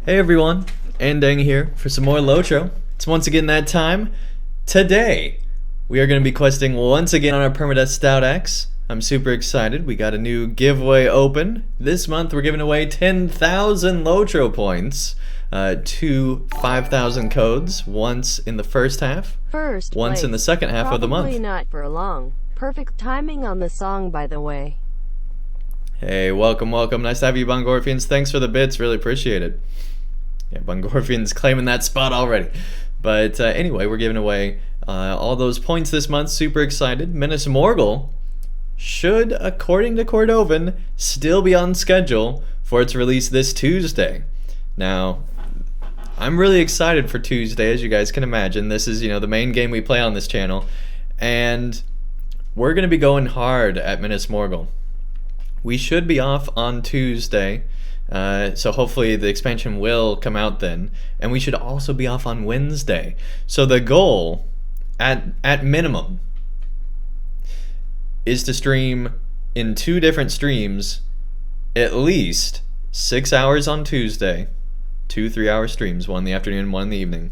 Hey everyone, Andang here for some more LOTRO. It's once again that time. Today, we are going to be questing once again on our Permadeath Stout-axe. I'm super excited. We got a new giveaway open. This month we're giving away 10,000 LOTRO points to 5,000 codes, once in the first half, once in the second half of the month. Probably not for long. Perfect timing on the song, by the way. Hey, welcome, welcome. Nice to have you, Bungorfians. Thanks for the bits. Really appreciate it. Yeah, Bungorfian's claiming that spot already. But anyway, we're giving away all those points this month. Super excited. Minas Morgul should, according to Cordovan, still be on schedule for its release this Tuesday. Now, I'm really excited for Tuesday, as you guys can imagine. This is, the main game we play on this channel. And we're going to be going hard at Minas Morgul. We should be off on Tuesday. So hopefully the expansion will come out then, and we should also be off on Wednesday. So the goal, at minimum, is to stream in 2 different streams at least 6 hours on Tuesday, 2 3-hour streams, one in the afternoon, one in the evening,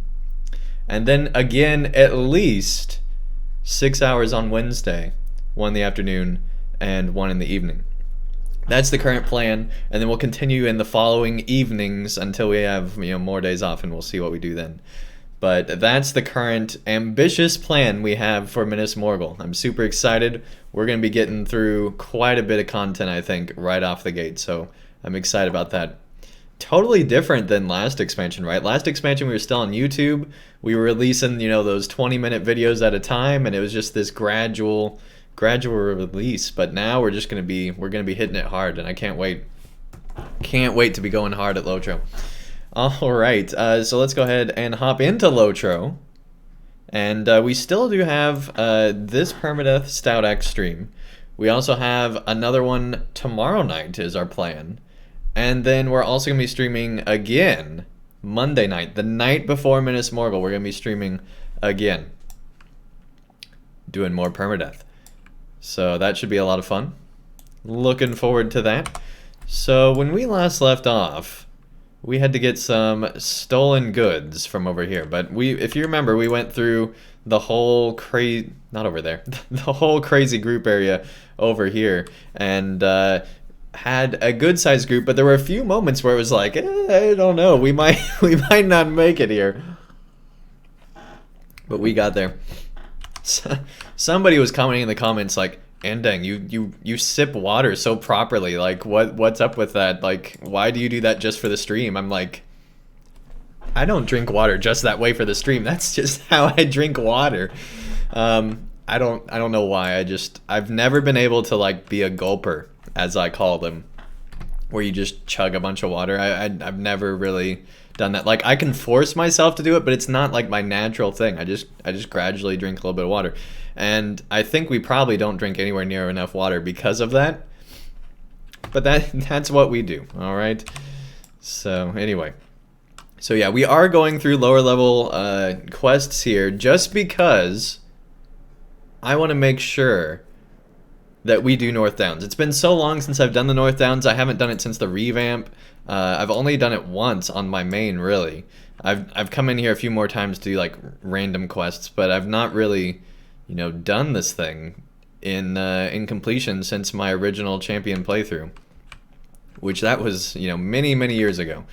and then again at least 6 hours on Wednesday, one in the afternoon and one in the evening. That's the current plan, and then we'll continue in the following evenings until we have more days off, and we'll see what we do then. But that's the current ambitious plan we have for Minas Morgul. I'm super excited. We're going to be getting through quite a bit of content, I think, right off the gate, so I'm excited about that. Totally different than last expansion, right? Last expansion we were still on YouTube. We were releasing, those 20-minute videos at a time, and it was just this gradual release. But now we're gonna be hitting it hard, and I can't wait to be going hard at LOTRO. All right, so let's go ahead and hop into LOTRO, and we still do have this Permadeath Stout-axe stream. We also have another one tomorrow night is our plan, and then we're also gonna be streaming again Monday night, the night before Minas Morgul. We're gonna be streaming again, doing more Permadeath. So that should be a lot of fun. Looking forward to that. So when we last left off, we had to get some stolen goods from over here. But if you remember, we went through the whole not over there, the whole crazy group area over here, and had a good sized group. But there were a few moments where it was like, I don't know, we might not make it here. But we got there. Somebody was commenting in the comments like, Andang, you sip water so properly. Like, what's up with that? Like, why do you do that just for the stream? I'm like, I don't drink water just that way for the stream. That's just how I drink water. I don't know why. I've never been able to like be a gulper, as I call them, where you just chug a bunch of water. I've never really done that. Like, I can force myself to do it, but it's not like my natural thing. I just gradually drink a little bit of water, and I think we probably don't drink anywhere near enough water because of that. But that's what we do. All right. So anyway, so yeah, we are going through lower level quests here just because I want to make sure that we do North Downs. It's been so long since I've done the North Downs. I haven't done it since the revamp. I've only done it once on my main, really. I've come in here a few more times to do like random quests, but I've not really, done this thing in completion since my original champion playthrough, which that was, many years ago.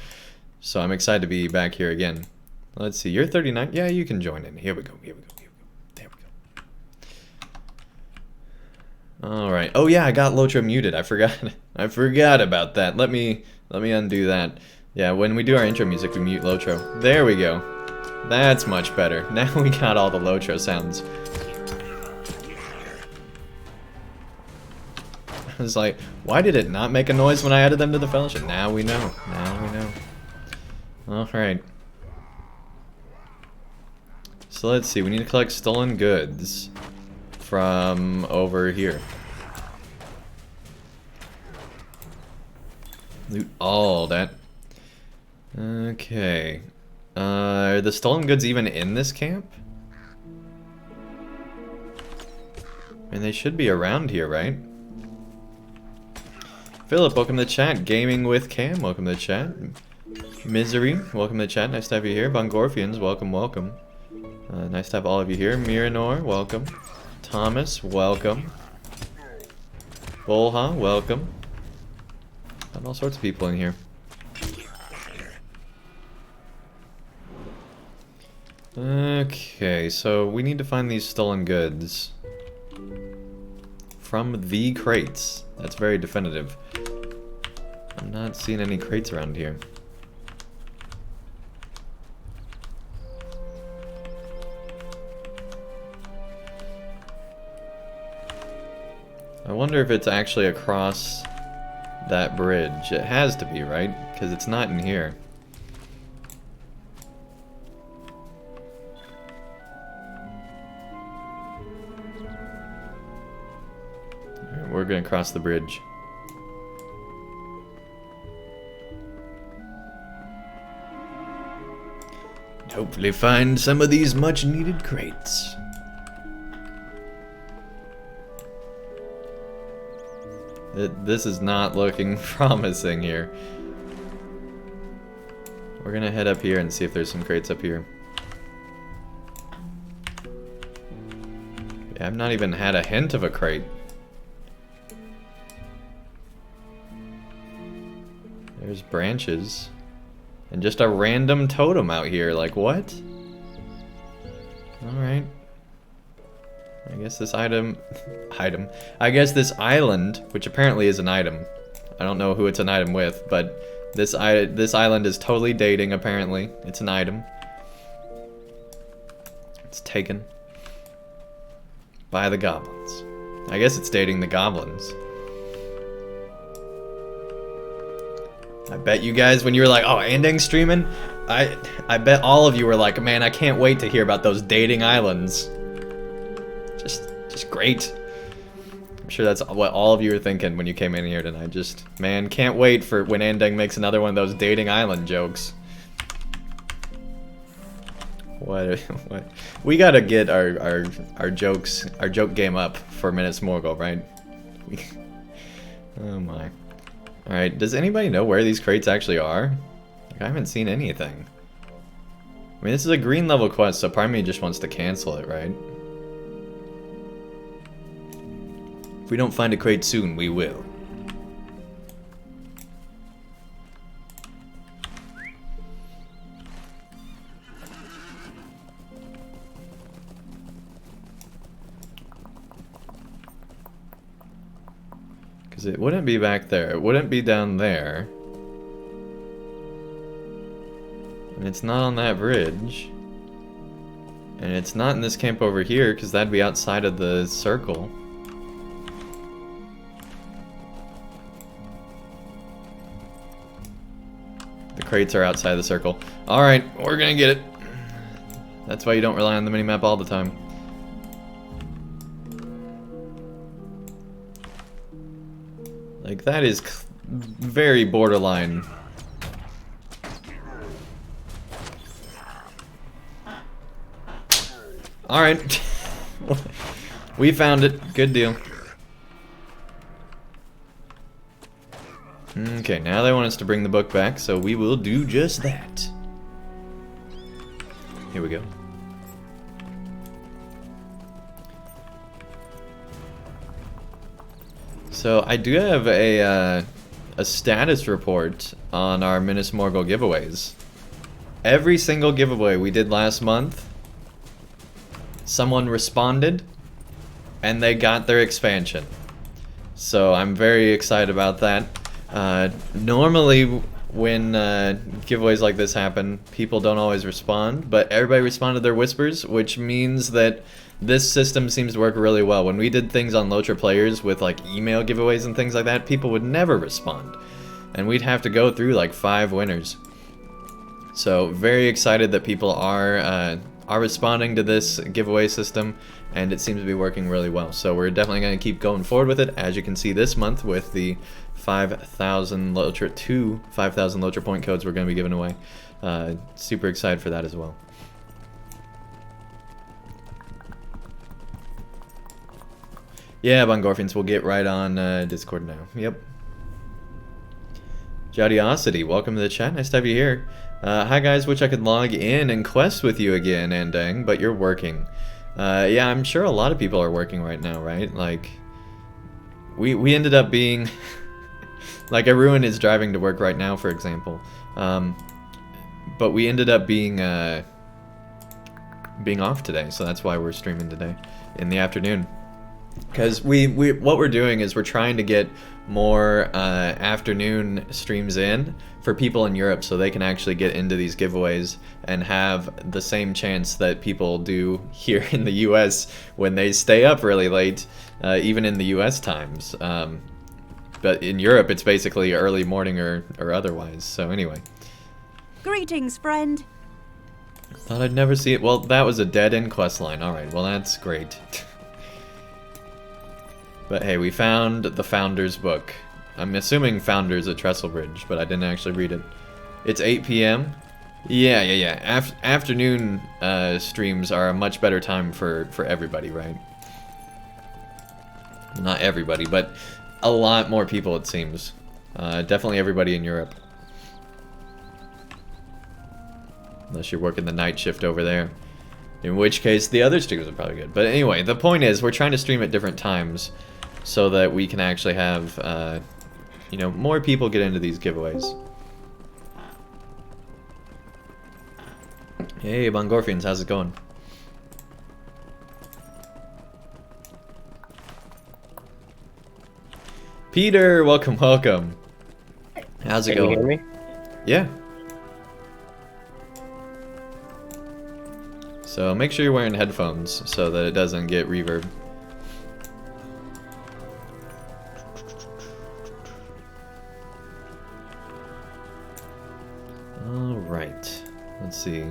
So I'm excited to be back here again. Let's see, you're 39. Yeah, you can join in. Here we go. There we go. All right. Oh yeah, I got LOTRO muted. I forgot about that. Let me undo that. Yeah, when we do our intro music, we mute LOTRO. There we go. That's much better. Now we got all the LOTRO sounds. I was like, why did it not make a noise when I added them to the fellowship? Now we know. All right. So let's see. We need to collect stolen goods from over here. Loot all that. Okay. Are the stolen goods even in this camp? And they should be around here, right? Philip, welcome to the chat. Gaming with Cam, welcome to the chat. Misery, welcome to the chat. Nice to have you here. Bungorfians, welcome, welcome. Nice to have all of you here. Miranor, welcome. Thomas, welcome. Bolha, welcome. Got all sorts of people in here. Okay, so we need to find these stolen goods from the crates. That's very definitive. I'm not seeing any crates around here. I wonder if it's actually across that bridge. It has to be, right? Because it's not in here. Alright, we're gonna cross the bridge. Hopefully find some of these much needed crates. This is not looking promising here. We're gonna head up here and see if there's some crates up here. Yeah, I've not even had a hint of a crate. There's branches. And just a random totem out here, like what? Alright. I guess this I guess this island, which apparently is an item. I don't know who it's an item with, but this island is totally dating, apparently. It's an item. It's taken by the goblins. I guess it's dating the goblins. I bet you guys, when you were like, oh, Andang streaming, I bet all of you were like, man, I can't wait to hear about those dating islands. Just great. I'm sure that's what all of you were thinking when you came in here tonight. Just, man, can't wait for when Andang makes another one of those dating island jokes. What? We gotta get our joke game up for Minas Morgul, right? Oh my. Alright, does anybody know where these crates actually are? Like, I haven't seen anything. I mean, this is a green level quest, so part of me just wants to cancel it, right? If we don't find a crate soon, we will. Because it wouldn't be back there. It wouldn't be down there. And it's not on that bridge. And it's not in this camp over here, because that'd be outside of the circle. The crates are outside the circle. Alright, we're gonna get it. That's why you don't rely on the minimap all the time. Like, that is very borderline. Alright. We found it. Good deal. Okay, now they want us to bring the book back, so we will do just that. Here we go. So I do have a status report on our Minas Morgul giveaways. Every single giveaway we did last month, someone responded, and they got their expansion. So I'm very excited about that. Normally when giveaways like this happen, people don't always respond, but everybody responded their whispers, which means that this system seems to work really well. When we did things on LOTRO players with like email giveaways and things like that, people would never respond. And we'd have to go through like 5 winners. So very excited that people are responding to this giveaway system, and it seems to be working really well. So we're definitely going to keep going forward with it, as you can see this month with the 5,000 LOTRO point codes we're going to be giving away. Super excited for that as well. Yeah, Bungorfians, we'll get right on Discord now. Yep. Jodiosity, welcome to the chat. Nice to have you here. Hi guys, wish I could log in and quest with you again, Andang, but you're working. Yeah, I'm sure a lot of people are working right now, right? Like, we ended up being... like, everyone is driving to work right now, for example. But we ended up being off today, so that's why we're streaming today in the afternoon. Because what we're doing is we're trying to get more afternoon streams in for people in Europe so they can actually get into these giveaways and have the same chance that people do here in the US when they stay up really late, even in the US times. But in Europe, it's basically early morning or otherwise. So anyway. Greetings, friend. Thought I'd never see it. Well, that was a dead-end quest line. Alright, well that's great. But hey, we found the Founder's book. I'm assuming Founder's at Trestlebridge, but I didn't actually read it. It's 8 p.m. Yeah. Afternoon streams are a much better time for everybody, right? Not everybody, but a lot more people, it seems. Definitely everybody in Europe. Unless you're working the night shift over there. In which case, the other streams are probably good. But anyway, the point is, we're trying to stream at different times so that we can actually have, you know, more people get into these giveaways. Hey, Bongorfians, how's it going? Peter, welcome. How's it going? Can you hear me? Yeah. So make sure you're wearing headphones so that it doesn't get reverb. Alright. Let's see.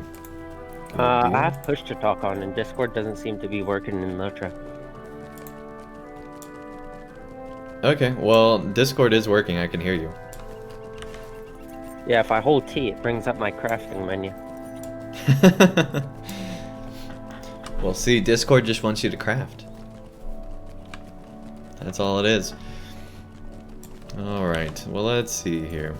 I have push to talk on and Discord doesn't seem to be working in LOTRO. Okay, well, Discord is working. I can hear you. Yeah, if I hold T, it brings up my crafting menu. Well, see, Discord just wants you to craft. That's all it is. Alright, well, let's see here.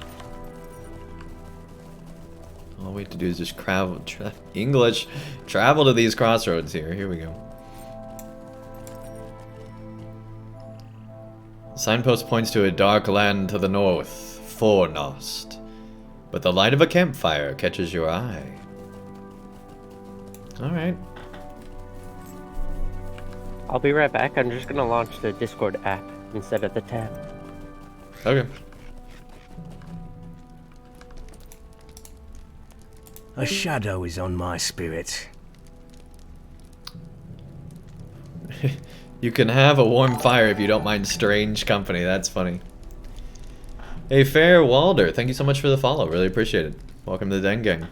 All we have to do is just travel to these crossroads here. Here we go. Signpost points to a dark land to the north, Fornost. But the light of a campfire catches your eye. Alright. I'll be right back. I'm just gonna launch the Discord app instead of the tab. Okay. A shadow is on my spirit. You can have a warm fire if you don't mind strange company. That's funny. Hey, Fair Walder, thank you so much for the follow. Really appreciate it. Welcome to the Den Gang.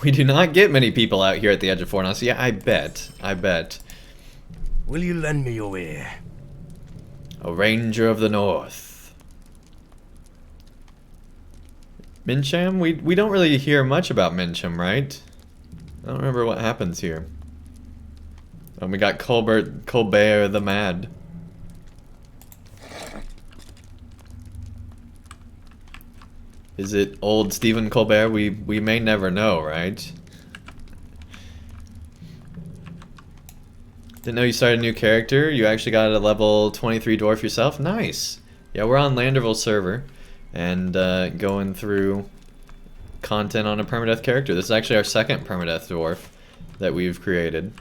We do not get many people out here at the edge of Fornost. Yeah, I bet. Will you lend me your ear? A ranger of the north. Mincham? We don't really hear much about Mincham, right? I don't remember what happens here. Oh, we got Colbert the Mad. Is it old Stephen Colbert? We may never know, right? Didn't know you started a new character. You actually got a level 23 dwarf yourself. Nice. Yeah, we're on Landerville server and going through content on a permadeath character. This is actually our second permadeath dwarf that we've created.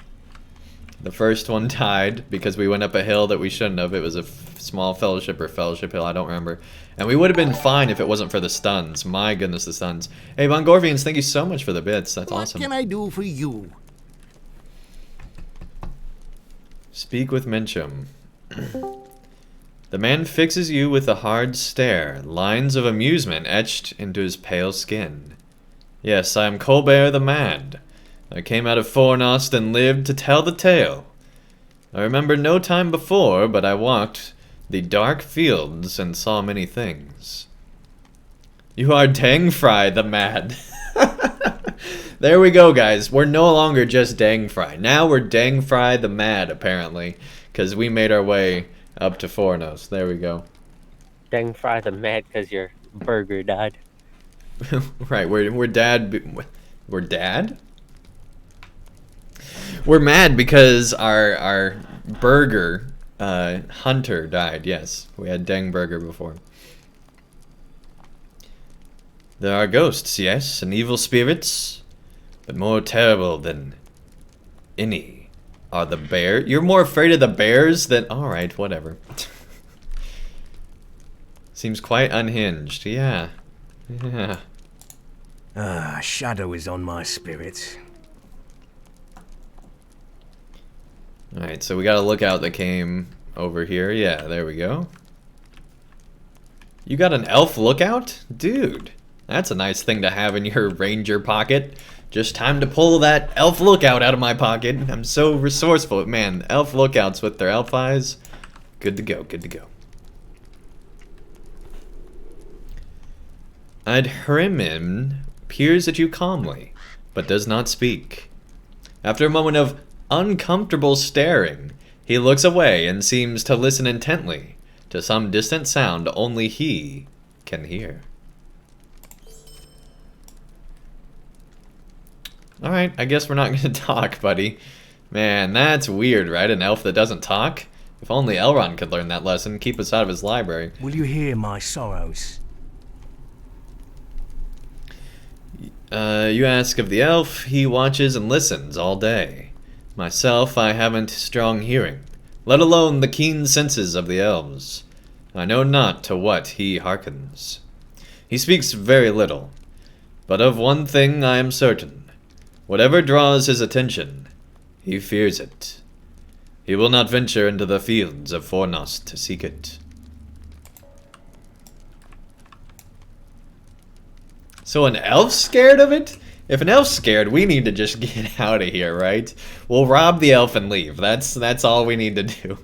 The first one died because we went up a hill that we shouldn't have. It was a small fellowship or fellowship hill, I don't remember. And we would have been fine if it wasn't for the stuns. My goodness, the stuns. Hey, Bongorfians, thank you so much for the bits. That's awesome. What can I do for you? Speak with Mincham. The man fixes you with a hard stare, lines of amusement etched into his pale skin. Yes, I am Colbert the Mad. I came out of Fornost and lived to tell the tale. I remember no time before, but I walked the dark fields and saw many things. You are Dangfry the Mad. There we go, guys. We're no longer just Dangfry. Now we're Dangfry the Mad, apparently, because we made our way Up to Fornost. There we go. Dang fries, I'm mad because your burger died. Right, we're dad. We're dad? We're mad because our burger hunter died. Yes, we had Deng Burger before. There are ghosts, yes, and evil spirits, but more terrible than any are the bears. You're more afraid of the bears than... Alright, whatever. Seems quite unhinged, yeah. Yeah. A shadow is on my spirit. Alright, so we got a lookout that came over here. Yeah, there we go. You got an elf lookout? Dude, that's a nice thing to have in your ranger pocket. Just time to pull that elf lookout out of my pocket. I'm so resourceful. Man, elf lookouts with their elf eyes. Good to go, good to go. Adhrimin peers at you calmly, but does not speak. After a moment of uncomfortable staring, he looks away and seems to listen intently to some distant sound only he can hear. Alright, I guess we're not going to talk, buddy. Man, that's weird, right? An elf that doesn't talk? If only Elrond could learn that lesson, keep us out of his library. Will you hear my sorrows? You ask of the elf, he watches and listens all day. Myself, I haven't strong hearing, let alone the keen senses of the elves. I know not to what he hearkens. He speaks very little, but of one thing I am certain. Whatever draws his attention, he fears it. He will not venture into the fields of Fornost to seek it. So an elf's scared of it? If an elf's scared, we need to just get out of here, right? We'll rob the elf and leave. That's all we need to do.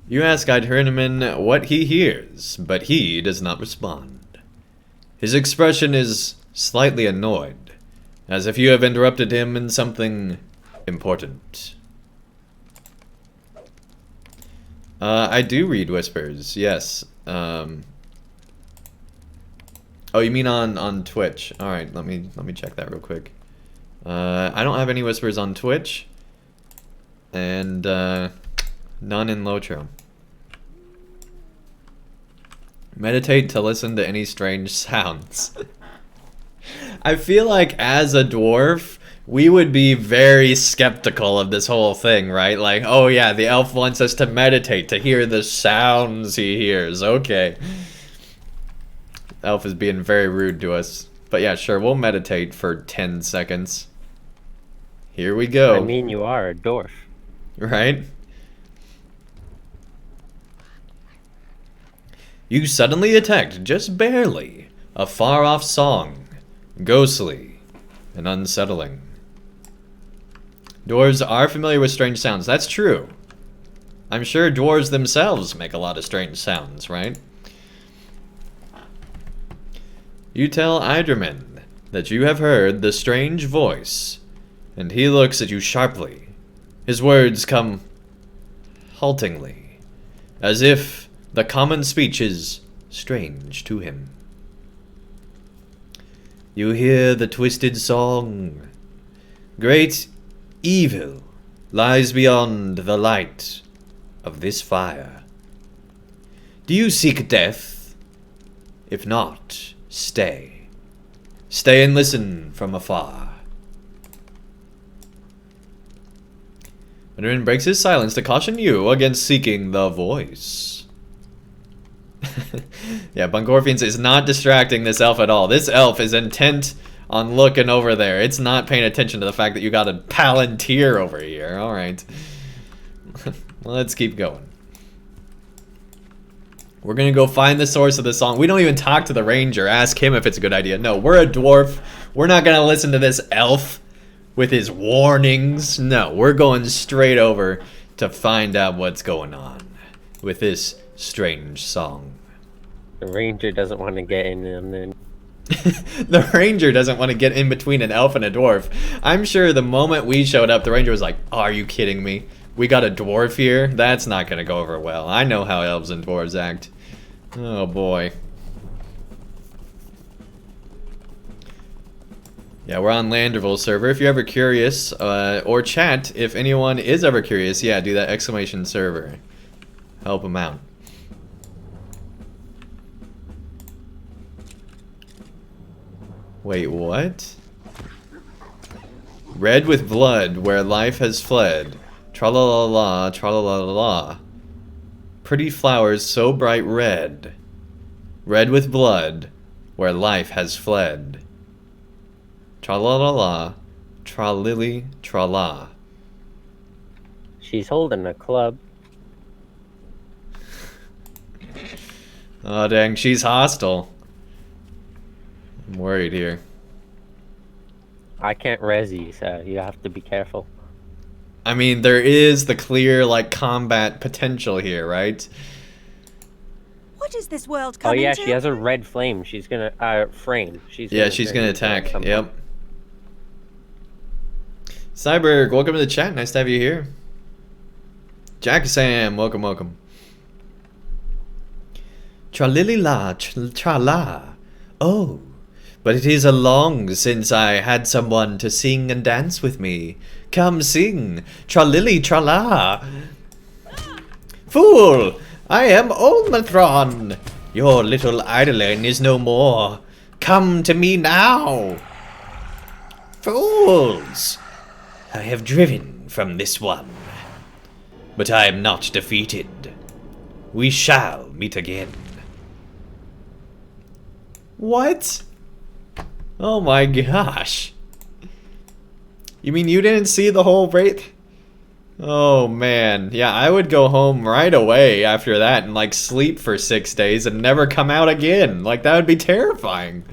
You ask Eidhirnaman what he hears, but he does not respond. His expression is slightly annoyed, as if you have interrupted him in something important. I do read whispers, yes. Oh, you mean on Twitch? All right, let me check that real quick. I don't have any whispers on Twitch, and none in LOTRO. Meditate to listen to any strange sounds. I feel like as a dwarf, we would be very skeptical of this whole thing, right? Like, oh yeah, the elf wants us to meditate to hear the sounds he hears. Okay. Elf is being very rude to us. But yeah, sure, we'll meditate for 10 seconds. Here we go. I mean, you are a dwarf. Right? You suddenly detect, just barely, a far-off song. Ghostly and unsettling. Dwarves are familiar with strange sounds. That's true. I'm sure dwarves themselves make a lot of strange sounds, right? You tell Eidhirnaman that you have heard the strange voice, and he looks at you sharply. His words come haltingly, as if the common speech is strange to him. You hear the twisted song. Great evil lies beyond the light of this fire. Do you seek death? If not, stay. Stay and listen from afar. Adrian breaks his silence to caution you against seeking the voice. Yeah, Bungorfians is not distracting this elf at all. This elf is intent on looking over there. It's not paying attention to the fact that you got a Palantir over here. Alright. Let's keep going. We're gonna go find the source of the song. We don't even talk to the ranger, ask him if it's a good idea. No, we're a dwarf. We're not gonna listen to this elf with his warnings. No, we're going straight over to find out what's going on with this strange song. The ranger doesn't want to get in and then... The ranger doesn't want to get in between an elf and a dwarf. I'm sure the moment we showed up, the ranger was like, "Are you kidding me? we got a dwarf here. That's not gonna go over well. I know how elves and dwarves act. Oh boy. Yeah, we're on Landerville server. If you're ever curious, or chat, if anyone is ever curious, yeah, do that exclamation server. Help them out. Wait, what? Red with blood, where life has fled. Tra-la-la-la, tra-la-la-la-la. Pretty flowers so bright red. Red with blood, where life has fled. Tra-la-la-la, tra-lily, tra-la. She's holding a club. Oh dang, she's hostile. I'm worried here. I can't res you, so you have to be careful. I mean, there is the clear, like, combat potential here, right? What is this world Oh coming yeah, to? she has a red flame. She's gonna frame. She's She's gonna attack. something. Yep. Cyberg, welcome to the chat. Nice to have you here. Jack Sam, welcome, welcome. Tra-lily-la, tra-la. Oh, but it is a long since I had someone to sing and dance with me. Come sing, tra-lily, tra-la. Fool, I am Olmathron. Your little idling is no more. Come to me now. Fools, I have driven from this one. But I am not defeated. We shall meet again. What? Oh my gosh. You mean you didn't see the whole raid? Oh man. Yeah, I would go home right away after that and like sleep for 6 days and never come out again. Like that would be terrifying.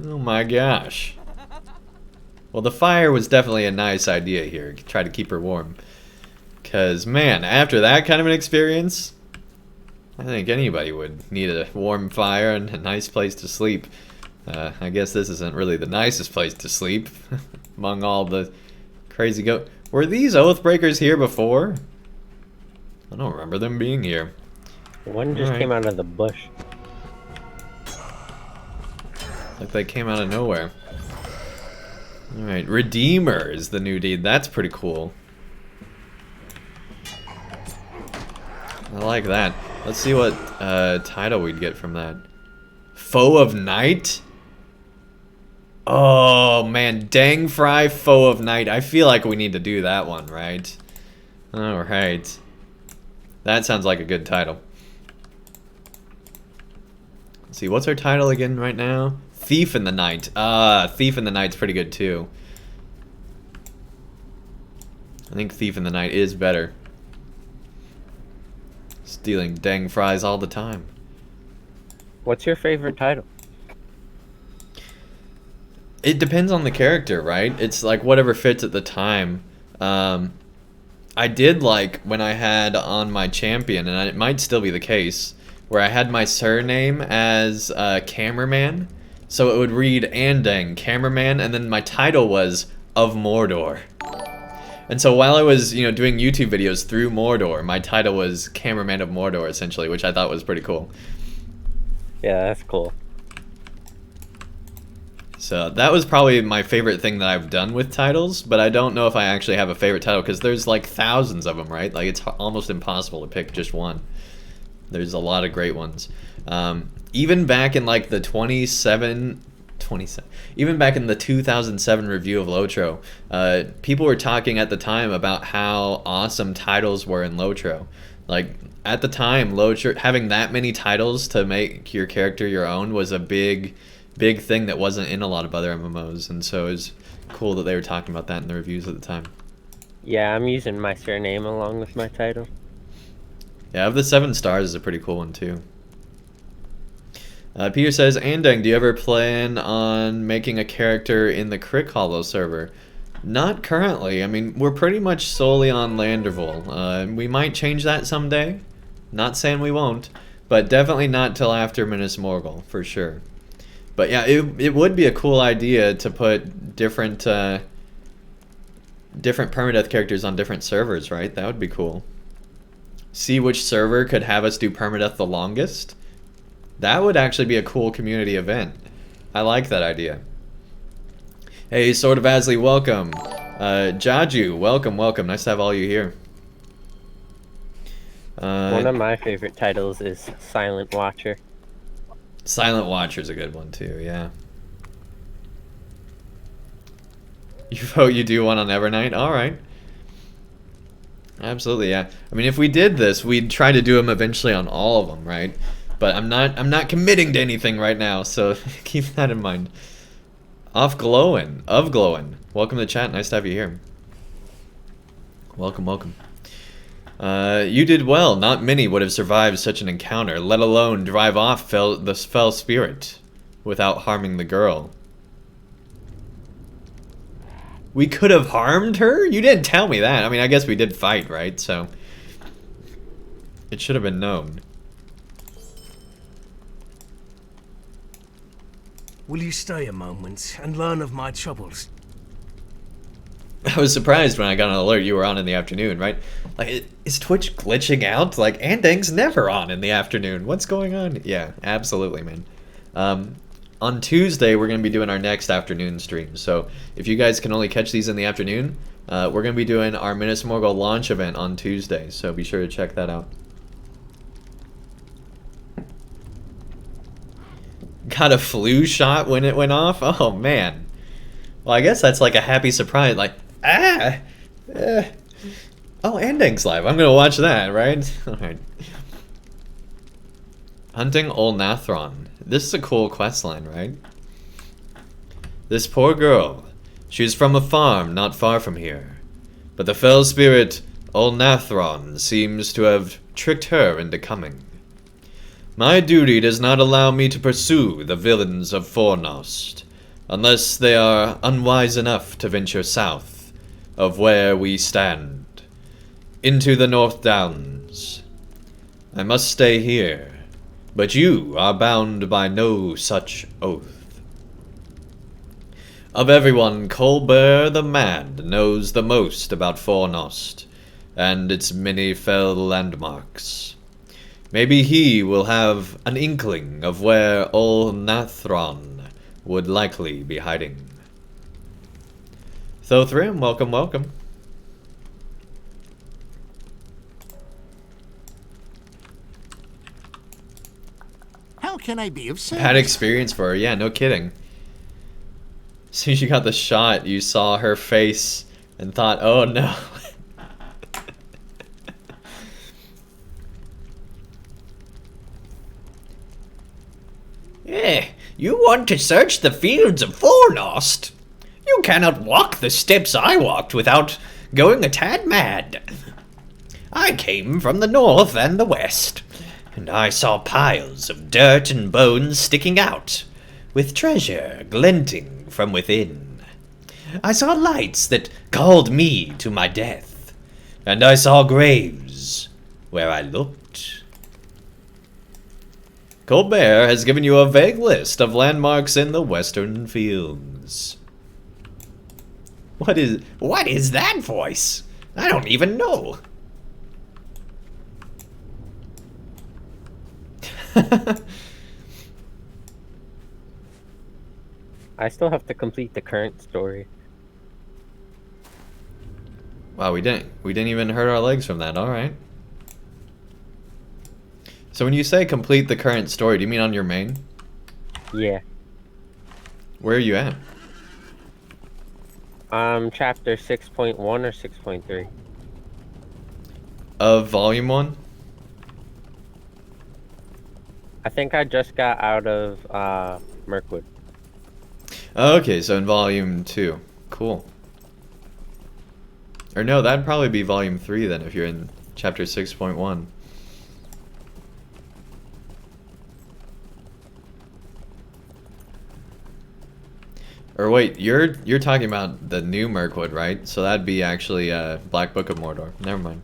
Oh my gosh. Well, the fire was definitely a nice idea here. Try to keep her warm. Because, man, after that kind of an experience, I think anybody would need a warm fire and a nice place to sleep. I guess this isn't really the nicest place to sleep among all the crazy Were these Oathbreakers here before? I don't remember them being here. One just came out of the bush. Like they came out of nowhere. Alright, Redeemer is the new deed. That's pretty cool. I like that. Let's see what title we'd get from that. Foe of Night? Oh man, Dang Fry Foe of Night. I feel like we need to do that one, right? Alright. That sounds like a good title. Let's see, what's our title again right now? Thief in the Night. Thief in the Night's pretty good too. I think Thief in the Night is better. Stealing dang fries all the time. What's your favorite title? It depends on the character, right? It's like whatever fits at the time. I did like when I had on my champion, and it might still be the case, where I had my surname as Cameraman. So it would read Andang, Cameraman, and then my title was Of Mordor. And so while I was, you know, doing YouTube videos through Mordor, my title was Cameraman of Mordor, essentially, which I thought was pretty cool. Yeah, that's cool. So that was probably my favorite thing that I've done with titles, but I don't know if I actually have a favorite title, because there's like thousands of them, right? Like it's almost impossible to pick just one. There's a lot of great ones. Even back in like the even back in the 2007 review of LOTRO, people were talking at the time about how awesome titles were in LOTRO. Like at the time, LOTRO having that many titles to make your character your own was a big thing that wasn't in a lot of other MMOs, and so it was cool that they were talking about that in the reviews at the time. Yeah, I'm using my surname along with my title. Yeah, of the 7 stars is a pretty cool one too. Peter says, Andang, do you ever plan on making a character in the Crick Hollow server? Not currently. I mean, we're pretty much solely on Landerville. We might change that someday. Not saying we won't, but definitely not till after Minas Morgul, for sure. But yeah, it would be a cool idea to put different different permadeath characters on different servers, right? That would be cool. See which server could have us do permadeath the longest. That would actually be a cool community event. I like that idea. Hey, Sword of Asley, welcome. Jaju, welcome, welcome. Nice to have all you here. One of my favorite titles is Silent Watcher. Silent Watcher's a good one too, yeah. You vote you do one on Evernight? Alright. Absolutely, yeah. I mean, if we did this, we'd try to do them eventually on all of them, right? But I'm not committing to anything right now, so keep that in mind. Of Glowin. Welcome to the chat, nice to have you here. Welcome, welcome. You did well. Not many would have survived such an encounter, let alone drive off the fell spirit without harming the girl. We could have harmed her? You didn't tell me that. I mean, I guess we did fight, right? So it should have been known. Will you stay a moment and learn of my troubles? I was surprised when I got an alert you were on in the afternoon, right? Like, is Twitch glitching out? Like, Andang's never on in the afternoon. What's going on? Yeah, absolutely, man. On Tuesday, we're going to be doing our next afternoon stream. So if you guys can only catch these in the afternoon, we're going to be doing our Minas Morgul launch event on Tuesday. So be sure to check that out. Got a flu shot when it went off? Oh, man. Well, I guess that's like a happy surprise. Like, oh, Andang's live. I'm going to watch that, right? All right. Hunting Old Nathron. This is a cool questline, right? This poor girl. She is from a farm not far from here. But the fell spirit, Old Nathron, seems to have tricked her into coming. My duty does not allow me to pursue the villains of Fornost, unless they are unwise enough to venture south of where we stand, into the North Downs. I must stay here. But you are bound by no such oath. Of everyone, Colbert the Mad knows the most about Fornost and its many fell landmarks. Maybe he will have an inkling of where Old Nathron would likely be hiding. Thothrim, welcome, welcome. How can I be of service? Bad experience for her, yeah, no kidding. As soon as you got the shot, you saw her face and thought, oh no. You want to search the fields of Fornost? You cannot walk the steps I walked without going a tad mad. I came from the north and the west, and I saw piles of dirt and bones sticking out, with treasure glinting from within. I saw lights that called me to my death, and I saw graves where I looked. Colbert has given you a vague list of landmarks in the western fields. What is that voice? I don't even know. I still have to complete the current story. Wow, we didn't even hurt our legs from that. All right. So when you say complete the current story, do you mean on your main? Yeah. Where are you at? Chapter 6.1 or 6.3. Of volume 1? I think I just got out of Mirkwood. Okay, so in volume 2. Cool. Or no, that'd probably be volume 3 then if you're in chapter 6.1. Or wait, you're talking about the new Mirkwood, right? So that'd be actually Black Book of Mordor. Never mind.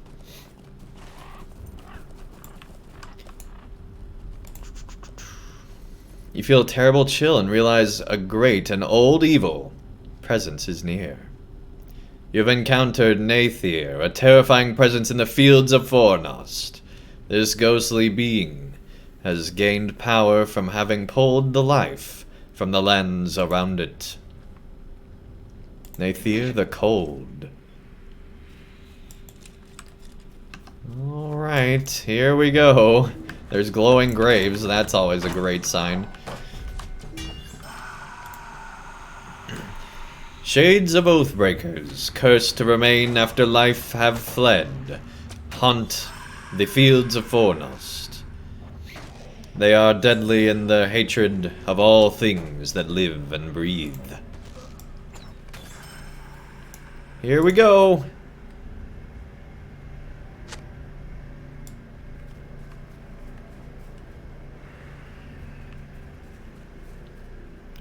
You feel a terrible chill and realize a great and old evil presence is near. You've encountered Nathir, a terrifying presence in the fields of Fornost. This ghostly being has gained power from having pulled the life from the lands around it. Nathir the Cold. Alright, here we go. There's glowing graves, that's always a great sign. Shades of Oathbreakers, cursed to remain after life have fled, haunt the fields of Fornost. They are deadly in their hatred of all things that live and breathe. Here we go!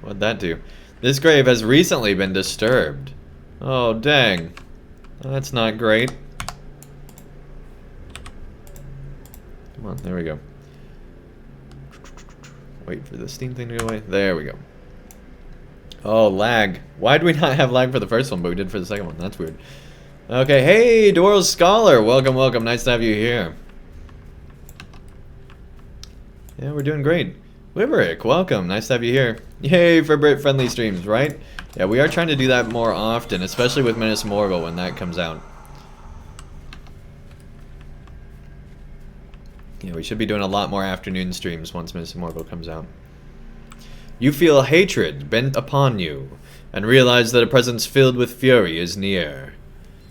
What'd that do? This grave has recently been disturbed. Oh, dang. That's not great. Come on, there we go. Wait for the steam thing to go away. There we go. Oh, lag. Why did we not have lag for the first one, but we did for the second one? That's weird. Okay, hey, Dwarves Scholar. Welcome, welcome. Nice to have you here. Yeah, we're doing great. Limerick, welcome. Nice to have you here. Yay for Brit-friendly streams, right? Yeah, we are trying to do that more often, especially with Minas Morgul when that comes out. Yeah, we should be doing a lot more afternoon streams once Minas Morgul comes out. You feel hatred bent upon you, and realize that a presence filled with fury is near.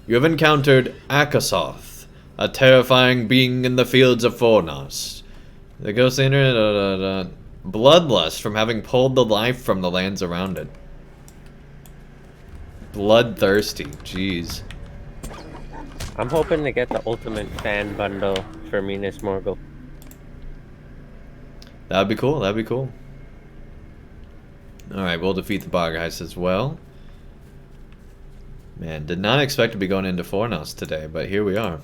You have encountered Akasoth, a terrifying being in the fields of Fornost. The ghost internet, bloodlust from having pulled the life from the lands around it. Bloodthirsty, jeez. I'm hoping to get the ultimate fan bundle for Minas Morgul. That'd be cool, that'd be cool. Alright, we'll defeat the Bargeist as well. Man, did not expect to be going into Fornost today, but here we are.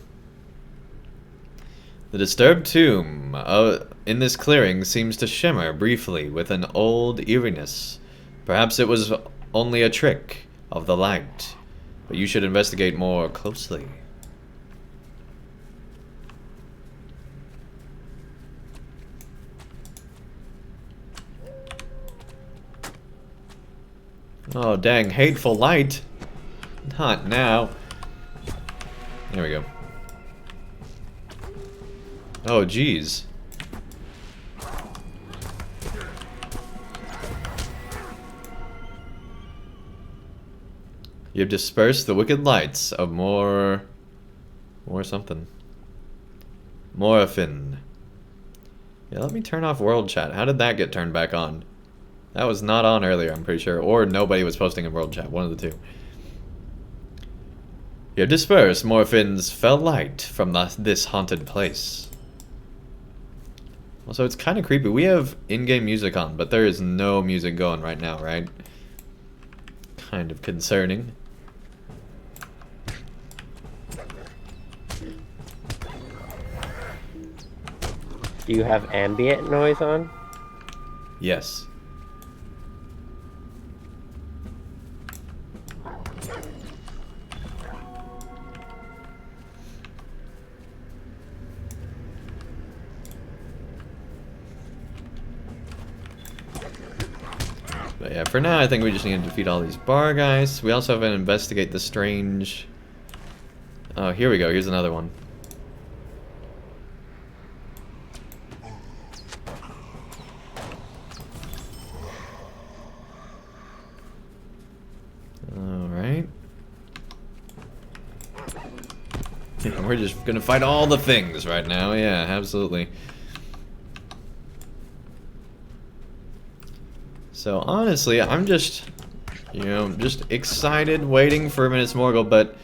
The disturbed tomb in this clearing seems to shimmer briefly with an old eeriness. Perhaps it was only a trick of the light, but you should investigate more closely. Oh, dang, hateful light. Not now. There we go. Oh, jeez. You have dispersed the wicked lights of more something. Morphin. Yeah, let me turn off world chat. How did that get turned back on? That was not on earlier, I'm pretty sure. Or nobody was posting in world chat. One of the two. You have dispersed Morphin's fell light from this haunted place. Also, it's kind of creepy. We have in-game music on, but there is no music going right now, right? Kind of concerning. Do you have ambient noise on? Yes. But yeah, for now I think we just need to defeat all these bar guys. We also have to investigate the strange... Oh, here we go. Here's another one. Alright. Yeah, we're just gonna fight all the things right now. Yeah, absolutely. So honestly, I'm just, just excited, waiting for Minas Morgul. But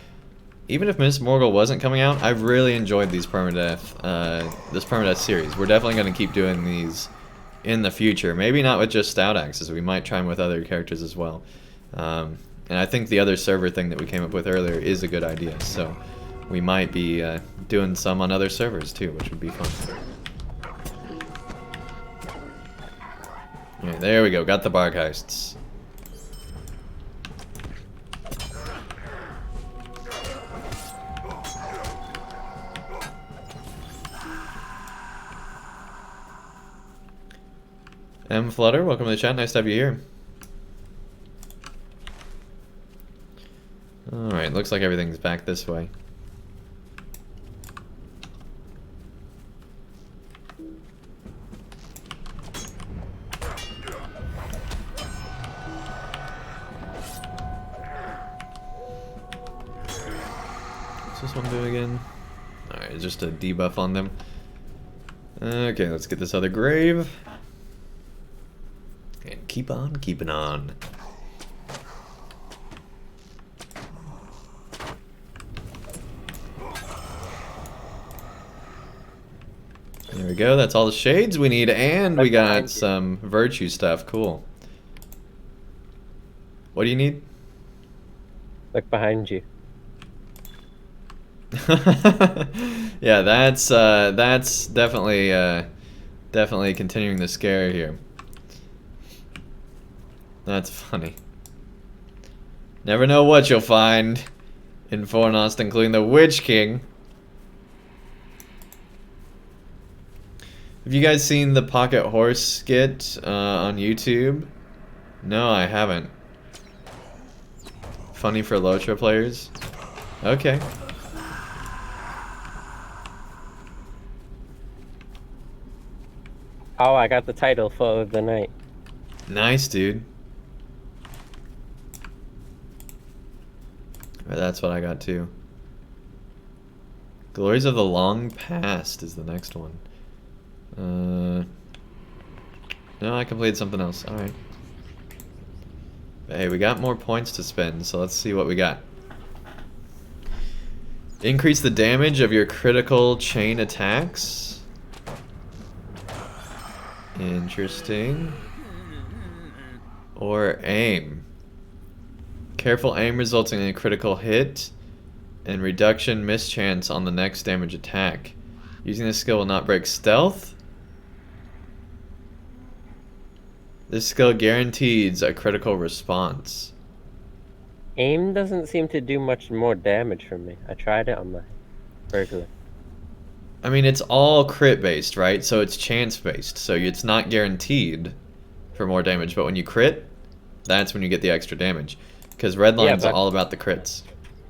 even if Minas Morgul wasn't coming out, I've really enjoyed these Permadeath, this Permadeath series. We're definitely going to keep doing these in the future. Maybe not with just Stout-axes. We might try them with other characters as well. And I think the other server thing that we came up with earlier is a good idea. So we might be doing some on other servers too, which would be fun. Yeah, there we go. Got the Bargheists. M Flutter, welcome to the chat. Nice to have you here. Alright, looks like everything's back this way. What's this one doing again? Alright, just a debuff on them. Okay, let's get this other grave. And keep on keeping on. There we go, that's all the shades we need, and we got some virtue stuff. Cool. What do you need? Look behind you. Yeah, that's definitely definitely continuing the scare here. That's funny. Never know what you'll find in Fornost, including the Witch King. Have you guys seen the Pocket Horse skit on YouTube? No, I haven't. Funny for LOTRO players? Okay. Oh, I got the title for the night. Nice, dude. That's what I got too. Glories of the Long Past is the next one. No, I completed something else. Alright. Hey, we got more points to spend, so let's see what we got. Increase the damage of your critical chain attacks. Interesting. Or aim. Careful aim resulting in a critical hit and reduction mischance on the next damage attack. Using this skill will not break stealth. This skill guarantees a critical response. Aim doesn't seem to do much more damage for me. I tried it on my burglar. I mean, it's all crit based, right? So it's chance based. So it's not guaranteed for more damage. But when you crit, that's when you get the extra damage. Because Redline's all about the crits.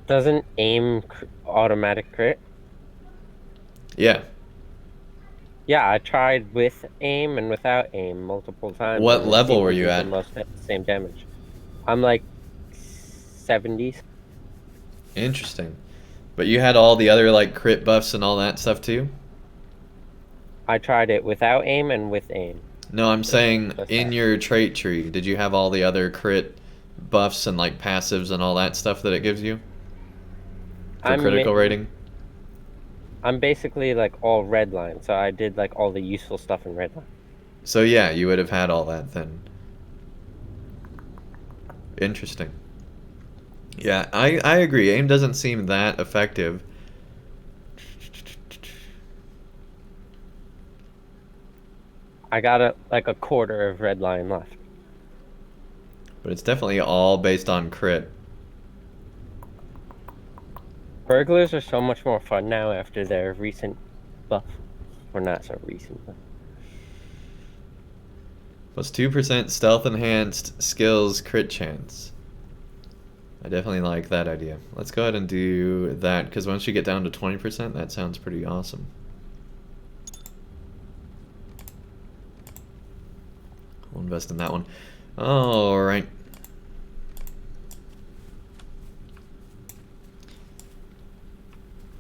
Doesn't aim automatic crit? Yeah. Yeah, I tried with aim and without aim multiple times. What level were you at? Almost at the same damage. I'm like 70s. Interesting. But you had all the other like crit buffs and all that stuff too? I tried it without aim and with aim. No, I'm saying in your trait tree, did you have all the other crit buffs and like passives and all that stuff that it gives you? For critical rating? I'm basically like all redline, so I did like all the useful stuff in redline. So yeah, you would have had all that then. Interesting. Yeah, I agree. Aim doesn't seem that effective. I got like a quarter of redline left. But it's definitely all based on crit. Burglars are so much more fun now after their recent buff. Or not so recent, but... Plus 2% stealth enhanced skills crit chance. I definitely like that idea. Let's go ahead and do that, because once you get down to 20%, that sounds pretty awesome. We'll invest in that one. Alright.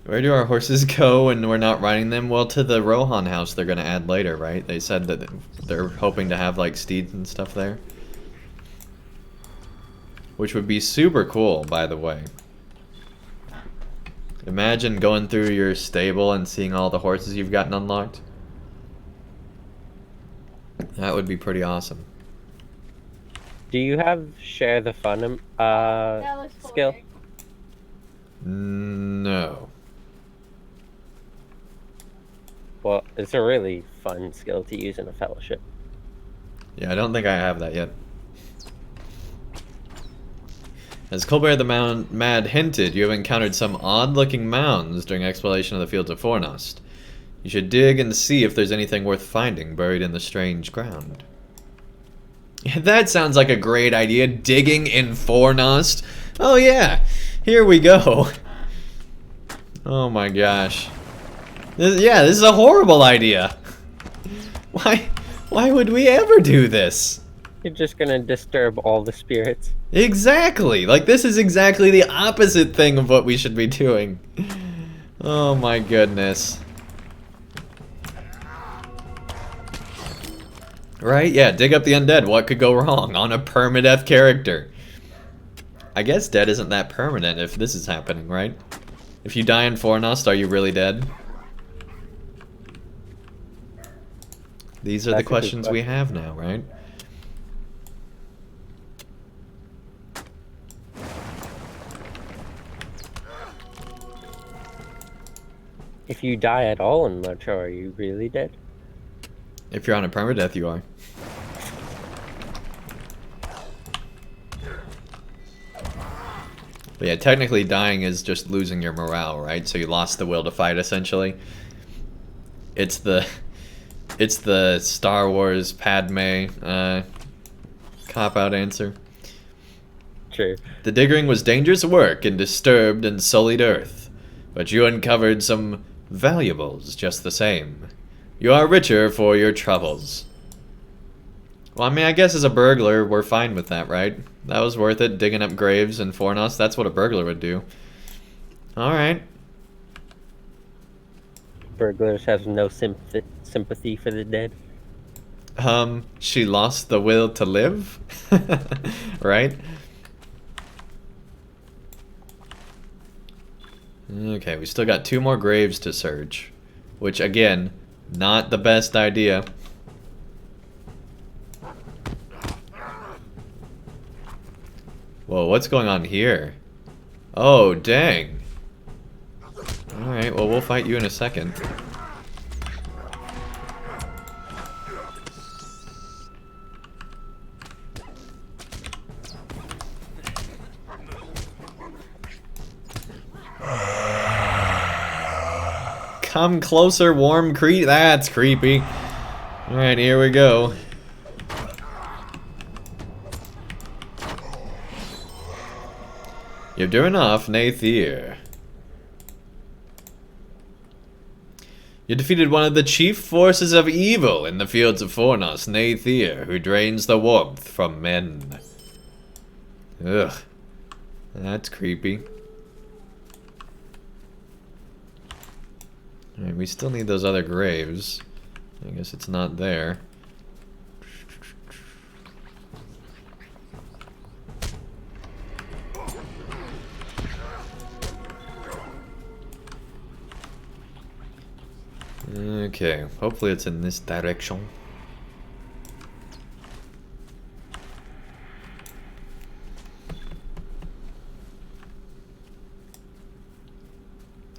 Where do our horses go when we're not riding them? Well, to the Rohan house they're going to add later, right? They said that they're hoping to have like steeds and stuff there. Which would be super cool, by the way. Imagine going through your stable and seeing all the horses you've gotten unlocked. That would be pretty awesome. Do you have share the fun skill? No. Well, it's a really fun skill to use in a fellowship. Yeah, I don't think I have that yet. As Colbert the Mad hinted, you have encountered some odd-looking mounds during exploration of the fields of Fornost. You should dig and see if there's anything worth finding buried in the strange ground. That sounds like a great idea. Digging in Fornost. Oh yeah, here we go. Oh my gosh. This is a horrible idea. Why would we ever do this? You're just gonna disturb all the spirits. Exactly. Like, this is exactly the opposite thing of what we should be doing. Oh my goodness. Right? Yeah, dig up the undead. What could go wrong on a permadeath character? I guess dead isn't that permanent if this is happening, right? If you die in Fornost, are you really dead? These are the questions we have now, right? If you die at all in LOTRO, are you really dead? If you're on a permadeath, you are. But yeah, technically dying is just losing your morale, right? So you lost the will to fight, essentially. It's the Star Wars Padme cop-out answer. True. The digging was dangerous work and disturbed and sullied earth, but you uncovered some valuables just the same. You are richer for your troubles. Well, I mean, I guess as a burglar, we're fine with that, right? That was worth it, digging up graves in Fornost. That's what a burglar would do. Alright. Burglars have no sympathy for the dead. She lost the will to live? Right? Okay, we still got 2 more graves to search. Which, again, not the best idea. Whoa, what's going on here? Oh, dang. Alright, well, we'll fight you in a second. Come closer, warm that's creepy. Alright, here we go. You've driven off Nathir. You defeated one of the chief forces of evil in the fields of Fornost, Nathir, who drains the warmth from men. Ugh. That's creepy. Alright, we still need those other graves. I guess it's not there. Okay, hopefully it's in this direction.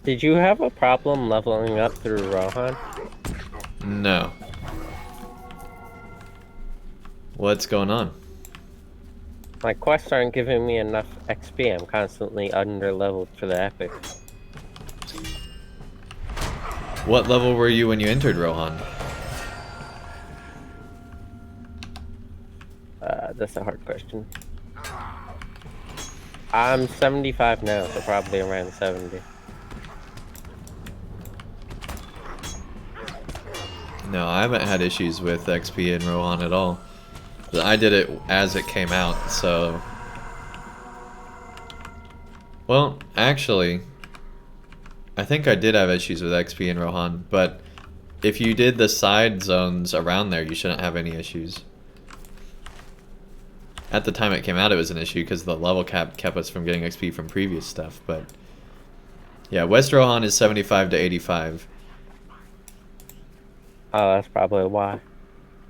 Did you have a problem leveling up through Rohan? No. What's going on? My quests aren't giving me enough XP. I'm constantly under-leveled for the epic. What level were you when you entered Rohan? That's a hard question. I'm 75 now, so probably around 70. No, I haven't had issues with XP in Rohan at all. I did it as it came out, so... Well, actually, I think I did have issues with XP in Rohan, but if you did the side zones around there, you shouldn't have any issues. At the time it came out, it was an issue because the level cap kept us from getting XP from previous stuff, but... Yeah, West Rohan is 75 to 85. Oh, that's probably why.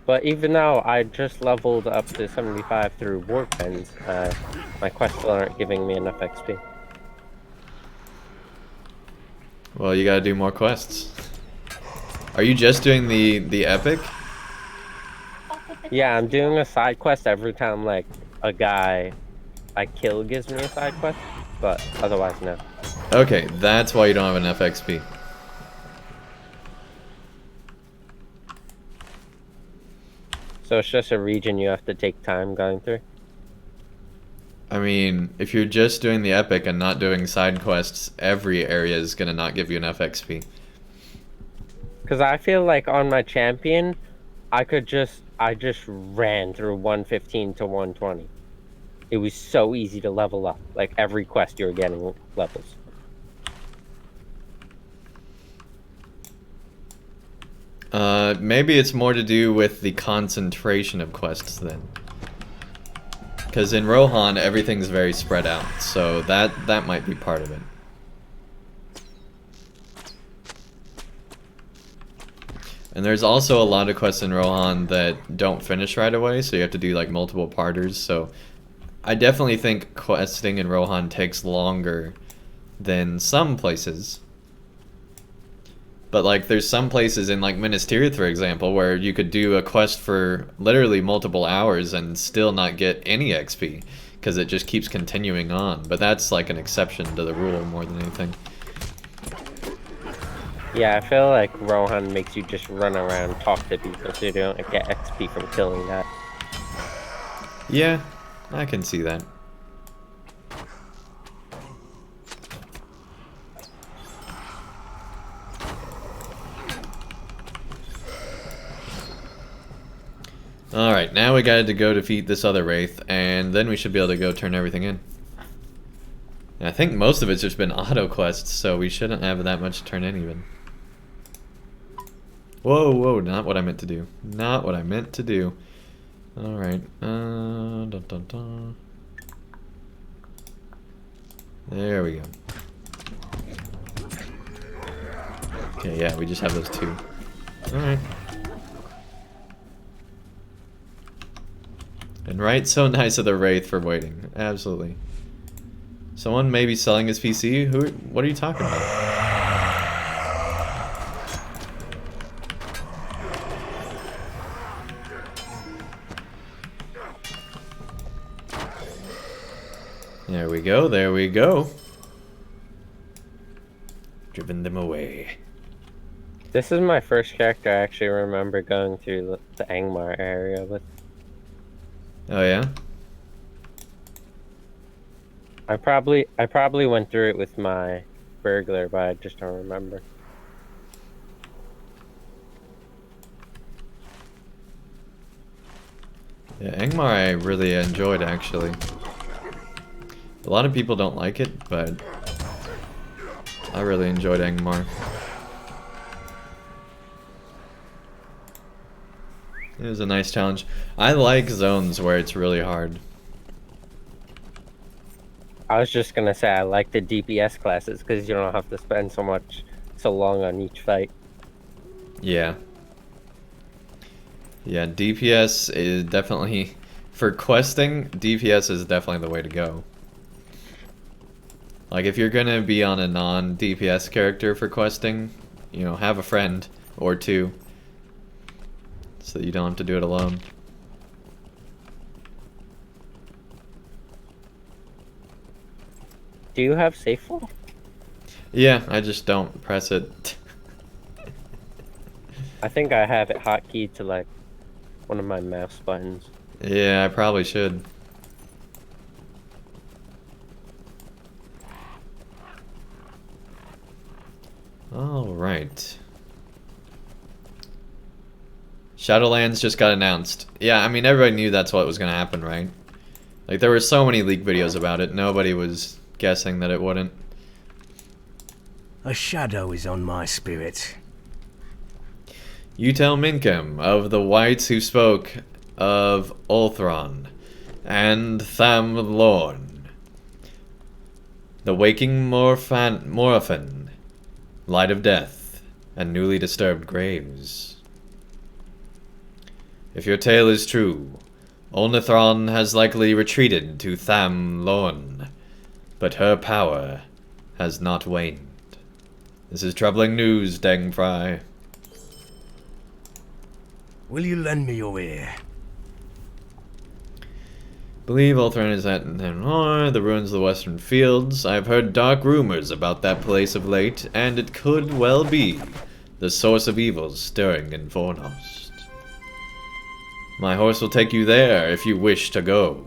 But even though I just leveled up to 75 through war pens, my quests still aren't giving me enough XP. Well, you gotta do more quests. Are you just doing the epic? Yeah, I'm doing a side quest every time, like, a guy I kill gives me a side quest, but otherwise, no. Okay, that's why you don't have enough XP. So it's just a region you have to take time going through? I mean, if you're just doing the epic and not doing side quests, every area is gonna not give you enough XP. Because I feel like on my champion, I just ran through 115 to 120. It was so easy to level up. Like every quest you were getting levels. Maybe it's more to do with the concentration of quests then. Because in Rohan, everything's very spread out, so that might be part of it. And there's also a lot of quests in Rohan that don't finish right away, so you have to do like multiple parters, so I definitely think questing in Rohan takes longer than some places. But like there's some places in like Minas Tirith, for example, where you could do a quest for literally multiple hours and still not get any XP because it just keeps continuing on. But that's like an exception to the rule more than anything. Yeah, I feel like Rohan makes you just run around, talk to people, so you don't get XP from killing that. Yeah, I can see that. Alright, now we got to go defeat this other Wraith, and then we should be able to go turn everything in. And I think most of it's just been auto quests, so we shouldn't have that much to turn in even. Whoa, whoa, not what I meant to do. Not what I meant to do. Alright, dun, dun, dun. There we go. Okay, yeah, we just have those two. Alright. And right, so nice of the Wraith for waiting. Absolutely. Someone may be selling his PC? What are you talking about? There we go, there we go. Driven them away. This is my first character I actually remember going through the Angmar area with. Oh yeah? I probably went through it with my burglar, but I just don't remember. Yeah, Angmar I really enjoyed actually. A lot of people don't like it, but I really enjoyed Angmar. It was a nice challenge. I like zones where it's really hard. I was just gonna say I like the DPS classes because you don't have to spend so long on each fight. Yeah. Yeah, DPS is definitely, for questing, DPS is definitely the way to go. Like if you're gonna be on a non-DPS character for questing, you know, have a friend or two so that you don't have to do it alone. Do you have safe fall? Yeah, I just don't press it. I think I have it hotkeyed to like one of my mouse buttons. Yeah, I probably should. Alright. Shadowlands just got announced. Yeah, I mean, everybody knew that's what was going to happen, right? Like, there were so many leak videos about it, nobody was guessing that it wouldn't. A shadow is on my spirit. You tell Minkem of the wights who spoke of Ulthron and Thamlorn, the waking Morphin, light of death, and newly disturbed graves. If your tale is true, Olnithron has likely retreated to Thamlorn, but her power has not waned. This is troubling news, Dangfry. Will you lend me your ear? Believe Ulthron is at the ruins of the Western Fields. I've heard dark rumors about that place of late, and it could well be the source of evils stirring in Fornost. My horse will take you there if you wish to go.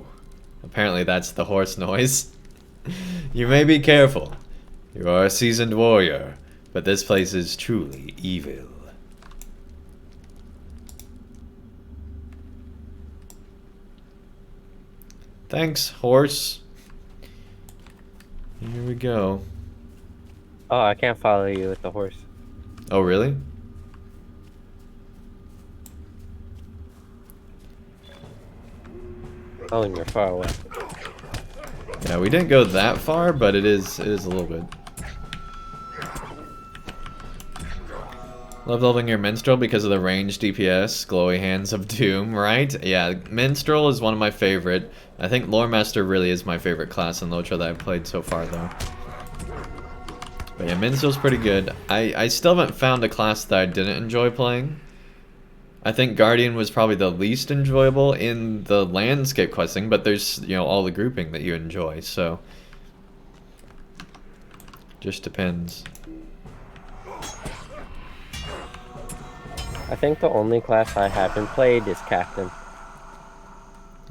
Apparently that's the horse noise. You may be careful. You are a seasoned warrior, but this place is truly evil. Thanks, horse. Here we go. Oh, I can't follow you with the horse. Oh, really? Oh, and you're far away. Yeah, we didn't go that far, but it is a little bit. Love leveling your minstrel because of the range DPS, glowy hands of doom, right? Yeah, minstrel is one of my favorite. I think lore master really is my favorite class in LOTRO that I've played so far, though. But yeah, minstrel's pretty good. I still haven't found a class that I didn't enjoy playing. I think Guardian was probably the least enjoyable in the landscape questing, but there's, you know, all the grouping that you enjoy, so just depends. I think the only class I haven't played is Captain.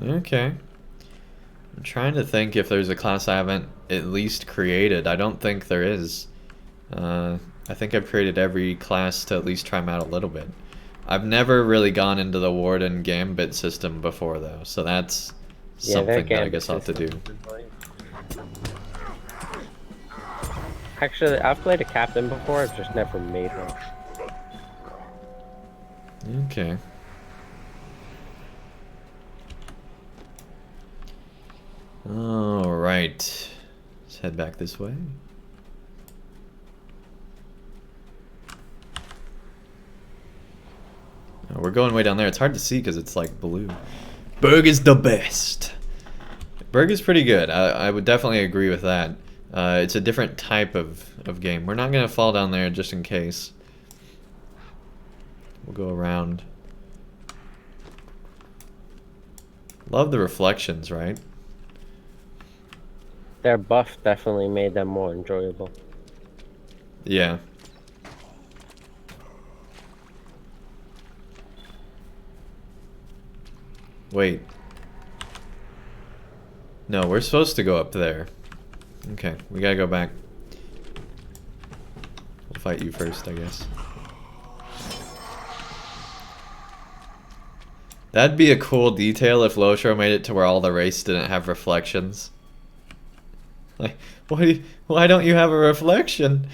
Okay. I'm trying to think if there's a class I haven't at least created. I don't think there is. I think I've created every class to at least try them out a little bit. I've never really gone into the Warden Gambit system before, though, so that's something that I guess I'll have to do. Actually, I've played a Captain before, I've just never made one. Okay. Alright. Let's head back this way. Oh, we're going way down there. It's hard to see because it's like blue. Berg is the best. Berg is pretty good. I would definitely agree with that. It's a different type of game. We're not going to fall down there just in case. We'll go around. Love the reflections, right? Their buff definitely made them more enjoyable. Yeah. Wait. No, we're supposed to go up there. Okay, we gotta go back. We'll fight you first, I guess. That'd be a cool detail if LOTRO made it to where all the race didn't have reflections. Like, why don't you have a reflection?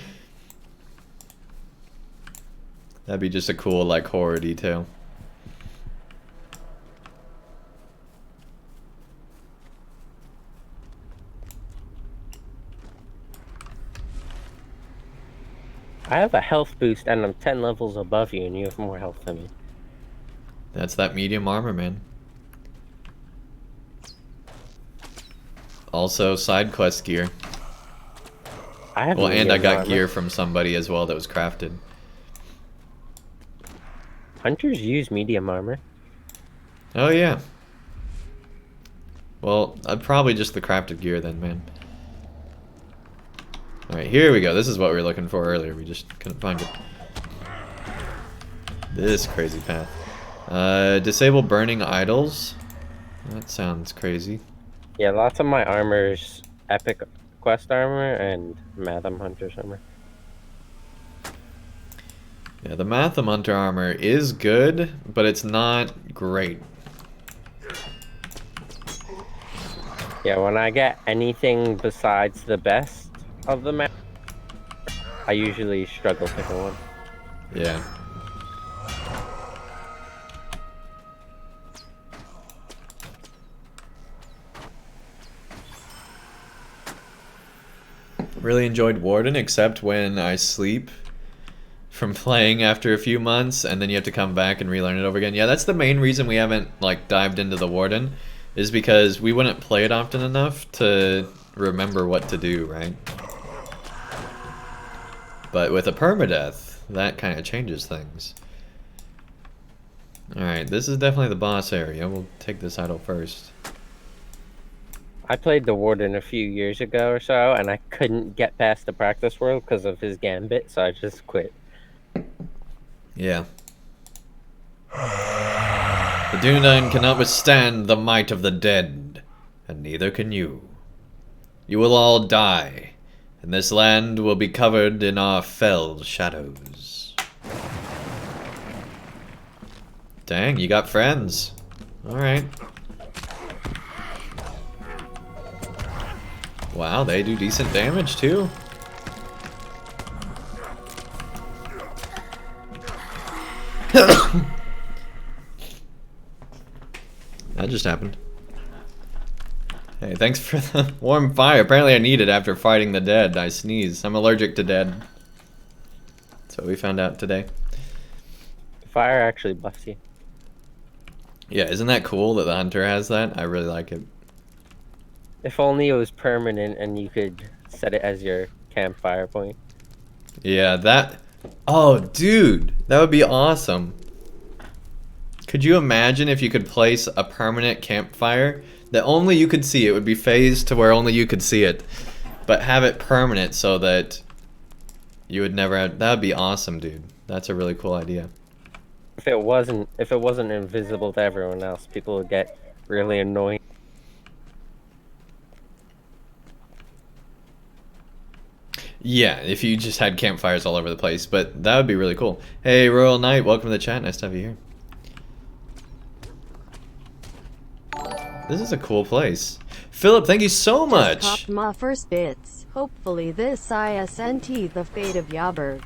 That'd be just a cool, like, horror detail. I have a health boost and I'm 10 levels above you and you have more health than me. That's that medium armor, man. Also, side quest gear. I have Well, and I medium got armor. gear from somebody as well that was crafted. Hunters use medium armor. Oh, yeah. Well, probably just the crafted gear then, man. Alright, here we go. This is what we were looking for earlier. We just couldn't find it. This crazy path. Disable burning idols. That sounds crazy. Yeah, lots of my armor's epic quest armor and Matham Hunter's armor. Yeah, the Matham Hunter armor is good, but it's not great. Yeah, when I get anything besides the best of the map, I usually struggle picking one. Yeah. Really enjoyed Warden, except when I sleep from playing after a few months, and then you have to come back and relearn it over again. Yeah, that's the main reason we haven't like dived into the Warden, is because we wouldn't play it often enough to remember what to do, right? But with a Permadeath, that kind of changes things. Alright, this is definitely the boss area. We'll take this idol first. I played the Warden a few years ago or so, and I couldn't get past the practice world because of his gambit, so I just quit. Yeah. The Dunedain cannot withstand the might of the dead, and neither can you. You will all die, and this land will be covered in our fell shadows. Dang, you got friends. Alright. Wow, they do decent damage too. That just happened. Hey, thanks for the warm fire. Apparently I need it after fighting the dead. I sneeze. I'm allergic to dead. That's what we found out today. Fire actually buffs you. Yeah, isn't that cool that the hunter has that? I really like it. If only it was permanent and you could set it as your campfire point. Yeah, that... Oh, dude. That would be awesome. Could you imagine if you could place a permanent campfire that only you could see? It would be phased to where only you could see it. But have it permanent so that you would never have... That would be awesome, dude. That's a really cool idea. If it wasn't invisible to everyone else, people would get really annoyed. Yeah, if you just had campfires all over the place, but that would be really cool. Hey, Royal Knight, welcome to the chat. Nice to have you here. This is a cool place. Philip, thank you so much. Just popped my first bits. Hopefully this ISNT the fate of Yaberg.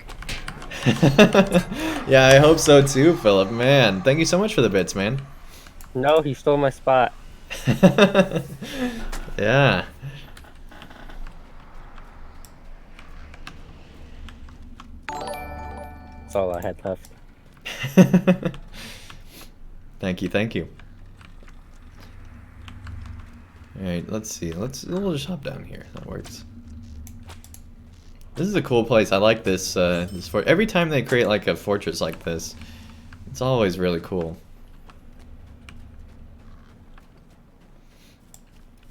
Yeah, I hope so too, Philip. Man, thank you so much for the bits, man. No, he stole my spot. Yeah. That's all I had left. Thank you, thank you. Alright, let's see. We'll just hop down here. That works. This is a cool place. I like this this fort. Every time they create like a fortress like this, it's always really cool.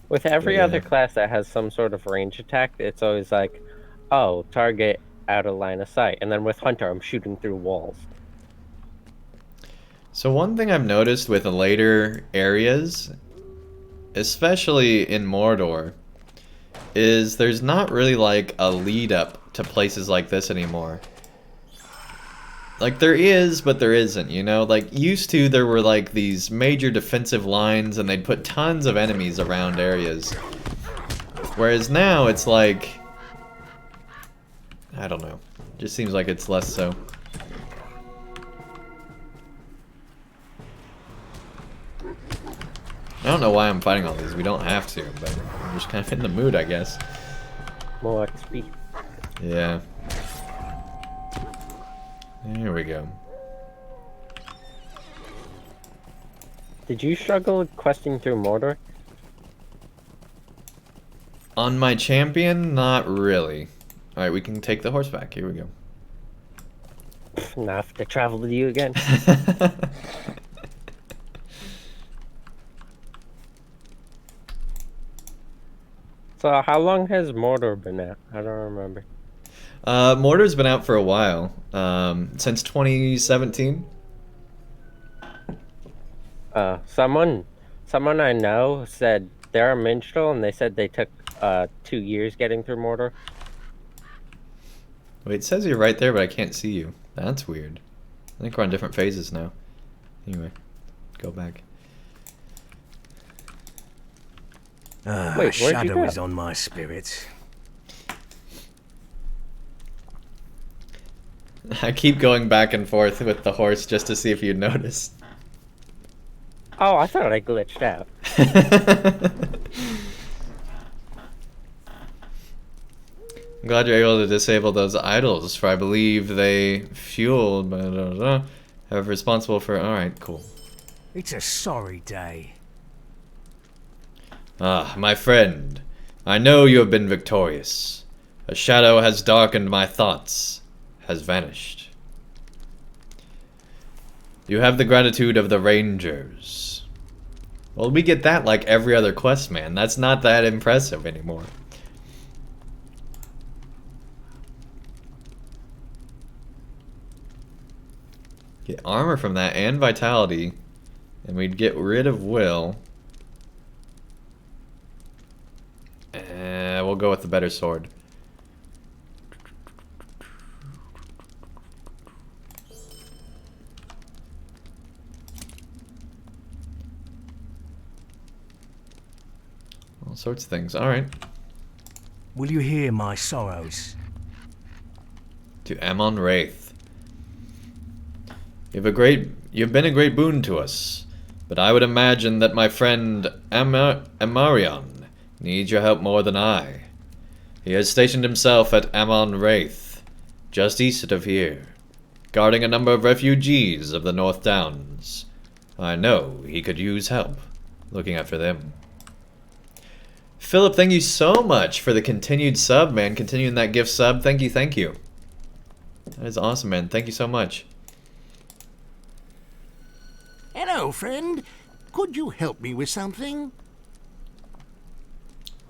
With every Yeah. other class that has some sort of range attack, it's always like, oh, target out of line of sight. And then with Hunter, I'm shooting through walls. So one thing I've noticed with the later areas, especially in Mordor, is there's not really like a lead up to places like this anymore. Like there is, but there isn't, you know? Like used to there were like these major defensive lines and they'd put tons of enemies around areas. Whereas now it's like, I don't know. Just seems like it's less so. I don't know why I'm fighting all these. We don't have to, but I'm just kind of in the mood, I guess. More XP. Yeah. There we go. Did you struggle questing through Mordor? On my champion, not really. Alright, we can take the horse back. Here we go. Enough to travel with you again. So how long has Mordor been out? I don't remember. Mordor's been out for a while. Since 2017. Someone I know said they're a minstrel, and they said they took 2 years getting through Mordor. Wait, it says you're right there, but I can't see you. That's weird. I think we're on different phases now. Anyway, go back. Ah, Wait, where'd you shadow go? is on my spirit. I keep going back and forth with the horse just to see if you'd notice. Oh, I thought I glitched out. I'm glad you're able to disable those idols, for I believe they fueled, have responsible for... Alright, cool. It's a sorry day. Ah, my friend, I know you have been victorious. A shadow has darkened my thoughts, has vanished. You have the gratitude of the Rangers. Well, we get that like every other quest, man. That's not that impressive anymore. Get armor from that and vitality. And we'd get rid of Will. We'll go with the better sword. All sorts of things. Alright. Will you hear my sorrows? To Amon Wraith. You've been a great boon to us, but I would imagine that my friend Amarion needs your help more than I. He has stationed himself at Amon Wraith, just east of here, guarding a number of refugees of the North Downs. I know he could use help looking after them. Philip, thank you so much for the continued sub, man. Continuing that gift sub. Thank you, thank you. That is awesome, man. Thank you so much. Hello, friend. Could you help me with something?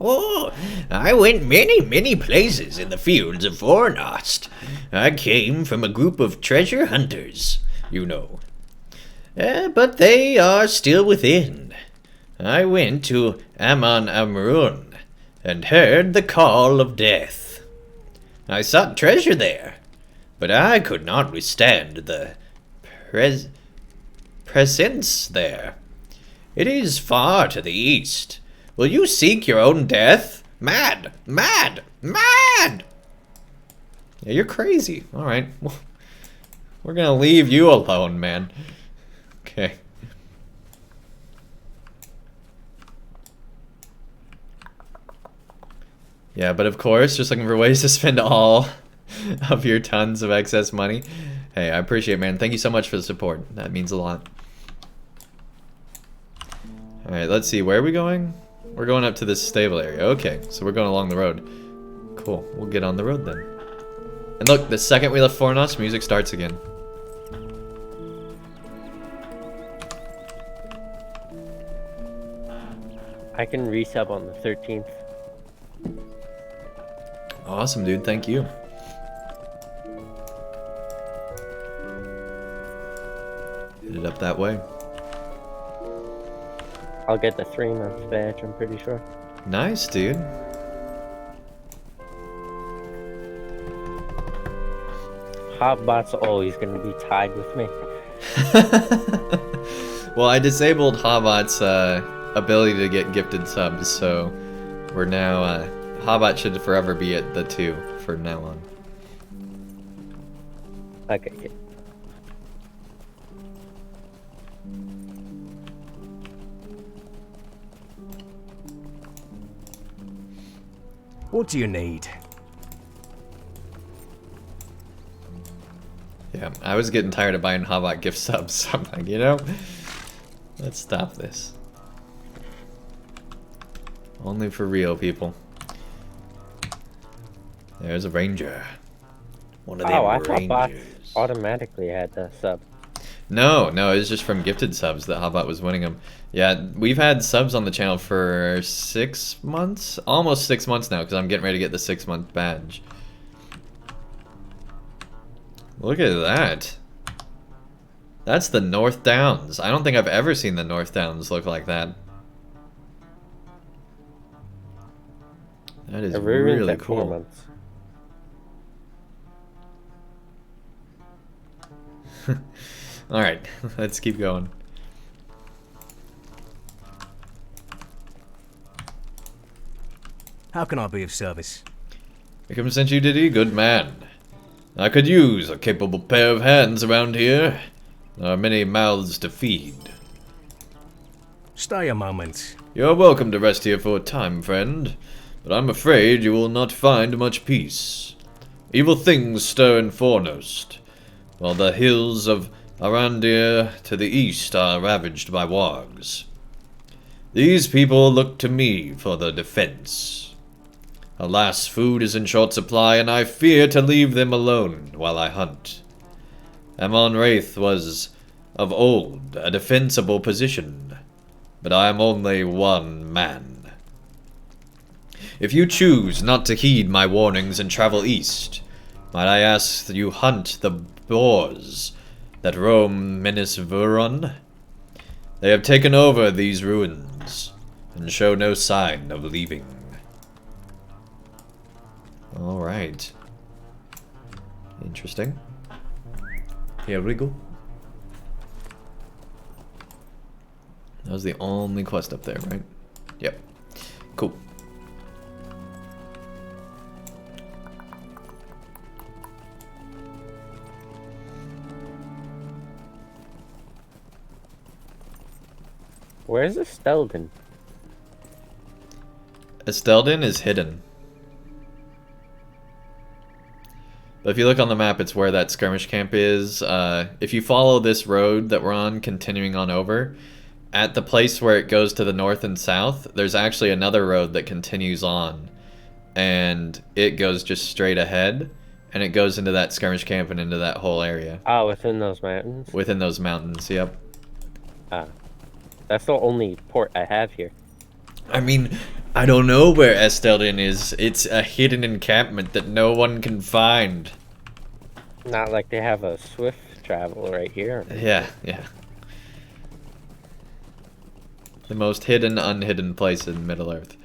Oh, I went many places in the fields of Fornost. I came from a group of treasure hunters, you know. But they are still within. I went to Amon Amrun and heard the call of death. I sought treasure there, but I could not withstand the presence there. It is far to the east. Will you seek your own death? Mad! Mad! Mad! Yeah, you're crazy. Alright. We're gonna leave you alone, man. Okay. Yeah, but of course, just looking for ways to spend all of your tons of excess money. Hey, I appreciate it, man. Thank you so much for the support. That means a lot. Alright, let's see. Where are we going? We're going up to this stable area. Okay, so we're going along the road. Cool. We'll get on the road then. And look, the second we left Fornost, music starts again. I can resub on the 13th. Awesome, dude. Thank you. Hit it up that way. I'll get the 3-month badge, I'm pretty sure. Nice, dude. Hobbot's always going to be tied with me. Well, I disabled Hobbot's ability to get gifted subs, so we're now... Hobbot should forever be at the 2 from now on. Okay, yeah. What do you need? Yeah, I was getting tired of buying Hobbot gift subs, so I'm like, you know, let's stop this. Only for real people. There's a ranger. One of them Oh, I thought bots rangers. automatically had the sub. No, it's just from gifted subs that Hobbot was winning them. Yeah, we've had subs on the channel for 6 months? Almost 6 months now, because I'm getting ready to get the 6-month badge. Look at that. That's the North Downs. I don't think I've ever seen the North Downs look like that. That is really at 4 cool. months. Alright, let's keep going. How can I be of service? Here comes sent you, Diddy, good man. I could use a capable pair of hands around here. There are many mouths to feed. Stay a moment. You're welcome to rest here for a time, friend, but I'm afraid you will not find much peace. Evil things stir in Fornost, while the hills of Arandir to the east are ravaged by wargs. These people look to me for the defense. Alas, food is in short supply, and I fear to leave them alone while I hunt. Amon Wraith was, of old, a defensible position, but I am only one man. If you choose not to heed my warnings and travel east, might I ask that you hunt the boars that roam Minas? They have taken over these ruins and show no sign of leaving. Alright. Interesting. Here we go. That was the only quest up there, right? Yep. Cool. Where's the Stelden? Estelden is hidden. But if you look on the map, it's where that skirmish camp is. If you follow this road that we're on, continuing on over, at the place where it goes to the north and south, there's actually another road that continues on. And it goes just straight ahead, and it goes into that skirmish camp and into that whole area. Oh, within those mountains? Within those mountains, yep. That's the only port I have here. I mean, I don't know where Estelden is. It's a hidden encampment that no one can find. Not like they have a swift travel right here. Yeah, yeah. The most hidden, unhidden place in Middle-earth.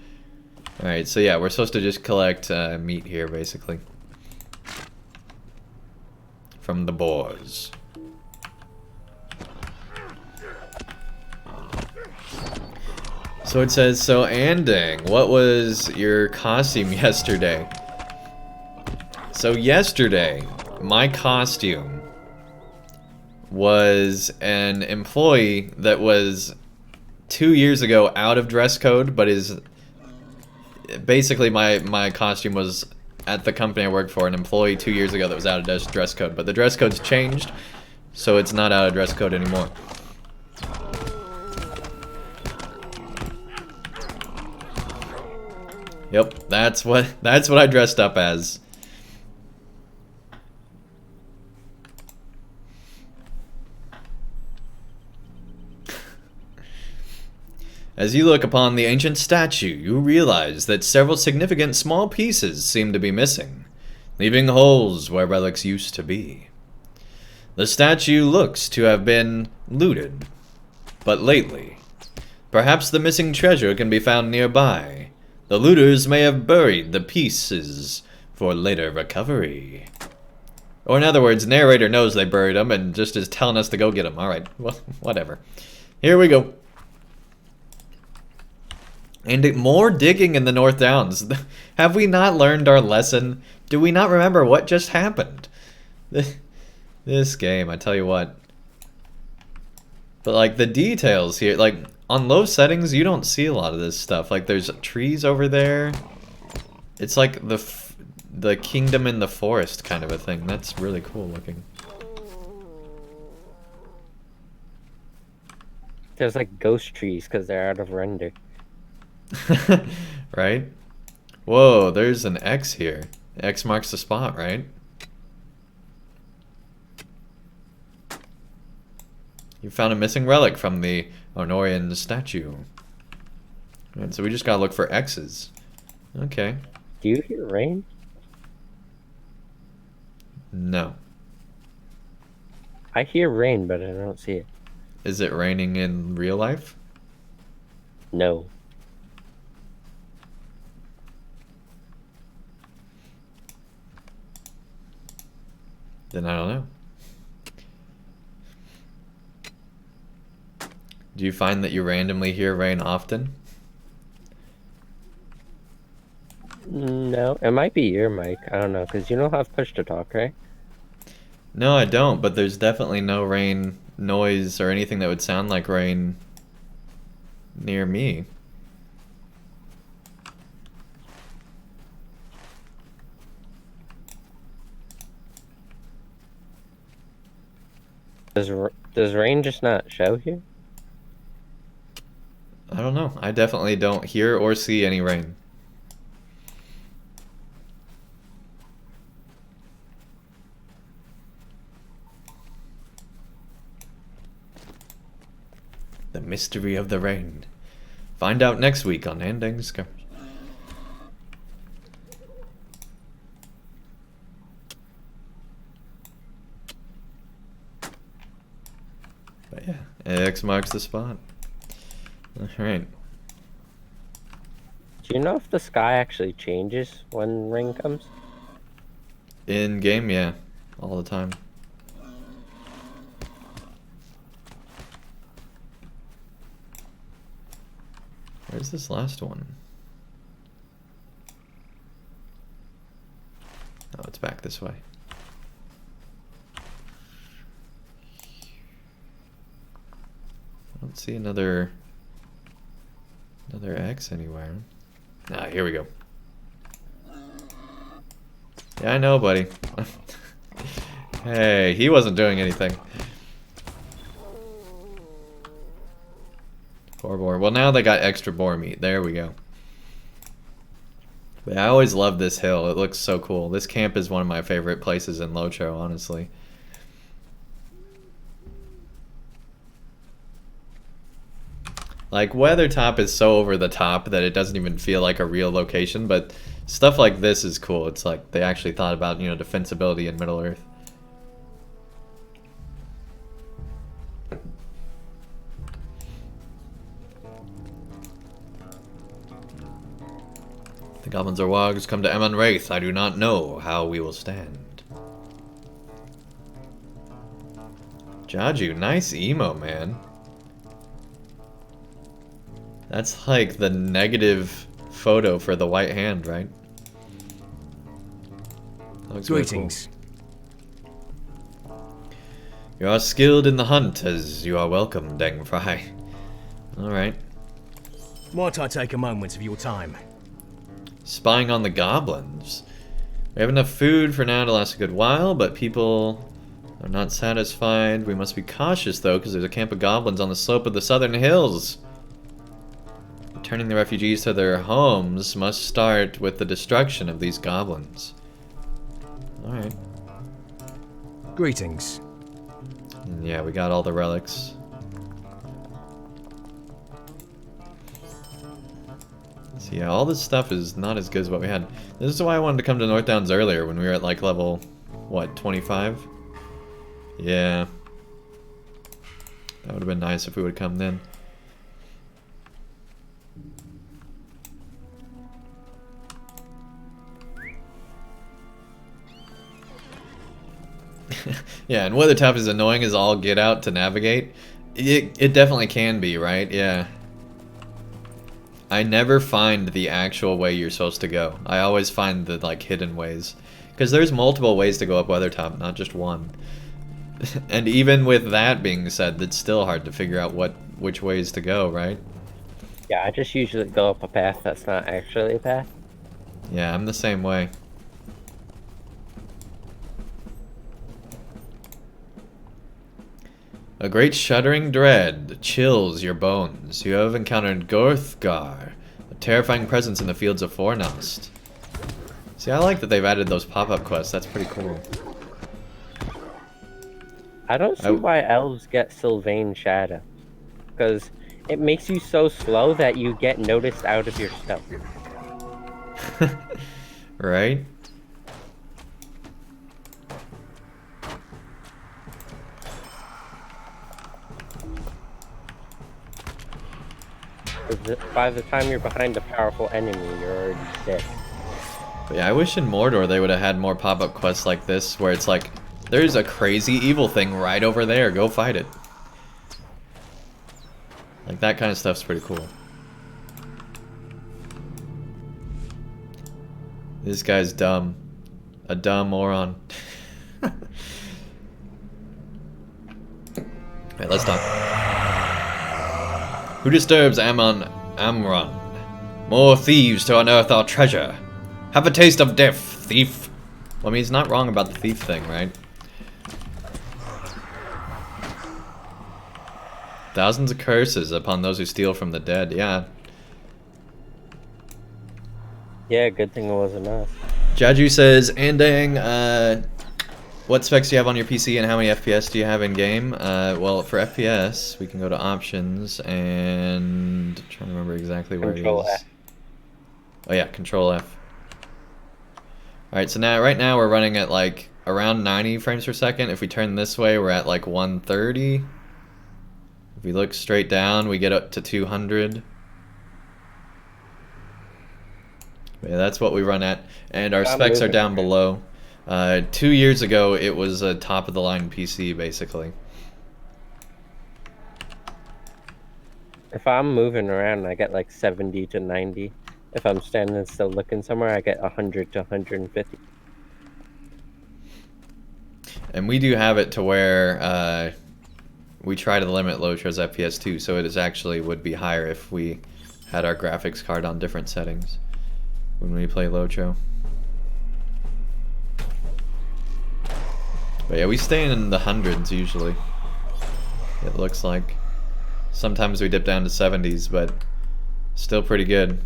Alright, so yeah, we're supposed to just collect meat here, basically. From the boars. So it says, so Andang, what was your costume yesterday? So yesterday, my costume was an employee that was 2 years ago out of dress code, but is basically my costume was at the company I worked for, an employee 2 years ago that was out of dress code, but the dress code's changed, so it's not out of dress code anymore. Yep, that's what I dressed up as. As you look upon the ancient statue, you realize that several significant small pieces seem to be missing, leaving holes where relics used to be. The statue looks to have been looted, but lately. Perhaps the missing treasure can be found nearby. The looters may have buried the pieces for later recovery. Or in other words, narrator knows they buried them and just is telling us to go get them. Alright, well, whatever. Here we go. And more digging in the North Downs. Have we not learned our lesson? Do we not remember what just happened? This game, I tell you what. But like the details here, like on low settings, you don't see a lot of this stuff. Like there's trees over there. It's like the kingdom in the forest kind of a thing. That's really cool looking. There's like ghost trees because they're out of render. Right? Whoa, there's an X here. X marks the spot, right? You found a missing relic from the Honorian statue. Alright, so we just gotta look for X's. Okay. Do you hear rain? No. I hear rain, but I don't see it. Is it raining in real life? No. Then I don't know. Do you find that you randomly hear rain often? No, it might be your mic. I don't know, because you don't have push to talk, right? No, I don't, but there's definitely no rain noise or anything that would sound like rain near me. Does rain just not show here? I don't know. I definitely don't hear or see any rain. The mystery of the rain. Find out next week on Andang Skirmish. But yeah, X marks the spot. Alright. Do you know if the sky actually changes when rain comes? In game, yeah. All the time. Where's this last one? Oh, it's back this way. I don't see another X anywhere. Ah, here we go. Yeah, I know, buddy. Hey, he wasn't doing anything. Poor boar. Well, now they got extra boar meat. There we go. But I always love this hill. It looks so cool. This camp is one of my favorite places in LOTRO, honestly. Like, Weathertop is so over the top that it doesn't even feel like a real location, but stuff like this is cool. It's like they actually thought about, you know, defensibility in Middle-earth. The goblins or wogs come to Amon Wraith. I do not know how we will stand. Jaju, nice emo, man. That's like the negative photo for the white hand, right? Looks really Greetings. cool. You are skilled in the hunt, as you are welcome, Deng Fry. Alright. Might I take a moment of your time? Spying on the goblins. We have enough food for now to last a good while, but people are not satisfied. We must be cautious, though, because there's a camp of goblins on the slope of the southern hills. Returning the refugees to their homes must start with the destruction of these goblins. Alright. Greetings. Yeah, we got all the relics. So yeah, all this stuff is not as good as what we had. This is why I wanted to come to North Downs earlier when we were at like level, what, 25? Yeah. That would have been nice if we would have come then. Yeah, and Weathertop is annoying as all get out to navigate. It definitely can be, right? Yeah. I never find the actual way you're supposed to go. I always find the like hidden ways. Because there's multiple ways to go up Weathertop, not just one. And even with that being said, it's still hard to figure out which ways to go, right? Yeah, I just usually go up a path that's not actually a path. Yeah, I'm the same way. A great shuddering dread chills your bones. You have encountered Gorthgar, a terrifying presence in the fields of Fornost. See, I like that they've added those pop-up quests. That's pretty cool. I don't see why elves get Sylvain Shadow. Because it makes you so slow that you get noticed out of your stealth. Right? By the time you're behind a powerful enemy, you're already dead. But yeah, I wish in Mordor they would have had more pop-up quests like this, where it's like, there's a crazy evil thing right over there, go fight it. Like, that kind of stuff's pretty cool. This guy's dumb. A dumb moron. Alright, let's talk. Who disturbs Amron? More thieves to unearth our treasure. Have a taste of death, thief. Well, I mean, he's not wrong about the thief thing, right? Thousands of curses upon those who steal from the dead, yeah. Yeah, good thing it wasn't us. Jaju says, Andang, what specs do you have on your PC and how many FPS do you have in game? Well, for FPS, we can go to options and I'm trying to remember exactly where Control it is. F. Oh yeah, Control F. Alright, so right now we're running at like around 90 frames per second. If we turn this way, we're at like 130. we look straight down, we get up to 200. Yeah, that's what we run at. And our specs are down below. 2 years ago, it was a top-of-the-line PC, basically. If I'm moving around, I get like 70 to 90. If I'm standing still looking somewhere, I get 100 to 150. And we do have it to where we try to limit LOTRO's FPS too, so it is actually would be higher if we had our graphics card on different settings when we play LOTRO. But yeah, we stay in the hundreds usually, it looks like. Sometimes we dip down to 70s, but still pretty good.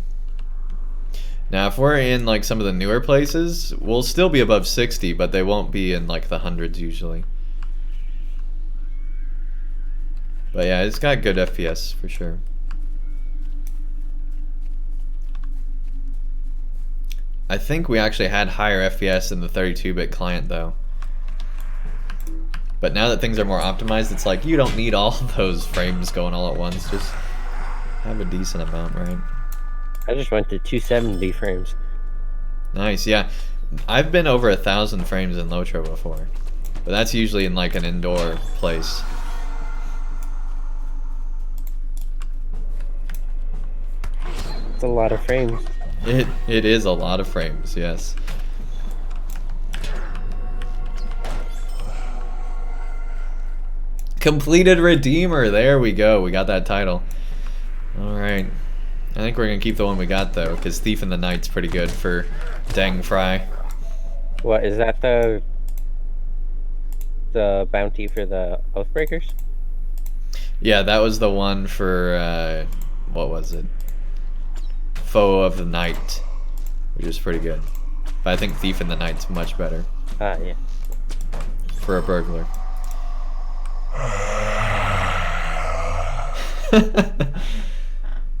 Now, if we're in like some of the newer places, we'll still be above 60, but they won't be in like the hundreds usually. But yeah, it's got good FPS for sure. I think we actually had higher FPS in the 32-bit client though. But now that things are more optimized, it's like you don't need all those frames going all at once. Just have a decent amount, right? I just went to 270 frames. Nice, yeah. I've been over 1,000 frames in LOTRO before. But that's usually in like an indoor place. It's a lot of frames. It is a lot of frames, yes. Completed Redeemer. There we go. We got that title. Alright. I think we're going to keep the one we got, though, because Thief in the Night's pretty good for Dang Fry. What, is that the bounty for the Oathbreakers? Yeah, that was the one for, what was it? Foe of the Night, which is pretty good. But I think Thief in the Night's much better. Ah, yeah. For a burglar.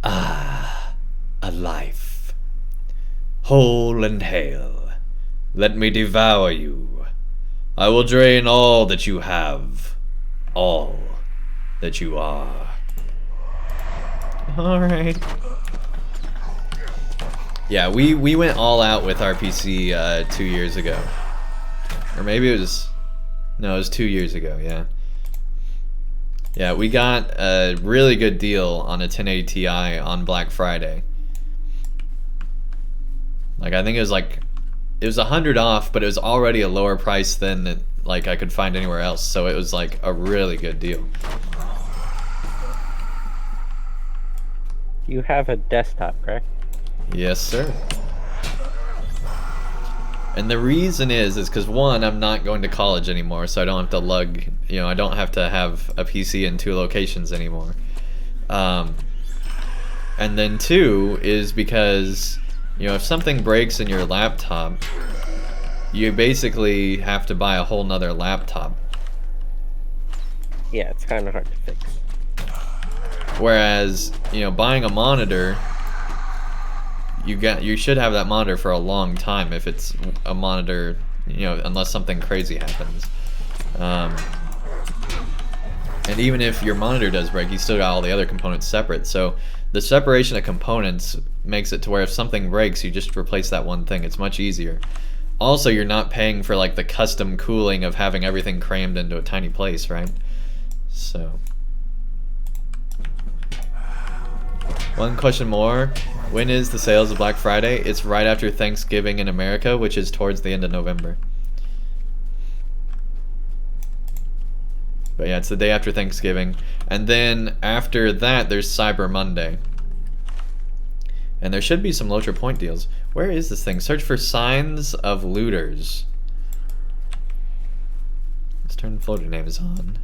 Ah, a life, whole and hale. Let me devour you. I will drain all that you have, all that you are. Alright. Yeah, we went all out with our PC 2 years ago. Or maybe it was... No, it was 2 years ago, yeah. Yeah, we got a really good deal on a 1080 Ti on Black Friday. Like, I think it was 100 off, but it was already a lower price than like I could find anywhere else. So it was like a really good deal. You have a desktop, correct? Yes, sir. And the reason is because one, I'm not going to college anymore, so I don't have to lug, I don't have to have a PC in 2 locations anymore. And then 2 is because, if something breaks in your laptop, you basically have to buy a whole nother laptop. Yeah, it's kind of hard to fix. Whereas, buying a monitor, you should have that monitor for a long time if it's a monitor, unless something crazy happens. And even if your monitor does break, you still got all the other components separate. So the separation of components makes it to where if something breaks, you just replace that one thing. It's much easier. Also, you're not paying for like the custom cooling of having everything crammed into a tiny place, right? So one question more. When is the sales of Black Friday? It's right after Thanksgiving in America, which is towards the end of November. But yeah, it's the day after Thanksgiving. And then after that, there's Cyber Monday. And there should be some LOTRO point deals. Where is this thing? Search for signs of looters. Let's turn floater names on.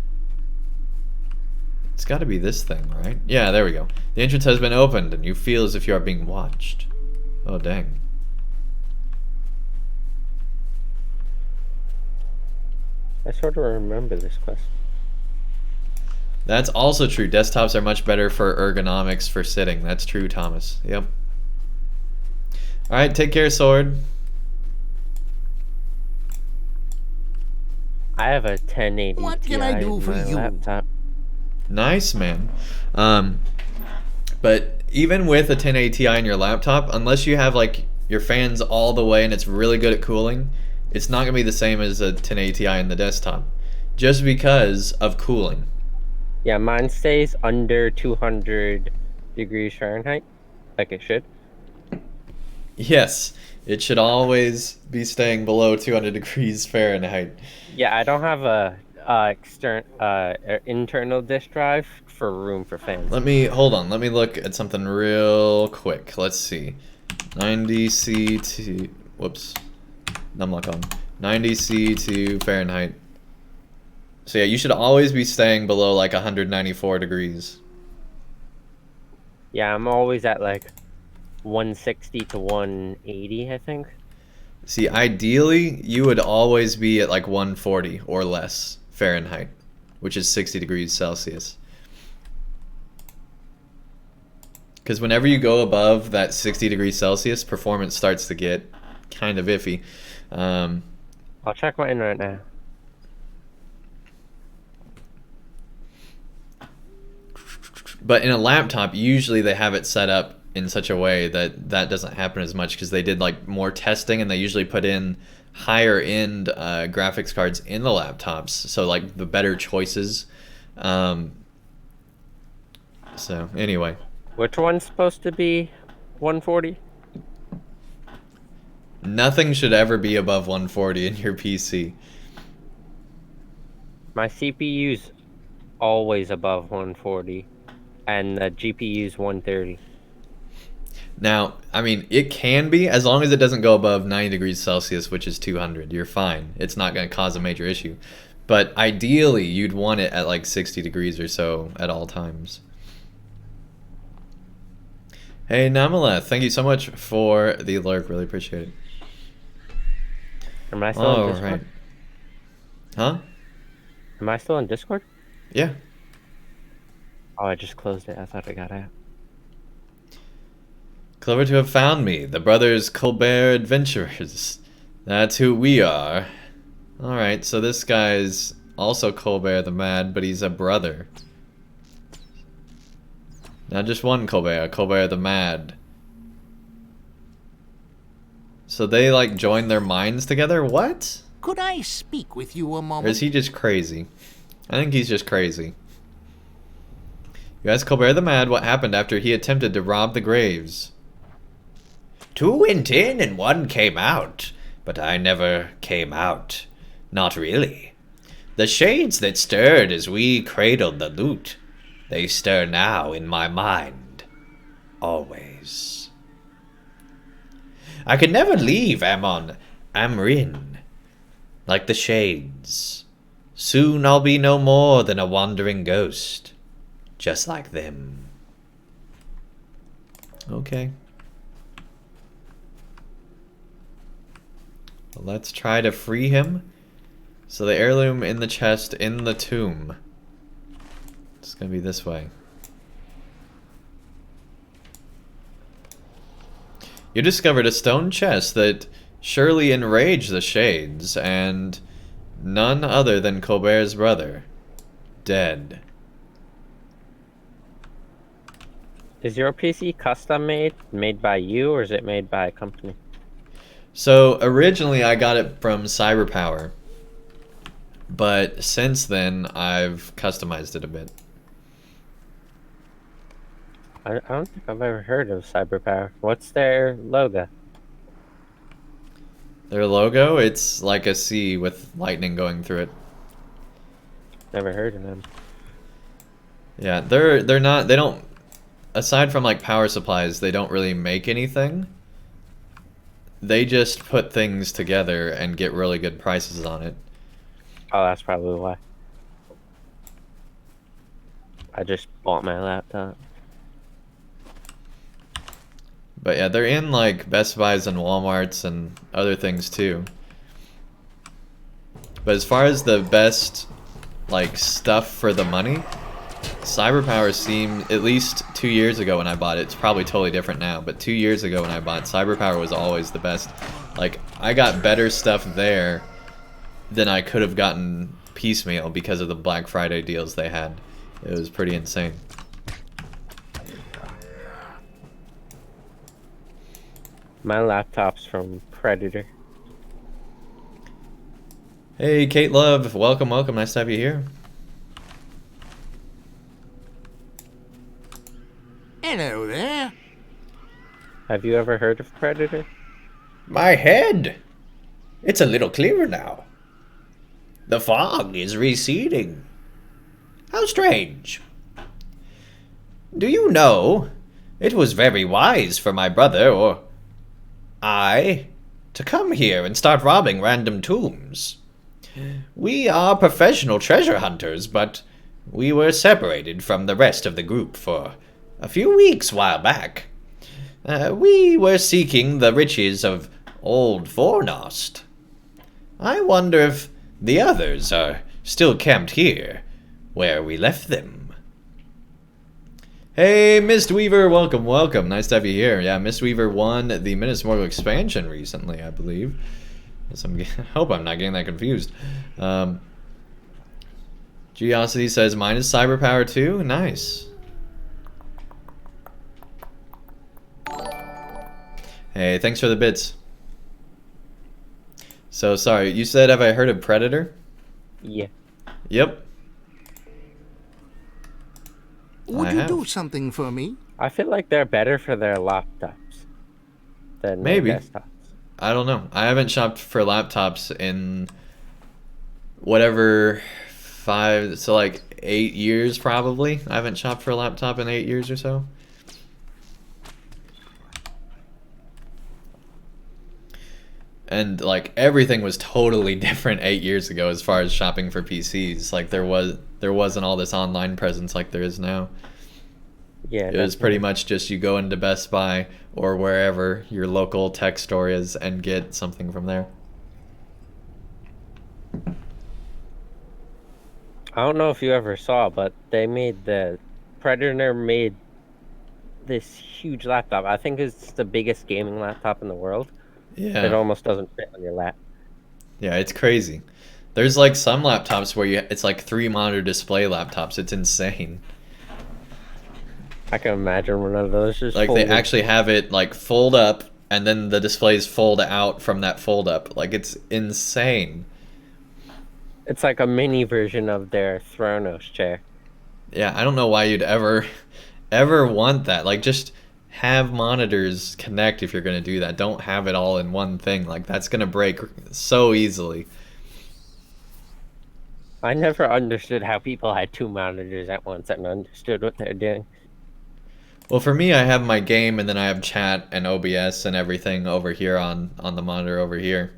It's got to be this thing, right? Yeah, there we go. The entrance has been opened, and you feel as if you are being watched. Oh, dang. I sort of remember this quest. That's also true. Desktops are much better for ergonomics for sitting. That's true, Thomas. Yep. Alright, take care, Sword. I have a 1080 What Ti can I do in for my you? laptop. Nice, man. But even with a 1080 Ti in your laptop, unless you have like your fans all the way and it's really good at cooling, it's not gonna be the same as a 1080 Ti in the desktop, just because of cooling. Yeah, mine stays under 200 degrees Fahrenheit, like it should. Yes, it should always be staying below 200 degrees Fahrenheit. Yeah, I don't have a internal disk drive for room for fans. Hold on, let me look at something real quick. Let's see. 90 C to, whoops, numlock on. 90 C to Fahrenheit. So yeah, you should always be staying below like 194 degrees. Yeah, I'm always at like 160 to 180, I think. See, ideally, you would always be at like 140 or less Fahrenheit, which is 60 degrees Celsius. Because whenever you go above that 60 degrees Celsius, performance starts to get kind of iffy. I'll check mine right now. But in a laptop, usually they have it set up in such a way that that doesn't happen as much because they did like more testing and they usually put in higher end graphics cards in the laptops. So like the better choices. So anyway. Which one's supposed to be 140? Nothing should ever be above 140 in your PC. My CPU's always above 140. And the GPU's 130. Now, I mean, it can be, as long as it doesn't go above 90 degrees Celsius, which is 200. You're fine. It's not going to cause a major issue. But ideally, you'd want it at like 60 degrees or so at all times. Hey, Namala, thank you so much for the lurk. Really appreciate it. Am I still on Discord? Right. Huh? Am I still on Discord? Yeah. Oh, I just closed it. I thought I got out. Clever to have found me, the brothers Colbert adventurers. That's who we are. Alright, so this guy's also Colbert the Mad, but he's a brother. Not just one Colbert, Colbert the Mad. So they like joined their minds together? What? Could I speak with you a moment? Or is he just crazy? I think he's just crazy. You asked Colbert the Mad what happened after he attempted to rob the graves. 2 went in and 1 came out, but I never came out. Not really. The shades that stirred as we cradled the loot, they stir now in my mind. Always. I could never leave Amrin. Like the shades. Soon I'll be no more than a wandering ghost. Just like them. Okay. Well, let's try to free him. So the heirloom in the chest in the tomb. It's gonna be this way. You discovered a stone chest that surely enraged the shades, and none other than Colbert's brother. Dead. Is your PC custom made by you, or is it made by a company? So originally I got it from CyberPower, but since then I've customized it a bit. I don't think I've ever heard of CyberPower. What's their logo? Their logo, it's like a C with lightning going through it. Never heard of them. Yeah, they don't, aside from like power supplies, they don't really make anything. They just put things together and get really good prices on it. Oh, that's probably why. I just bought my laptop. But yeah, they're in like Best Buys and Walmarts and other things too. But as far as the best like stuff for the money, CyberPower seemed, at least 2 years ago when I bought it, it's probably totally different now, but 2 years ago when I bought CyberPower was always the best. Like, I got better stuff there than I could have gotten piecemeal because of the Black Friday deals they had. It was pretty insane. My laptop's from Predator. Hey, Kate Love, welcome, welcome. Nice to have you here. Hello there. Have you ever heard of Predator? My head! It's a little clearer now. The fog is receding. How strange. Do you know, it was very wise for my brother, or I, to come here and start robbing random tombs. We are professional treasure hunters, but we were separated from the rest of the group for a few weeks while back. We were seeking the riches of old Fornost. I wonder if the others are still camped here, where we left them. Hey, Mistweaver, welcome, welcome. Nice to have you here. Yeah, Mistweaver won the Minas Morgul expansion recently, I believe. So I hope I'm not getting that confused. Geosity says mine is cyber power too. Nice. Hey, thanks for the bits. So sorry, you said have I heard of Predator? Yeah. Yep. Would I you have. do something for me? I feel like they're better for their laptops than Maybe. their desktops. I don't know. I haven't shopped for laptops in whatever 8 years probably. I haven't shopped for a laptop in 8 years or so. And like everything was totally different 8 years ago as far as shopping for PCs. Like there wasn't all this online presence like there is now. Yeah. It was pretty much just you go into Best Buy or wherever your local tech store is and get something from there. I don't know if you ever saw, but Predator made this huge laptop. I think it's the biggest gaming laptop in the world. Yeah. It almost doesn't fit on your lap. Yeah, it's crazy. There's like some laptops where it's like 3 monitor display laptops. It's insane. I can imagine one of those just Like folded. they actually have it like fold up and then the displays fold out from that fold up. Like it's insane. It's like a mini version of their Fornost chair. Yeah, I don't know why you'd ever want that. Like just have monitors connect if you're going to do that. Don't have it all in one thing. Like that's going to break so easily. I never understood how people had 2 monitors at once and understood what they're doing. Well, for me, I have my game and then I have chat and OBS and everything over here on the monitor over here.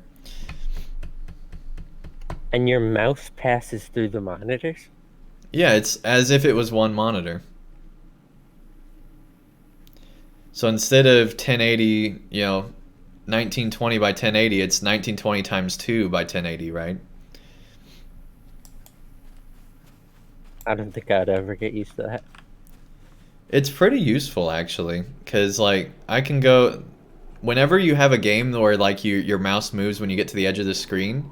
And your mouse passes through the monitors? Yeah, it's as if it was one monitor. So instead of 1080, 1920 by 1080, it's 1920 times 2 by 1080, right? I don't think I'd ever get used to that. It's pretty useful actually, because like I can go whenever you have a game where like your mouse moves when you get to the edge of the screen,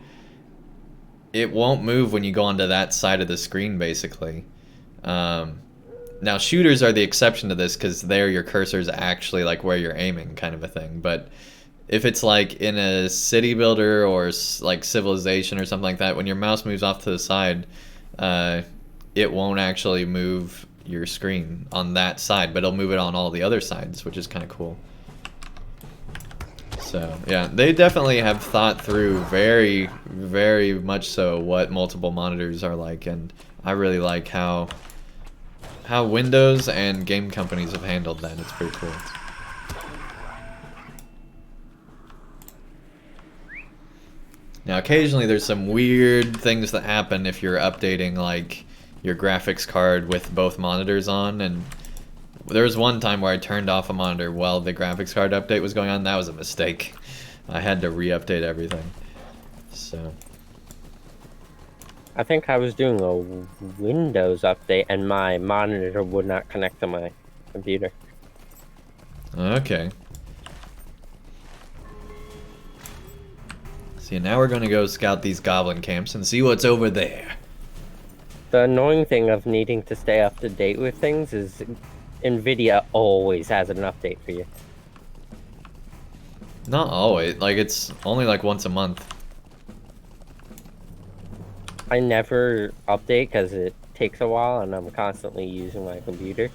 it won't move when you go onto that side of the screen basically. Now shooters are the exception to this because there your cursor's actually like where you're aiming kind of a thing. But if it's like in a city builder or like Civilization or something like that, when your mouse moves off to the side, it won't actually move your screen on that side, but it'll move it on all the other sides, which is kind of cool. So yeah, they definitely have thought through very, very much so what multiple monitors are like, and I really like how Windows and game companies have handled that. It's pretty cool. Now occasionally there's some weird things that happen if you're updating like your graphics card with both monitors on, and there was one time where I turned off a monitor while the graphics card update was going on. That was a mistake. I had to re-update everything. So I think I was doing a Windows update and my monitor would not connect to my computer. okay. See, now we're gonna go scout these goblin camps and see what's over there. The annoying thing of needing to stay up to date with things is Nvidia always has an update for you. Not always. Like, it's only like once a month. I never update because it takes a while and I'm constantly using my computer.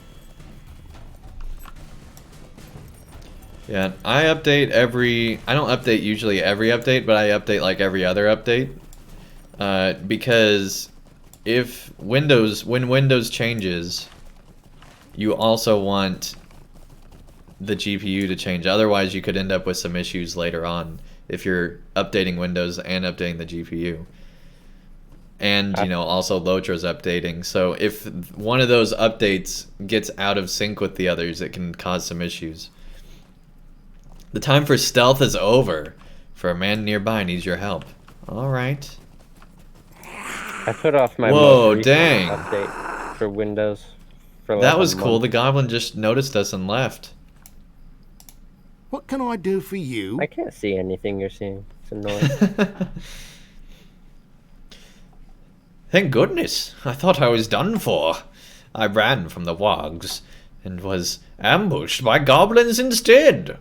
Yeah, I update I don't update usually every update, but I update like every other update. Because when Windows changes, you also want the GPU to change. Otherwise, you could end up with some issues later on if you're updating Windows and updating the GPU. And, you know, also LOTRO's updating. So if one of those updates gets out of sync with the others, it can cause some issues. The time for stealth is over. For a man nearby needs your help. Alright. I put off my Whoa, most recent dang. update for Windows. For like That was a cool. month. The goblin just noticed us and left. What can I do for you? I can't see anything you're seeing. It's annoying. Thank goodness. I thought I was done for. I ran from the wargs and was ambushed by goblins instead.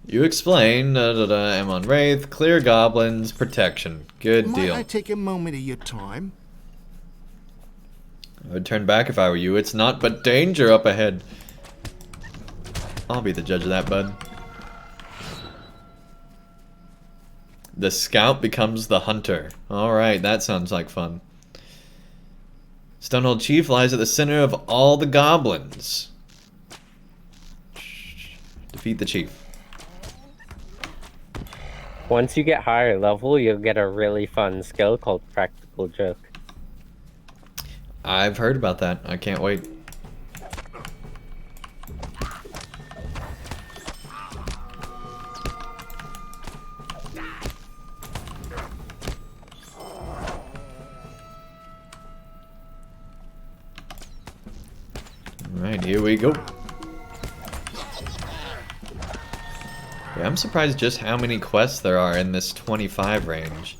You explain. I'm on Wraith. Clear goblins. Protection. Good Might deal. I take a moment of your time? I would turn back if I were you. It's not but danger up ahead. I'll be the judge of that, bud. The scout becomes the hunter. Alright, that sounds like fun. Stonehold Chief lies at the center of all the goblins. Defeat the chief. Once you get higher level, you'll get a really fun skill called Practical Joke. I've heard about that. I can't wait. Alright, here we go. Yeah, I'm surprised just how many quests there are in this 25 range.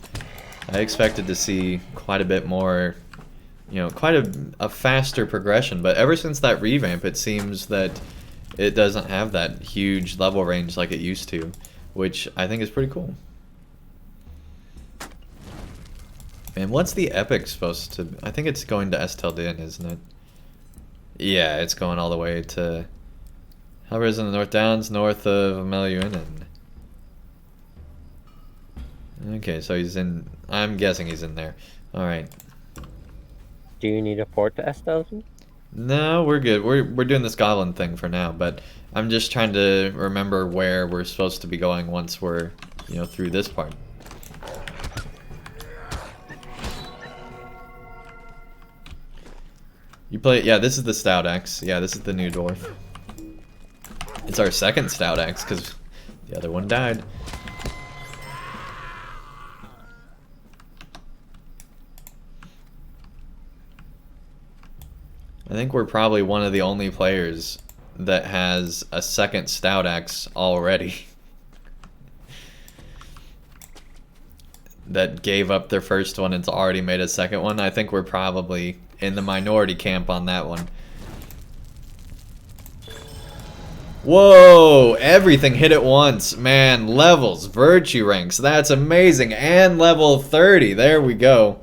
I expected to see quite a bit more, you know, quite a faster progression, but ever since that revamp it seems that it doesn't have that huge level range like it used to, which I think is pretty cool. And what's the epic supposed to... I think it's going to Estel-Din, isn't it? Yeah, it's going all the way to... Halber's in the North Downs, north of Meluinen. Okay, so he's in... I'm guessing he's in there. Alright. Do you need a port to Estelvin? No, we're good. We're doing this goblin thing for now, but I'm just trying to remember where we're supposed to be going once we're, you know, through this part. You play... Yeah, this is the Stout-axe. Yeah, this is the new dwarf. It's our second Stout-axe, because the other one died. I think we're probably one of the only players that has a second Stout-axe already. That gave up their first one and's already made a second one. I think we're probably in the minority camp on that one. Whoa! Everything hit at once. Man, levels, virtue ranks. That's amazing. And level 30. There we go.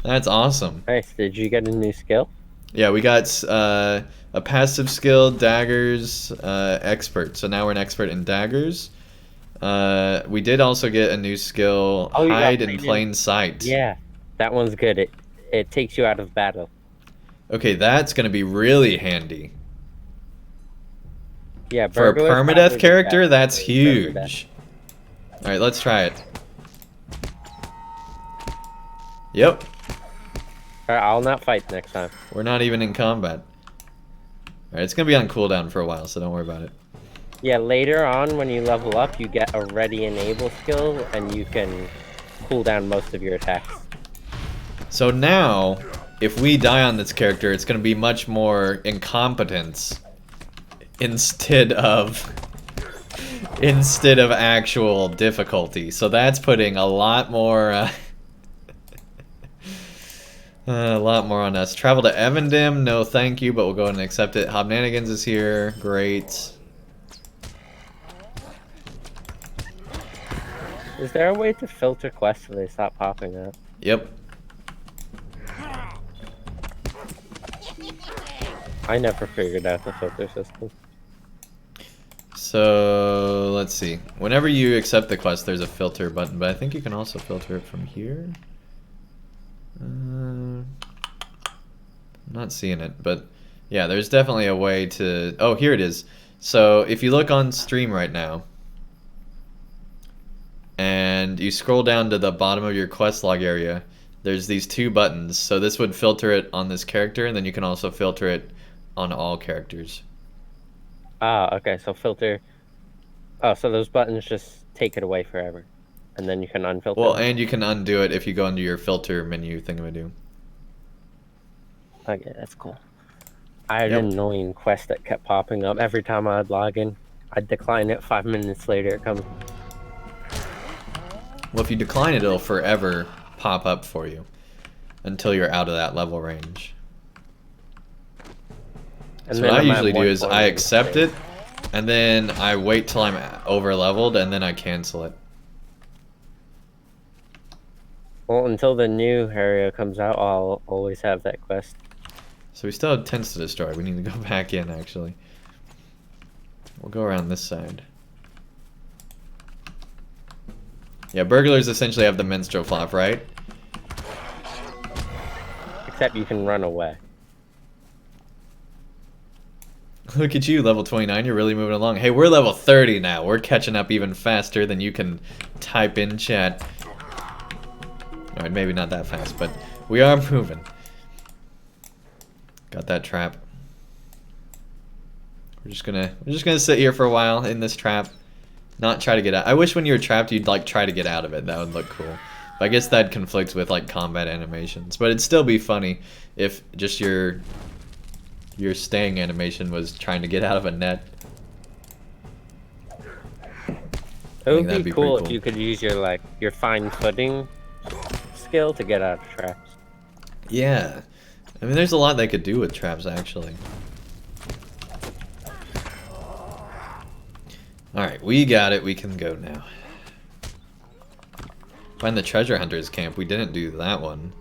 That's awesome. Nice. Did you get a new skill? Yeah, we got a passive skill, daggers, expert. So now we're an expert in daggers. We did also get a new skill, Oh, you got hide in plain plain sight. Yeah, that one's good. It takes you out of battle. Okay, that's going to be really handy. Yeah, For a burglar's probably permadeath the character, best that's for huge. permadeath. Alright, let's try it. Yep, Alright, I'll not fight next time. we're not even in combat. Alright, it's going to be on cooldown for a while, so don't worry about it. Yeah, later on when you level up, you get a ready enable skill, and you can cool down most of your attacks. So now, if we die on this character, it's going to be much more incompetence instead of actual difficulty. So that's putting a lot more A lot more on us. Travel to Evandim. No, thank you, but we'll go ahead and accept it. Hobnanigans is here. Great. Is there a way to filter quests so they stop popping up? Yep. I never figured out the filter system. So, let's see. Whenever you accept the quest, there's a filter button, but I think you can also filter it from here. I'm not seeing it, but yeah, there's definitely a way to... Oh, here it is. So, if you look on stream right now, and you scroll down to the bottom of your quest log area, there's these two buttons. So this would filter it on this character, and then you can also filter it on all characters. Ah, okay, so filter... Oh, so those buttons just take it away forever. And then you can unfilter Well, them? and you can undo it if you go into your filter menu thingamadoo. Okay, that's cool. I had Yep. an annoying quest that kept popping up every time I'd log in. I'd decline it, 5 minutes later it comes... Well, if you decline it, it'll forever pop up for you until you're out of that level range. And So then what I I'm at usually do is 120 I accept it, and then I wait till I'm over leveled, and then I cancel it. Well, until the new area comes out, I'll always have that quest. So we still have tents to destroy. We need to go back in, actually. We'll go around this side. Yeah, burglars essentially have the minstrel flop, right? Except you can run away. Look at you, level 29. You're really moving along. Hey, we're level 30 now. We're catching up even faster than you can type in chat. Alright, maybe not that fast, but we are moving. Got that trap. We're just gonna sit here for a while in this trap. Not try to get out. I wish when you were trapped you'd like try to get out of it. That would look cool. But I guess that conflicts with like combat animations. But it'd still be funny if just your staying animation was trying to get out of a net. It would that'd be be cool pretty if cool. you could use your fine footing skill to get out of traps. Yeah. I mean, there's a lot they could do with traps, actually. Alright, we got it. We can go now. Find the treasure hunters camp. We didn't do that one.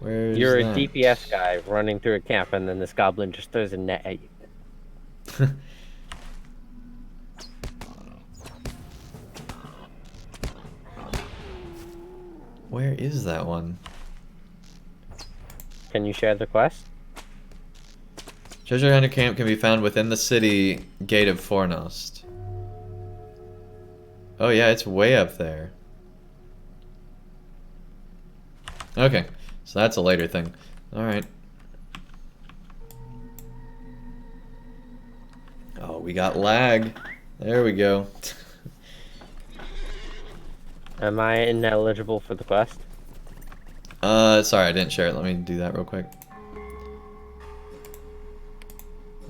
Where's You're that? a DPS guy running through a camp, and then this goblin just throws a net at you. Where is that one? Can you share the quest? Treasure hunter camp can be found within the city gate of Fornost. Oh yeah, it's way up there. Okay, so that's a later thing. Alright. Oh, we got lag. There we go. Am I ineligible for the quest? Sorry, I didn't share it. Let me do that real quick.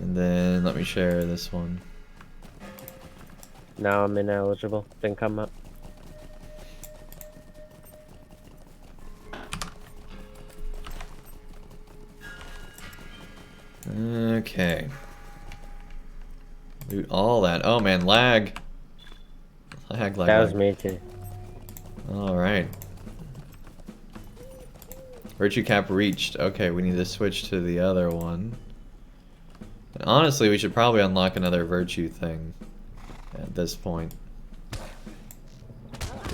And then let me share this one. No, I'm ineligible. Didn't come up. Okay. Loot all that. Oh man, lag. Lag. That was me too. Alright. Virtue cap reached. Okay, we need to switch to the other one. And honestly, we should probably unlock another virtue thing at this point.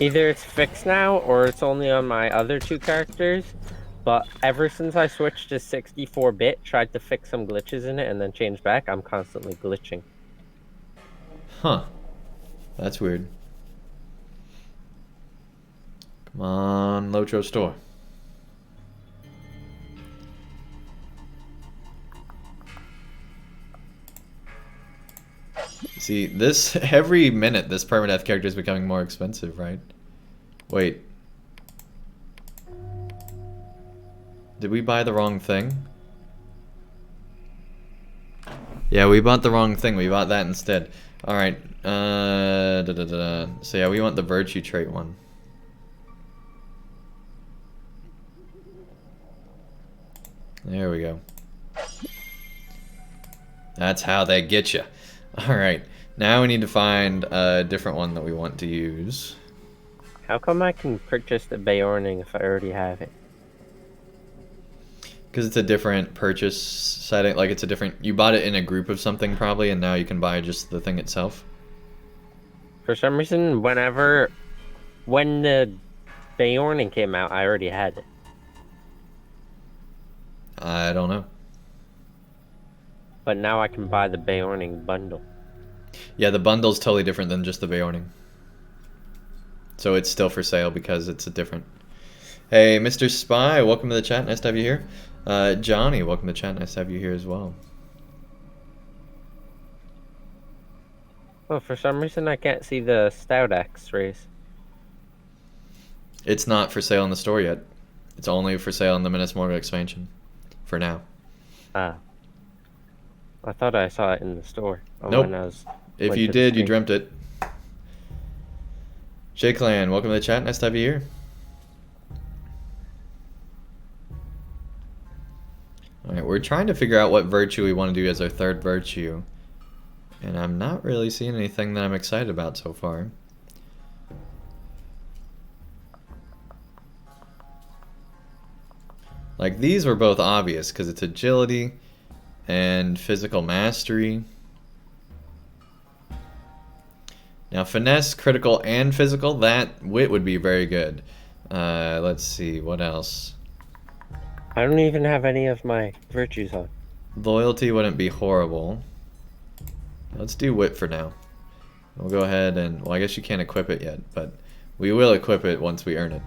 Either it's fixed now, or it's only on my other two characters. But ever since I switched to 64-bit, tried to fix some glitches in it, and then changed back, I'm constantly glitching. Huh. That's weird. Come on, LOTRO store. See, this every minute this permadeath character is becoming more expensive, right? Wait. Did we buy the wrong thing? Yeah, we bought the wrong thing. We bought that instead. Alright. So yeah, we want the virtue trait one. There we go. That's how they get you. Alright, now we need to find a different one that we want to use. How come I can purchase the Beorning if I already have it? Because it's a different purchase setting. Like, it's a different... You bought it in a group of something, probably, and now you can buy just the thing itself. For some reason, when the Beorning came out, I already had it. I don't know. But now I can buy the Beorning bundle. Yeah, the bundle's totally different than just the Beorning. So it's still for sale because it's a different... Hey, Mr. Spy, welcome to the chat. Nice to have you here. Johnny, welcome to the chat. Nice to have you here as well. Oh, for some reason I can't see the Stout-axe race. It's not for sale in the store yet. It's only for sale in the Minas Morgul expansion. For now. Ah. I thought I saw it in the store. Nope. When I was If you did, you dreamt it. J-Clan, welcome to the chat. Nice to have you here. Alright, we're trying to figure out what virtue we want to do as our third virtue. And I'm not really seeing anything that I'm excited about so far. Like, these were both obvious, because it's agility and physical mastery. Now, finesse, critical, and physical, that wit would be very good. Let's see, what else? I don't even have any of my virtues on. Loyalty wouldn't be horrible. Let's do wit for now. We'll go ahead and... Well, I guess you can't equip it yet, but we will equip it once we earn it.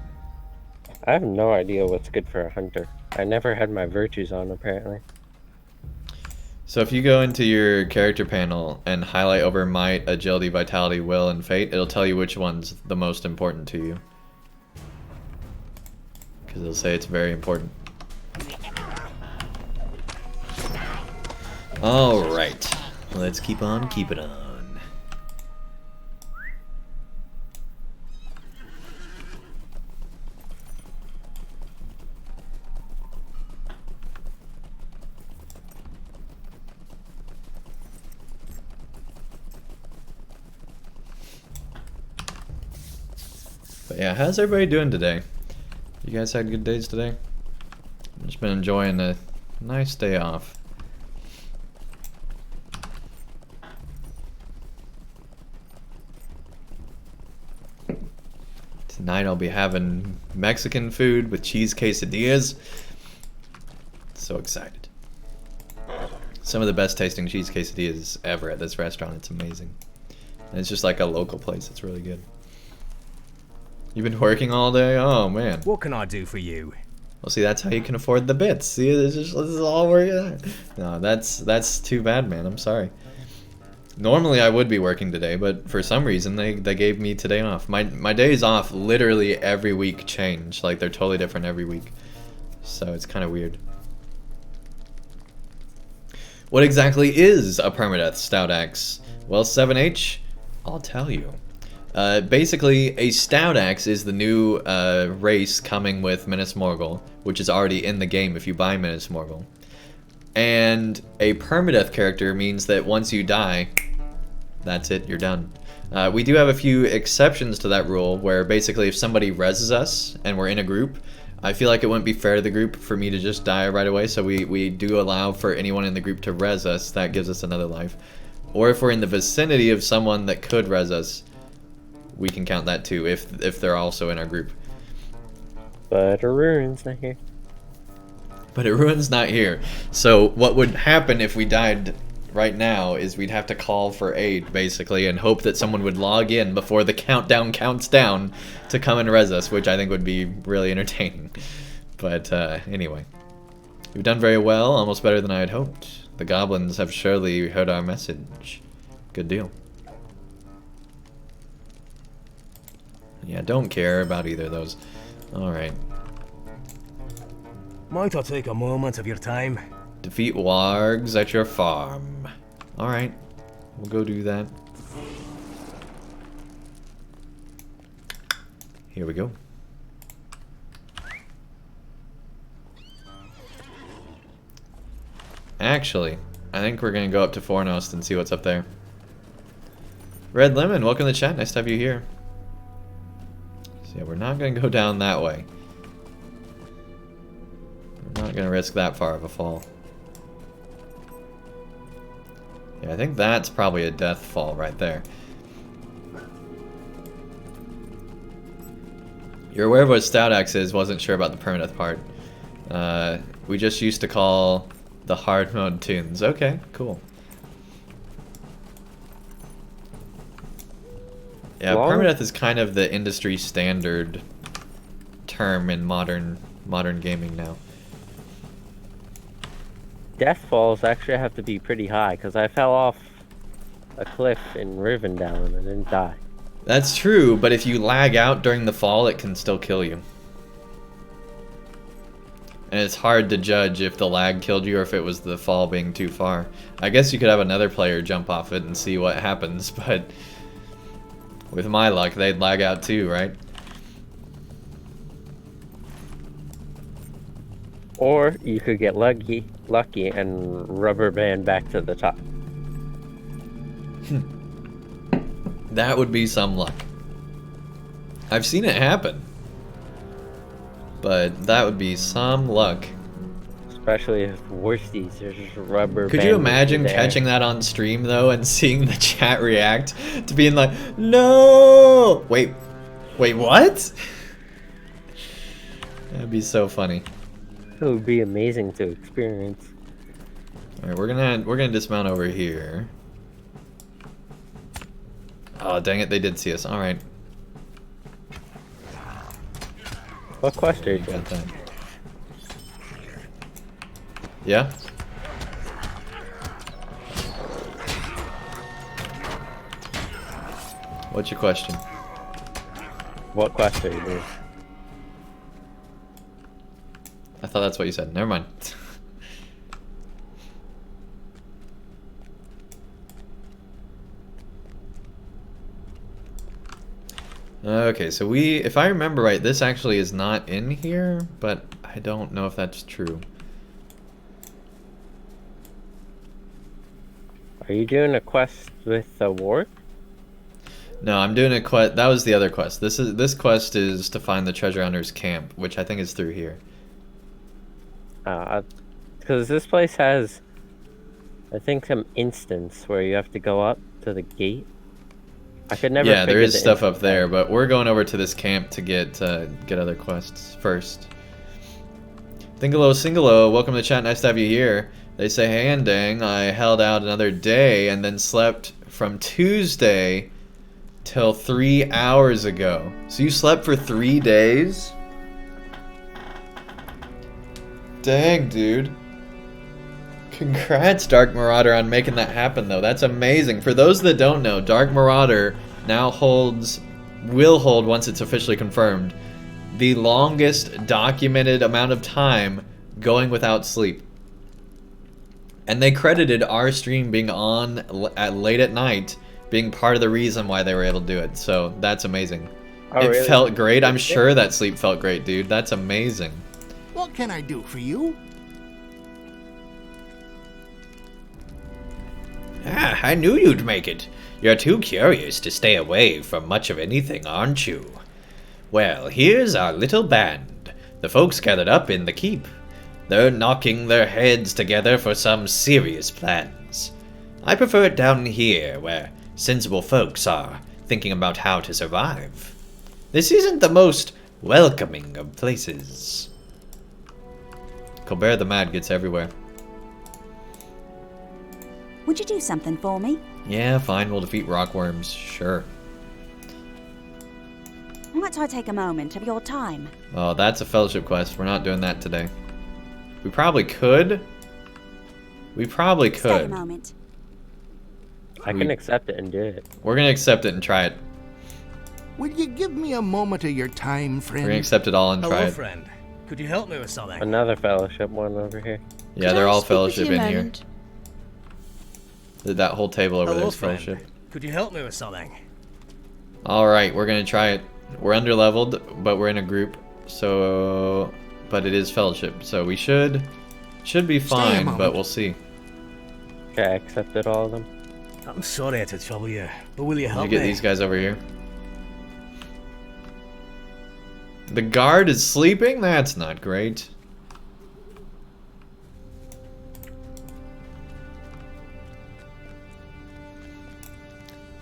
I have no idea what's good for a hunter. I never had my virtues on, apparently. So if you go into your character panel and highlight over might, agility, vitality, will, and fate, it'll tell you which one's the most important to you. Because it'll say it's very important. Alright. Let's keep on keeping on. But yeah, how's everybody doing today? You guys had good days today? I've just been enjoying a nice day off. Tonight I'll be having Mexican food with cheese quesadillas. So excited. Some of the best tasting cheese quesadillas ever at this restaurant. It's amazing. And it's just like a local place. It's really good. You've been working all day? Oh, man. What can I do for you? Well, see, that's how you can afford the bits. See, this is all we're... No, that's too bad, man. I'm sorry. Normally, I would be working today, but for some reason, they gave me today off. My days off literally every week change. Like, they're totally different every week. So it's kind of weird. What exactly is a Permadeath Stout-axe? Well, 7H, I'll tell you. Basically, a Stout-axe is the new race coming with Minas Morgul, which is already in the game if you buy Minas Morgul. And a Permadeath character means that once you die, that's it, you're done. We do have a few exceptions to that rule, where basically if somebody reses us and we're in a group, I feel like it wouldn't be fair to the group for me to just die right away, so we do allow for anyone in the group to res us. That gives us another life. Or if we're in the vicinity of someone that could res us, we can count that too, if they're also in our group. But Ruin's not here. But Ruin's not here. So what would happen if we died right now is we'd have to call for aid, basically, and hope that someone would log in before the countdown counts down to come and res us, which I think would be really entertaining. But anyway. We've done very well, almost better than I had hoped. The goblins have surely heard our message. Good deal. Yeah, don't care about either of those. Alright. Might I take a moment of your time? Defeat wargs at your farm. Alright. We'll go do that. Here we go. Actually, I think we're gonna go up to Fornost and see what's up there. Red Lemon, welcome to the chat. Nice to have you here. So yeah, we're not gonna go down that way. We're not gonna risk that far of a fall. Yeah, I think that's probably a death fall right there. You're aware of what Stout-axe is, wasn't sure about the Permadeath part. We just used to call the hard mode tunes. Okay, cool. Yeah, Permadeath is kind of the industry standard term in modern gaming now. Death falls actually have to be pretty high, because I fell off a cliff in Rivendell and I didn't die. That's true, but if you lag out during the fall, it can still kill you. And it's hard to judge if the lag killed you or if it was the fall being too far. I guess you could have another player jump off it and see what happens, but with my luck, they'd lag out too, right? Or you could get lucky and rubber band back to the top. That would be some luck. I've seen it happen. But that would be some luck. Especially if worsties are just rubber band. Could you imagine catching that on stream though and seeing the chat react to being like, no! Wait, what? That'd be so funny. It would be amazing to experience. Alright, we're gonna dismount over here. Oh dang it, they did see us. Alright. What quest are you doing? Yeah? What's your question? What quest are you doing? I thought that's what you said. Never mind. Okay, so if I remember right, this actually is not in here, but I don't know if that's true. Are you doing a quest with the ward? No, I'm doing a quest. That was the other quest. This quest is to find the treasure hunter's camp, which I think is through here. Because this place has, I think, some instance where you have to go up to the gate. I could never. Yeah, there is stuff up there, but we're going over to this camp to get other quests first. Thingalo Singalo, welcome to the chat. Nice to have you here. They say, hey, Andang, I held out another day and then slept from Tuesday till 3 hours ago. So you slept for 3 days? Dang, dude. Congrats, Dark Marauder, on making that happen, though. That's amazing. For those that don't know, Dark Marauder now will hold, once it's officially confirmed, the longest documented amount of time going without sleep. And they credited our stream being on late at night being part of the reason why they were able to do it. So that's amazing. Oh, it really? felt great. I'm sure that sleep felt great, dude. That's amazing. What can I do for you? Ah, I knew you'd make it. You're too curious to stay away from much of anything, aren't you? Well, here's our little band. The folks gathered up in the keep. They're knocking their heads together for some serious plans. I prefer it down here, where sensible folks are thinking about how to survive. This isn't the most welcoming of places. Colbert the Mad gets everywhere. Would you do something for me? Yeah, fine, we'll defeat rockworms, sure. Might I take a moment of your time? Oh, that's a fellowship quest. We're not doing that today. We probably could. We probably Stay a could. moment. I can accept it and do it. We're gonna accept it and try it. Will you give me a moment of your time, We're friend? gonna accept it all and try Hello, it. friend. Could you help me with something? Another fellowship one over here. Yeah, they're all fellowship in here. That whole table over there Hello, is friend. fellowship. Could you help me with something? Alright, we're gonna try it. We're under-leveled, but we're in a group, so... But it is fellowship, so we should be fine, but moment. we'll see. Okay, I accepted all of them. I'm sorry to trouble you, but will you Did help you get me? these guys over here? The guard is sleeping? That's not great.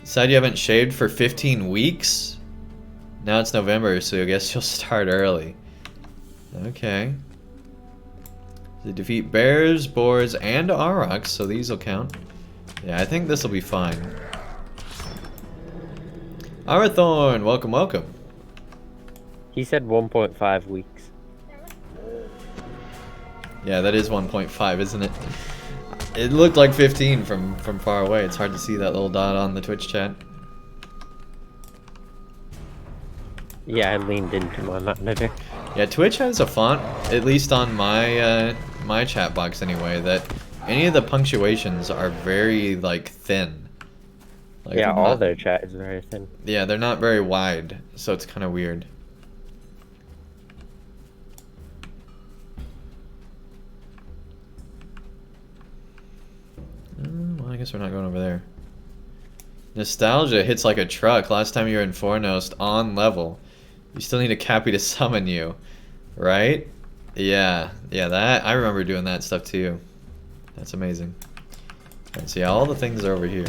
Said you haven't shaved for 15 weeks? Now it's November, so I guess you'll start early. Okay. They defeat bears, boars, and aurochs, so these will count. Yeah, I think this will be fine. Arathorn, welcome, welcome. He said 1.5 weeks. Yeah, that is 1.5, isn't it? It looked like 15 from far away. It's hard to see that little dot on the Twitch chat. Yeah, I leaned into my monitor. Yeah, Twitch has a font, at least on my my chat box anyway, that any of the punctuations are very like thin. Like, Yeah, they're all not- their chat is very thin. Yeah, they're not very wide, so it's kind of weird. Well, I guess we're not going over there. Nostalgia hits like a truck. Last time you were in Fornost on level. You still need a Cappy to summon you. Right? Yeah. Yeah, that I remember doing that stuff too. That's amazing. Alright, so yeah, all the things are over here.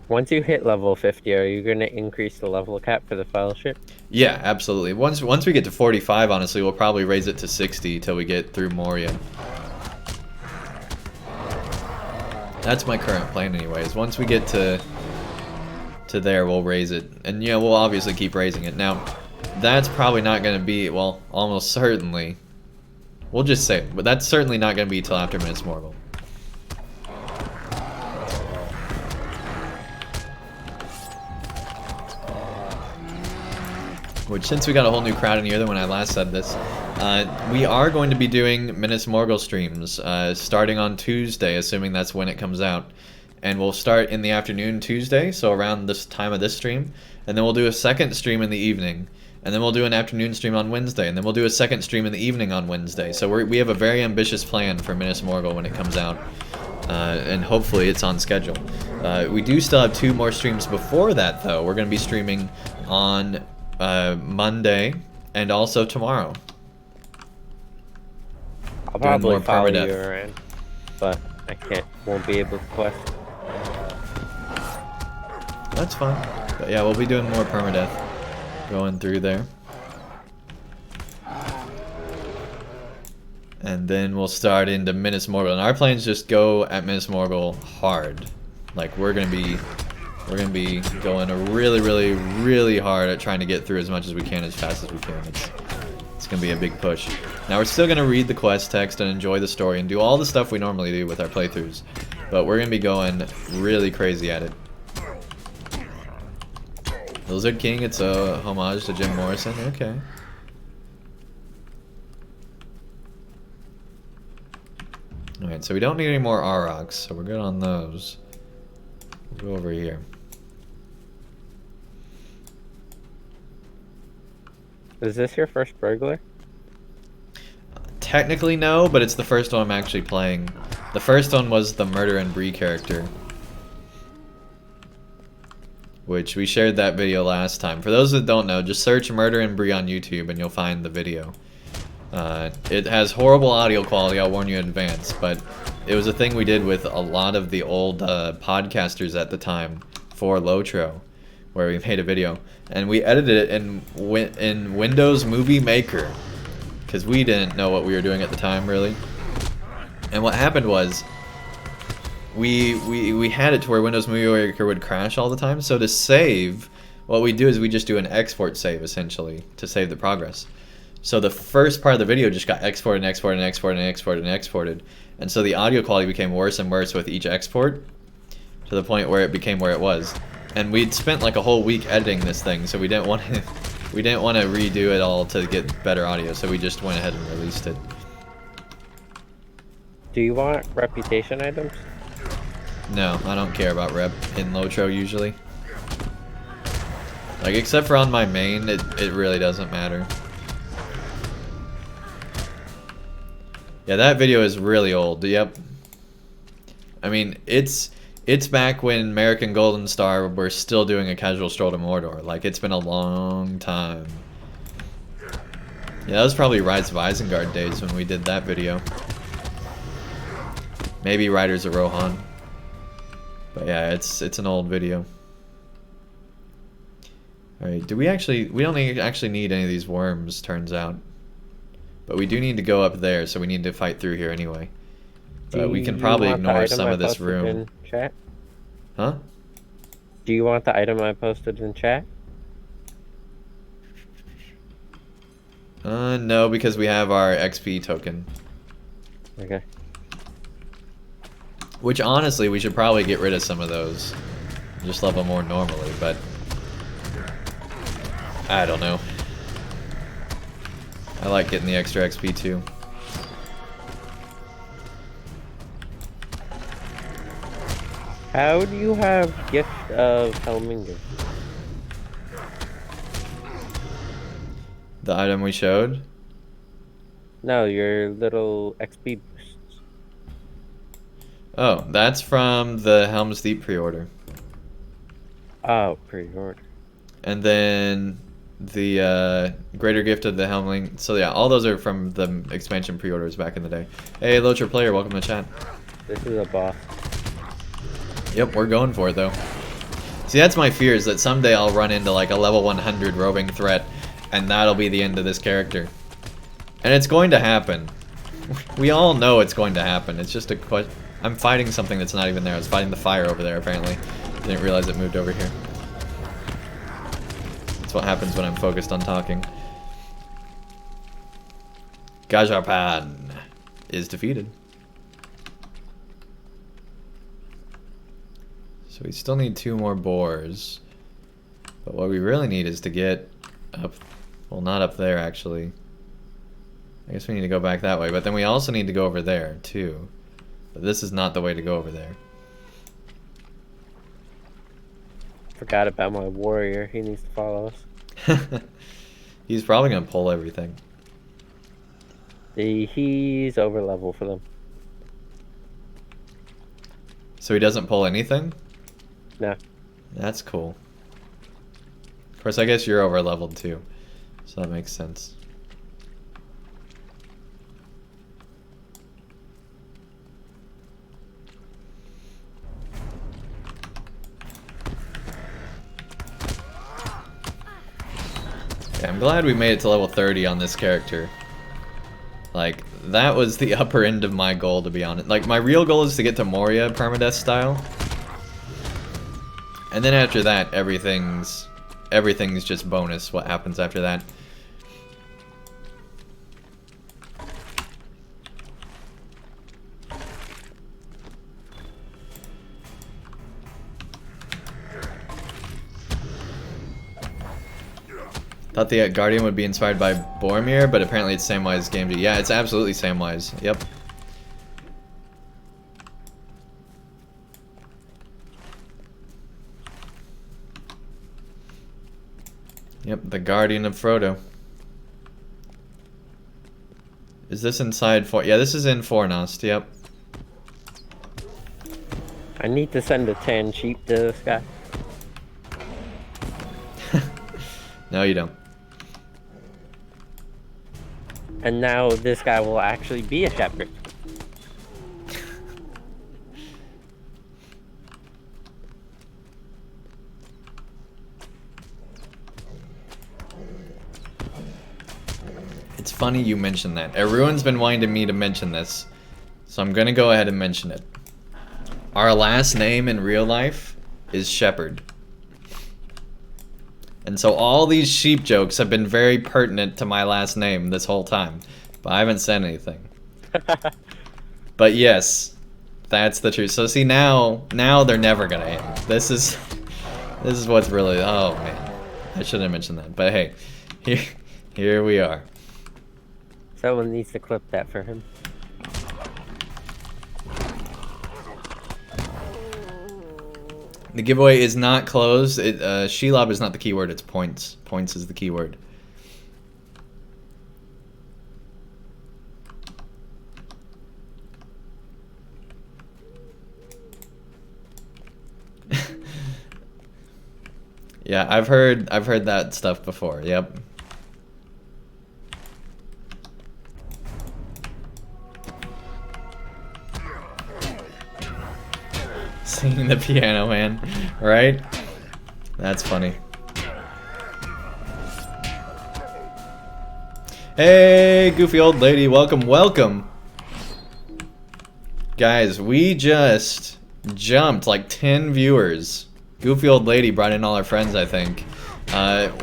Once you hit level 50, are you going to increase the level cap for the fellowship? Yeah, absolutely. Once we get to 45, honestly, we'll probably raise it to 60 till we get through Moria. That's my current plan anyways. Once we get to there, we'll raise it. And yeah, we'll obviously keep raising it. Now, that's probably not going to be, well, almost certainly. We'll just say it, but that's certainly not going to be till after Minas Morgul. Which, since we got a whole new crowd in here than when I last said this, we are going to be doing Minas Morgul streams starting on Tuesday, assuming that's when it comes out. And we'll start in the afternoon Tuesday, so around this time of this stream. And then we'll do a second stream in the evening. And then we'll do an afternoon stream on Wednesday. And then we'll do a second stream in the evening on Wednesday. So we have a very ambitious plan for Minas Morgul when it comes out. And hopefully it's on schedule. We do still have 2 more streams before that, though. We're going to be streaming on Monday and also tomorrow. I'll Doing probably more follow Permadeath. you around, but I won't be able to quest. That's fine. But yeah, we'll be doing more Permadeath going through there. And then we'll start into Minas Morgul. And our plans just go at Minas Morgul hard. Like, we're gonna be going really hard at trying to get through as much as we can as fast as we can. It's gonna be a big push. Now we're still gonna read the quest text and enjoy the story and do all the stuff we normally do with our playthroughs, but we're gonna be going really crazy at it. Lizard King, it's a homage to Jim Morrison. Okay. Alright, so we don't need any more aurochs, so we're good on those. We'll go over here. Is this your first burglar? Technically no, but it's the first one I'm actually playing. The first one was the Murder and Bree character, which we shared that video last time. For those that don't know, just search Murder and Bree on YouTube and you'll find the video. It has horrible audio quality, I'll warn you in advance, but it was a thing we did with a lot of the old podcasters at the time for LOTRO, where we made a video. And we edited it in Windows Movie Maker, because we didn't know what we were doing at the time, really. And what happened was, we had it to where Windows Movie Maker would crash all the time, so to save, what we do is we just do an export save, essentially, to save the progress. So the first part of the video just got exported and exported and exported and exported and exported. And so the audio quality became worse and worse with each export, to the point where it became where it was. And we'd spent like a whole week editing this thing, so we didn't want to redo it all to get better audio, so we just went ahead and released it. Do you want reputation items? No, I don't care about rep in LOTRO usually. Like, except for on my main, it really doesn't matter. Yeah, that video is really old. Yep. I mean, it's back when American Golden Star were still doing a casual stroll to Mordor. Like, it's been a long time. Yeah, that was probably Rise of Isengard days when we did that video. Maybe Riders of Rohan. But yeah, it's an old video. Alright, we don't actually need any of these worms, turns out. But we do need to go up there, so we need to fight through here anyway. But we can probably ignore some of this room. In chat? Huh? Do you want the item I posted in chat? No, because we have our XP token. Okay. Which, honestly, we should probably get rid of some of those. Just level more normally, but... I don't know. I like getting the extra XP, too. How do you have Gift of Helminga? The item we showed? No, your little XP boosts. Oh, that's from the Helm's Deep pre-order. Oh, pre-order. And then the Greater Gift of the Helmling. So yeah, all those are from the expansion pre-orders back in the day. Hey, LOTRO player, welcome to chat. This is a boss. Yep, we're going for it though. See, that's my fear, is that someday I'll run into like a level 100 roving threat, and that'll be the end of this character. And it's going to happen. We all know it's going to happen. It's just a question. I'm fighting something that's not even there. I was fighting the fire over there, apparently. Didn't realize it moved over here. That's what happens when I'm focused on talking. Gajapan is defeated. So we still need 2 more boars. But what we really need is to get up... Well, not up there, actually. I guess we need to go back that way. But then we also need to go over there, too. But this is not the way to go over there. Forgot about my warrior. He needs to follow us. He's probably going to pull everything. He's over level for them. So he doesn't pull anything? No. That's cool. Of course, I guess you're over leveled too. So that makes sense. Yeah, I'm glad we made it to level 30 on this character. Like, that was the upper end of my goal, to be honest. Like, my real goal is to get to Moria Permadeath style. And then after that, everything's just bonus, what happens after that. Thought the Guardian would be inspired by Boromir, but apparently it's Samwise Gamgee. Yeah, it's absolutely Samwise. Yep. Yep, the Guardian of Frodo. Is this inside Yeah, this is in Fornost, yep. I need to send a tan sheep to this guy. No, you don't. And now this guy will actually be a shepherd. It's funny you mentioned that. Everyone's been wanting me to mention this, so I'm gonna go ahead and mention it. Our last name in real life is Shepherd. And so all these sheep jokes have been very pertinent to my last name this whole time. But I haven't said anything. But yes, that's the truth. So see, now they're never gonna end. This is what's really, oh man. I shouldn't have mentioned that. But hey, here we are. Someone needs to clip that for him. The giveaway is not closed. Shelob is not the keyword, it's points. Points is the keyword. Yeah, I've heard that stuff before. Yep. Singing the Piano Man, right? That's funny. Hey, goofy old lady, welcome, welcome. Guys, we just jumped like 10 viewers. Goofy old lady brought in all our friends, I think.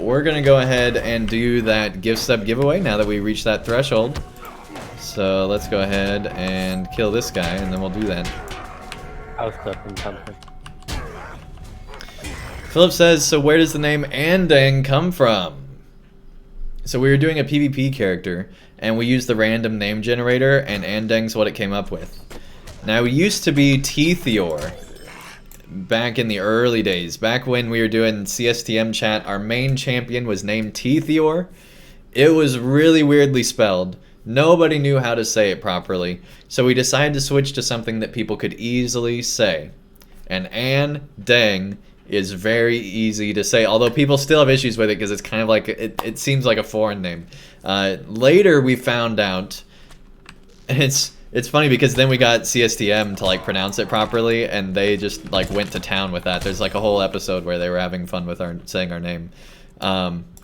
We're gonna go ahead and do that gift sub giveaway now that we reached that threshold. So let's go ahead and kill this guy, and then we'll do that. I was cooking something. Philip says, so where does the name Andang come from? So we were doing a PvP character, and we used the random name generator, and Andang's what it came up with. Now, it used to be Teethior back in the early days. Back when we were doing CSTM chat, our main champion was named Teethior. It was really weirdly spelled. Nobody knew how to say it properly, so we decided to switch to something that people could easily say. And Andang is very easy to say, although people still have issues with it because it's kind of like, it seems like a foreign name. Later we found out, and it's funny because then we got CSTM to like pronounce it properly, and they just like went to town with that. There's like a whole episode where they were having fun with saying our name.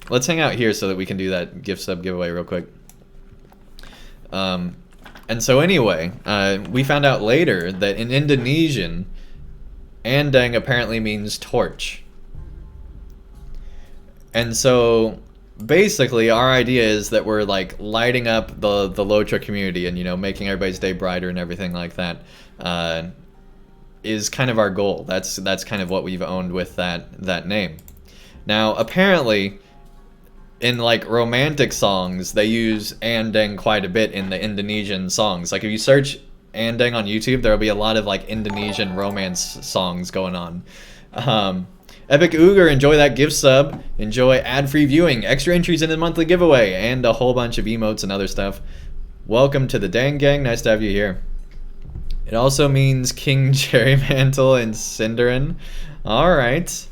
Let's hang out here so that we can do that gift sub giveaway real quick. And so anyway, we found out later that in Indonesian, Andang apparently means torch. And so basically our idea is that we're like lighting up the LOTRO community and, you know, making everybody's day brighter and everything like that, is kind of our goal. That's kind of what we've owned with that name. Now apparently in like romantic songs, they use Andang quite a bit in the Indonesian songs. Like if you search Andang on YouTube, there'll be a lot of like Indonesian romance songs going on. Epic Uger, enjoy that gift sub. Enjoy ad-free viewing, extra entries in the monthly giveaway, and a whole bunch of emotes and other stuff. Welcome to the Dang Gang. Nice to have you here. It also means King Jerrymantle and Cinderin. All right.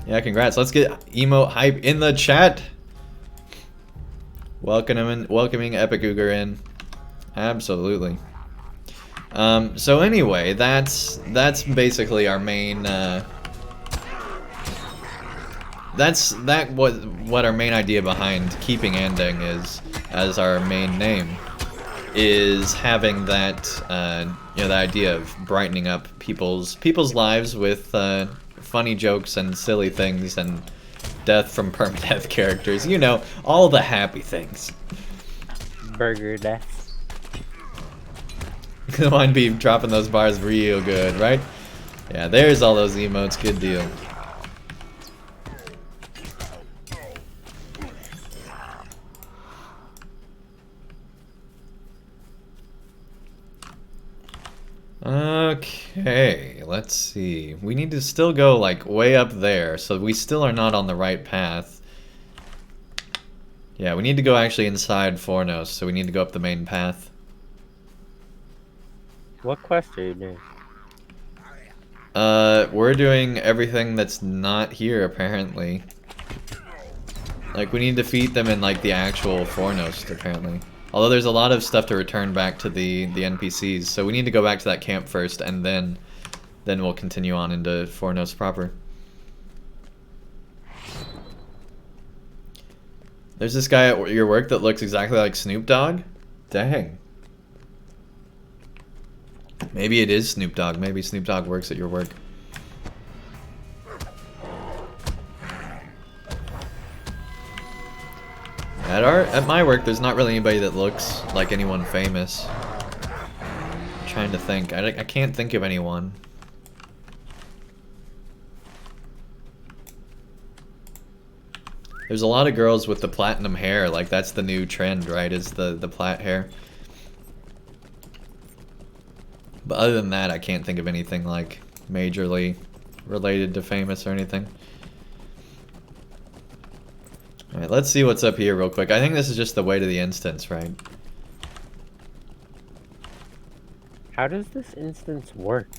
Yeah, congrats. Let's get emote hype in the chat. Welcoming Epic Uger in. Absolutely. So anyway, that's basically our main. What our main idea behind keeping Andang is as our main name is having that you know, the idea of brightening up people's lives with funny jokes and silly things and death from permadeath characters. You know, all the happy things. Burger death. The wine beef dropping those bars real good, right? Yeah, there's all those emotes. Good deal. Okay, let's see. We need to still go like way up there, so we still are not on the right path. Yeah, we need to go actually inside Fornost, so we need to go up the main path. What quest are you doing? We're doing everything that's not here, apparently. Like, we need to defeat them in, like, the actual Fornost, apparently. Although there's a lot of stuff to return back to the NPCs, so we need to go back to that camp first, and then we'll continue on into Fornost proper. There's this guy at your work that looks exactly like Snoop Dogg? Dang. Maybe it is Snoop Dogg. Maybe Snoop Dogg works at your work. At my work, there's not really anybody that looks like anyone famous. I'm trying to think. I can't think of anyone. There's a lot of girls with the platinum hair. Like, that's the new trend, right? Is the plat hair. But other than that, I can't think of anything like majorly related to famous or anything. Alright, let's see what's up here real quick. I think this is just the way to the instance, right? How does this instance work?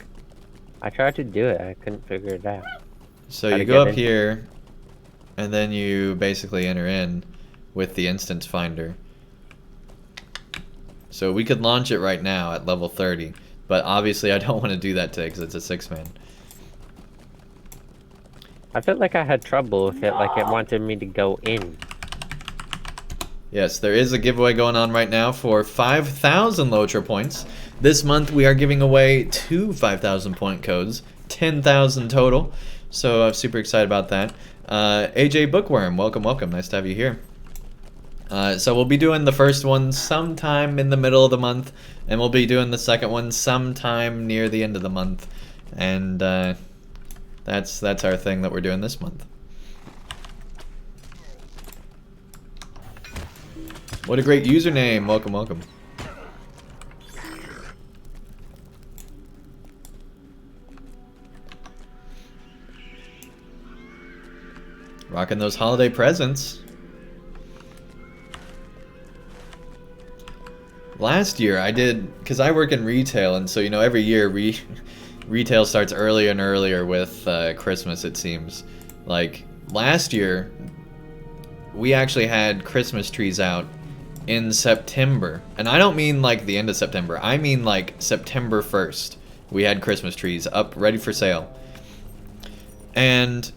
I tried to do it, I couldn't figure it out. So How you to go get up in? here, and then you basically enter in with the instance finder. So we could launch it right now at level 30, but obviously I don't want to do that today because it's a 6-man. I felt like I had trouble with it, like it wanted me to go in. Yes, there is a giveaway going on right now for 5,000 LOTRO points. This month we are giving away 2 5,000 point codes, 10,000 total. So I'm super excited about that. AJ Bookworm, welcome, welcome. Nice to have you here. So we'll be doing the first one sometime in the middle of the month, and we'll be doing the second one sometime near the end of the month. And that's our thing that we're doing this month. What a great username. Welcome, welcome. Rocking those holiday presents. Last year I did, because I work in retail, and so, you know, every year retail starts earlier and earlier with Christmas, it seems. Like, last year, we actually had Christmas trees out in September. And I don't mean like the end of September. I mean like September 1st. We had Christmas trees up, ready for sale. And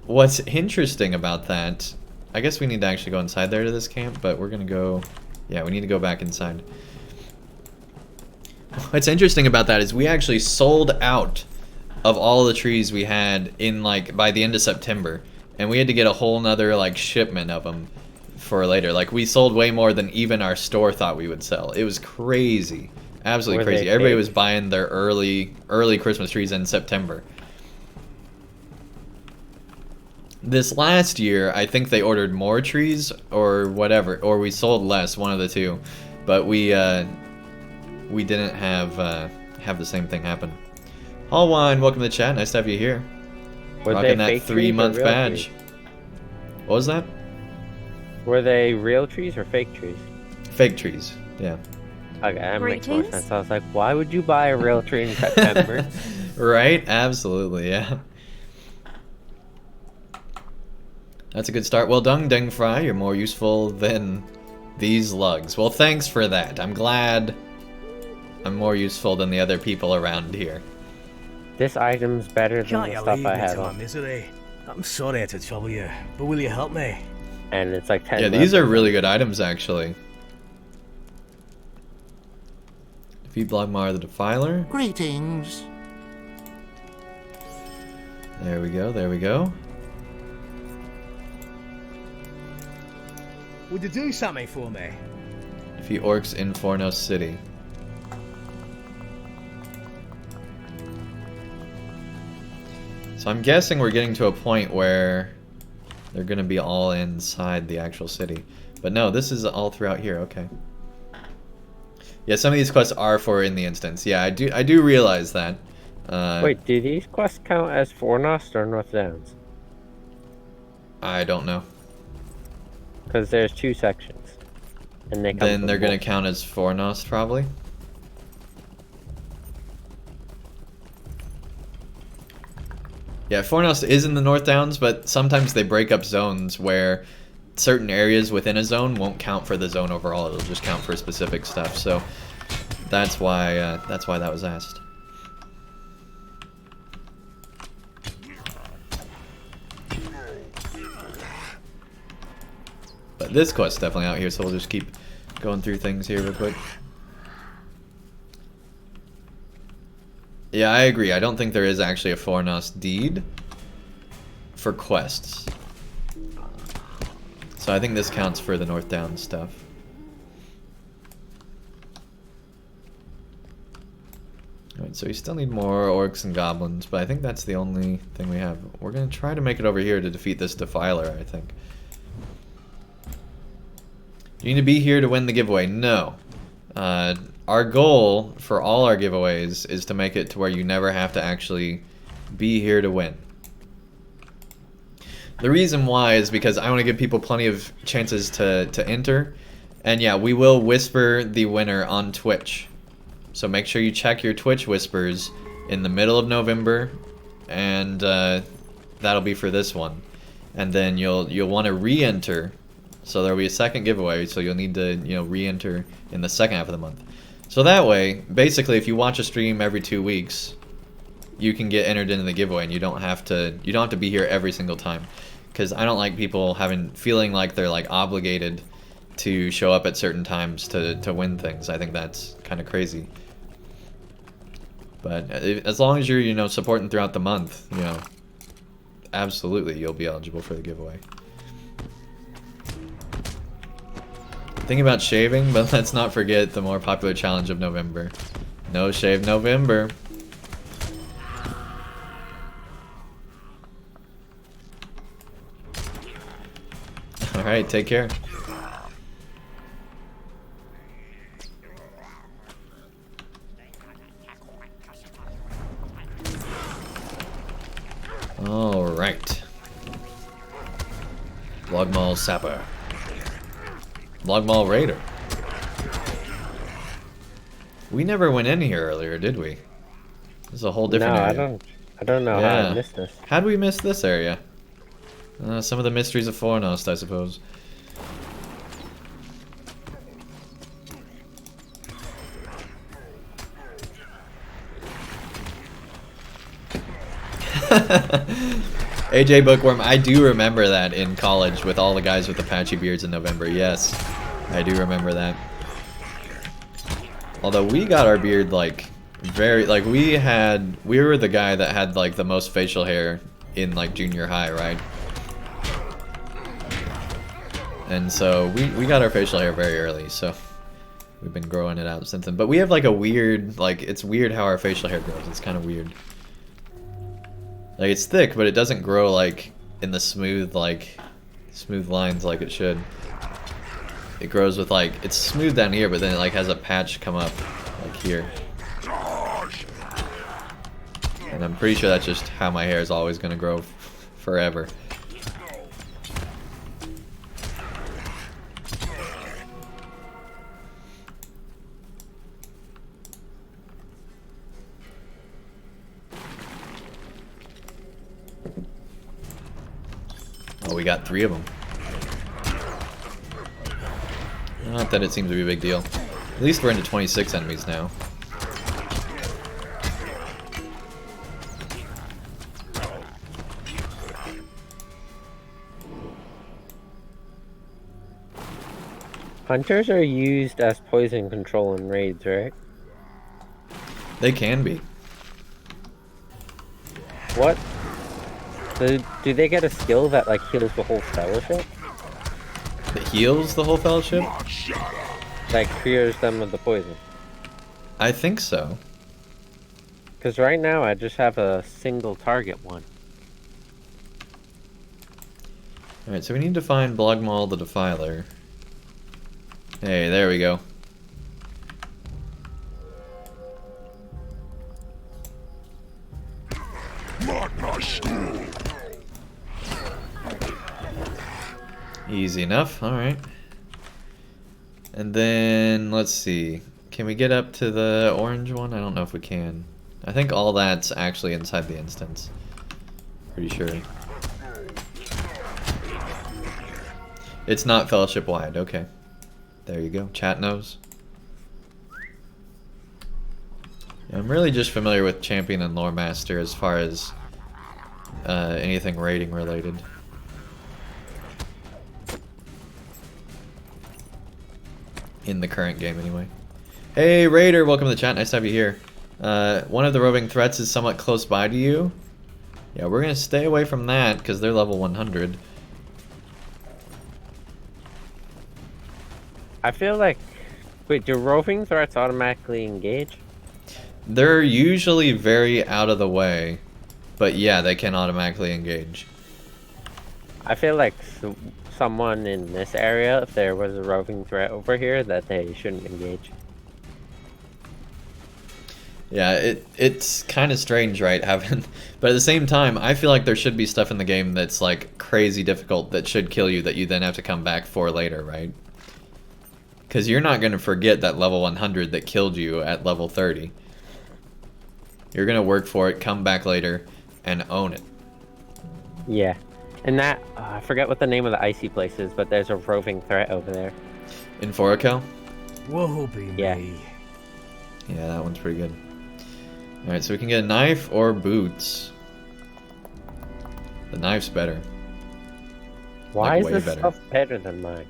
what's interesting about that, I guess we need to actually go inside there to this camp, but we're going to go, yeah, we need to go back inside. What's interesting about that is we actually sold out of all the trees we had in like by the end of September, and we had to get a whole nother like shipment of them for later. Like, we sold way more than even our store thought we would sell. It was crazy, absolutely crazy. Everybody was buying their early Christmas trees in September. This last year, I think they ordered more trees or whatever, or we sold less, one of the two. But we didn't have the same thing happen. Hall Wine, welcome to the chat. Nice to have you here. Rocking that 3-month badge. What was that? Were they real trees or fake trees? Fake trees, yeah. Okay, that makes more sense. I was like, why would you buy a real tree in September? Right? Absolutely, yeah. That's a good start. Well done, Deng Fry. You're more useful than these lugs. Well, thanks for that. I'm glad I'm more useful than the other people around here. This item's better than Can't the you stuff leave I me had to my on. misery? I'm sorry to trouble you, but will you help me? And it's like 10 Yeah, these are really good items, actually. Defeat Blogmar the Defiler. Greetings. There we go, there we go. Would you do something for me? Defeat orcs in Fornost City. So I'm guessing we're getting to a point where they're going to be all inside the actual city. But no, this is all throughout here, okay. Yeah, some of these quests are for in the instance. Yeah, I do realize that. Wait, do these quests count as Fornost or North Downs? I don't know. Because there's 2 sections. And they come Then from they're going to both. count as Fornost, probably. Yeah, Fornost is in the North Downs, but sometimes they break up zones where certain areas within a zone won't count for the zone overall. It'll just count for specific stuff. So that's why that was asked. But this quest's definitely out here, so we'll just keep going through things here real quick. Yeah, I agree. I don't think there is actually a Fornost deed for quests. So I think this counts for the North Downs stuff. Alright, so we still need more orcs and goblins, but I think that's the only thing we have. We're going to try to make it over here to defeat this Defiler, I think. You need to be here to win the giveaway. No. Our goal for all our giveaways is to make it to where you never have to actually be here to win. The reason why is because I want to give people plenty of chances to enter. And yeah, we will whisper the winner on Twitch. So make sure you check your Twitch whispers in the middle of November. And that'll be for this one. And then you'll want to re-enter. So there'll be a second giveaway, so you'll need to, you know, re-enter in the second half of the month. So that way, basically, if you watch a stream every 2 weeks, you can get entered into the giveaway, and you don't have to be here every single time. Because I don't like people feeling like they're like obligated to show up at certain times to win things. I think that's kind of crazy. But as long as you're, you know, supporting throughout the month, you know, absolutely you'll be eligible for the giveaway. Thinking about shaving, but let's not forget the more popular challenge of November. No Shave November. Alright, take care. Alright. Vlogmall Sapper. Vlogmall Raider. We never went in here earlier, did we? This is a whole different area. I don't know how I missed this. How'd we miss this area? Some of the mysteries of Fornost, I suppose. AJ Bookworm, I do remember that in college with all the guys with the patchy beards in November. Yes, I do remember that. Although we got our beard like we were the guy that had like the most facial hair in like junior high, right? And so we got our facial hair very early, so we've been growing it out since then. But we have like a weird, like, it's weird how our facial hair grows. It's kind of weird. Like, it's thick, but it doesn't grow like in the smooth lines like it should. It grows with like, it's smooth down here, but then it like has a patch come up like here. And I'm pretty sure that's just how my hair is always gonna grow forever. Oh, we got 3 of them. Not that it seems to be a big deal. At least we're into 26 enemies now. Hunters are used as poison control in raids, right? They can be. What? Do they get a skill that like heals the whole fellowship? That heals the whole fellowship? Like clears them of the poison? I think so. Because right now I just have a single target one. Alright, so we need to find Blogmaul the Defiler. Hey, there we go. Easy enough, alright. And then, let's see. Can we get up to the orange one? I don't know if we can. I think all that's actually inside the instance. Pretty sure. It's not fellowship wide, okay. There you go, chat knows. Yeah, I'm really just familiar with Champion and Lore Master as far as anything raiding related. In the current game, anyway. Hey, Raider, welcome to the chat. Nice to have you here. One of the roving threats is somewhat close by to you. Yeah, we're going to stay away from that because they're level 100. I feel like... Wait, do roving threats automatically engage? They're usually very out of the way. But yeah, they can automatically engage. I feel like someone in this area, if there was a roving threat over here, that they shouldn't engage. Yeah, it's kind of strange, right? But at the same time, I feel like there should be stuff in the game that's like crazy difficult that should kill you that you then have to come back for later, right? Because you're not going to forget that level 100 that killed you at level 30. You're going to work for it, come back later, and own it. Yeah. And that, I forget what the name of the icy place is, but there's a roving threat over there. In Forakel? Woe be Yeah. me. Yeah, that one's pretty good. Alright, so we can get a knife or boots. The knife's better. Why Like, is way this better. stuff better than mine?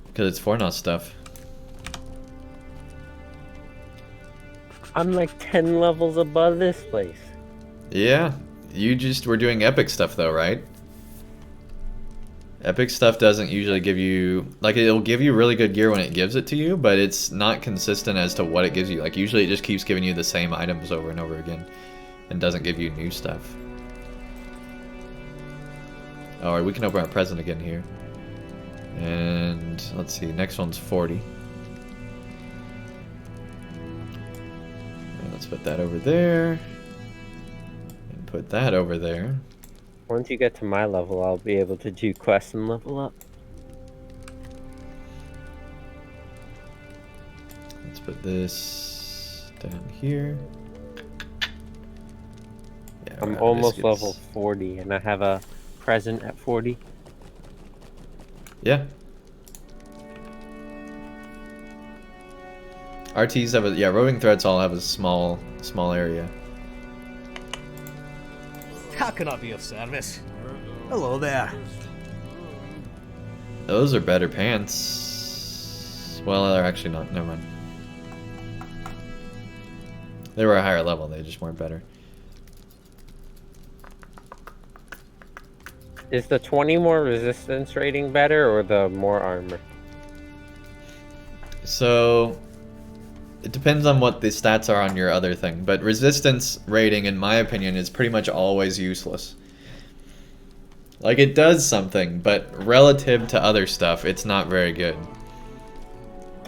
Because it's Fornost stuff. I'm like 10 levels above this place. Yeah, you just were doing epic stuff though, right? Epic stuff doesn't usually give you, like, it'll give you really good gear when it gives it to you, but it's not consistent as to what it gives you. Like, usually it just keeps giving you the same items over and over again and doesn't give you new stuff. Alright, we can open our present again here. And let's see, next one's 40. And let's put that over there. And put that over there. Once you get to my level, I'll be able to do quests and level up. Let's put this down here. Yeah, we're I'm out of almost biscuits. level 40, and I have a present at 40. Yeah. RTs have a, yeah, roving threats all have a small area. How can I be of service? Hello there. Those are better pants. Well, they're actually not. Never mind. They were a higher level. They just weren't better. Is the 20 more resistance rating better, or the more armor? So it depends on what the stats are on your other thing, but resistance rating, in my opinion, is pretty much always useless. Like, it does something, but relative to other stuff, it's not very good.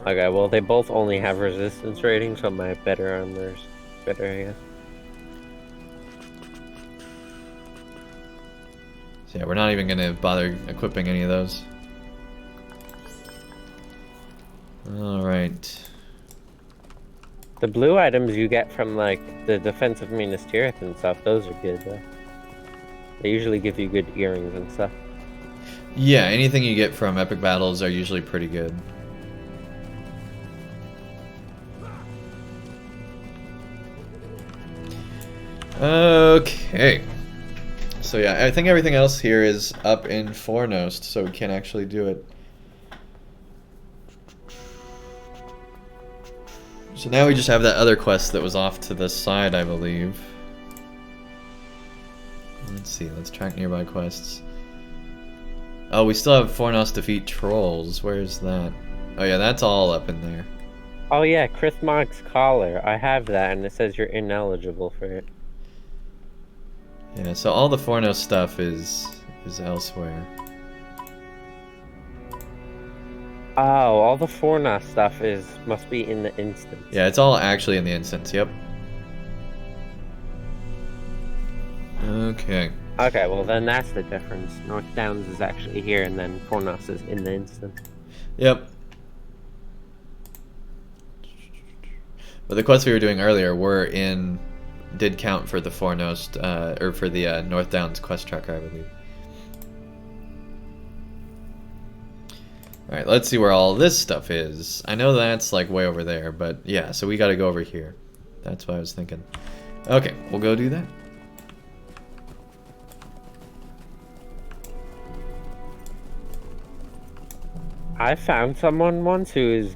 Okay, well, they both only have resistance rating, so my better armor's better, I guess. So yeah, we're not even gonna bother equipping any of those. Alright. The blue items you get from, like, the defense of Minas Tirith and stuff, those are good, though. They usually give you good earrings and stuff. Yeah, anything you get from epic battles are usually pretty good. Okay. So yeah, I think everything else here is up in Fornost, so we can actually do it. So now we just have that other quest that was off to the side, I believe. Let's see, let's track nearby quests. Oh, we still have Fornost defeat trolls. Where's that? Oh yeah, that's all up in there. Oh yeah, Krithmog's collar. I have that, and it says you're ineligible for it. Yeah, so all the Fornost stuff is elsewhere. Oh, all the Fornost stuff must be in the instance. Yeah, it's all actually in the instance, yep. Okay. Okay, well then that's the difference. North Downs is actually here, and then Fornost is in the instance. Yep. But the quests we were doing earlier did count for the Fornost, or for the North Downs quest tracker, I believe. Alright, let's see where all this stuff is. I know that's like way over there, but yeah, so we gotta go over here. That's what I was thinking. Okay, we'll go do that. I found someone once who was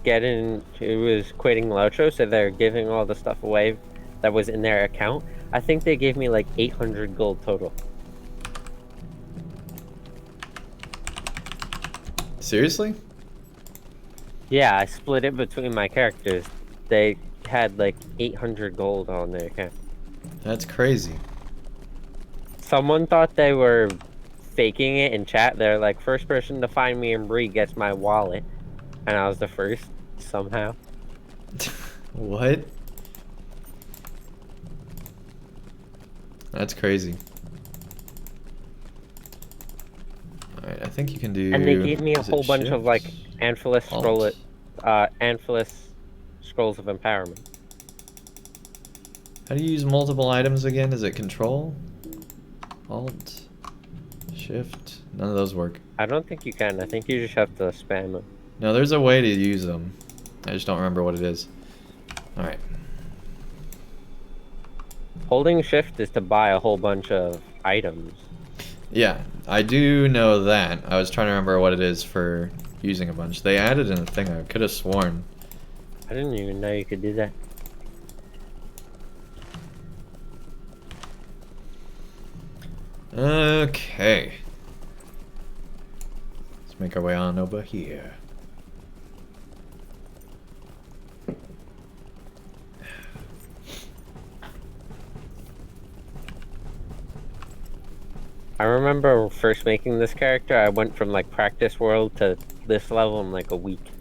quitting LOTRO, so they're giving all the stuff away that was in their account. I think they gave me like 800 gold total. Seriously? Yeah, I split it between my characters. They had like 800 gold on their account. That's crazy. Someone thought they were faking it in chat. They're like, first person to find me in Bree gets my wallet. And I was the first, somehow. What? That's crazy. Alright, I think you can do... And they gave me a is it whole bunch of like shift? Anphilis Alt? Anphilis scrolls of empowerment. How do you use multiple items again? Is it Control? Alt? Shift? None of those work. I don't think you can. I think you just have to spam them. No, there's a way to use them. I just don't remember what it is. Alright. Holding shift is to buy a whole bunch of items. Yeah, I do know that. I was trying to remember what it is for using a bunch. They added in a thing, I could have sworn. I didn't even know you could do that. Okay. Let's make our way on over here. I remember first making this character, I went from like practice world to this level in like a week.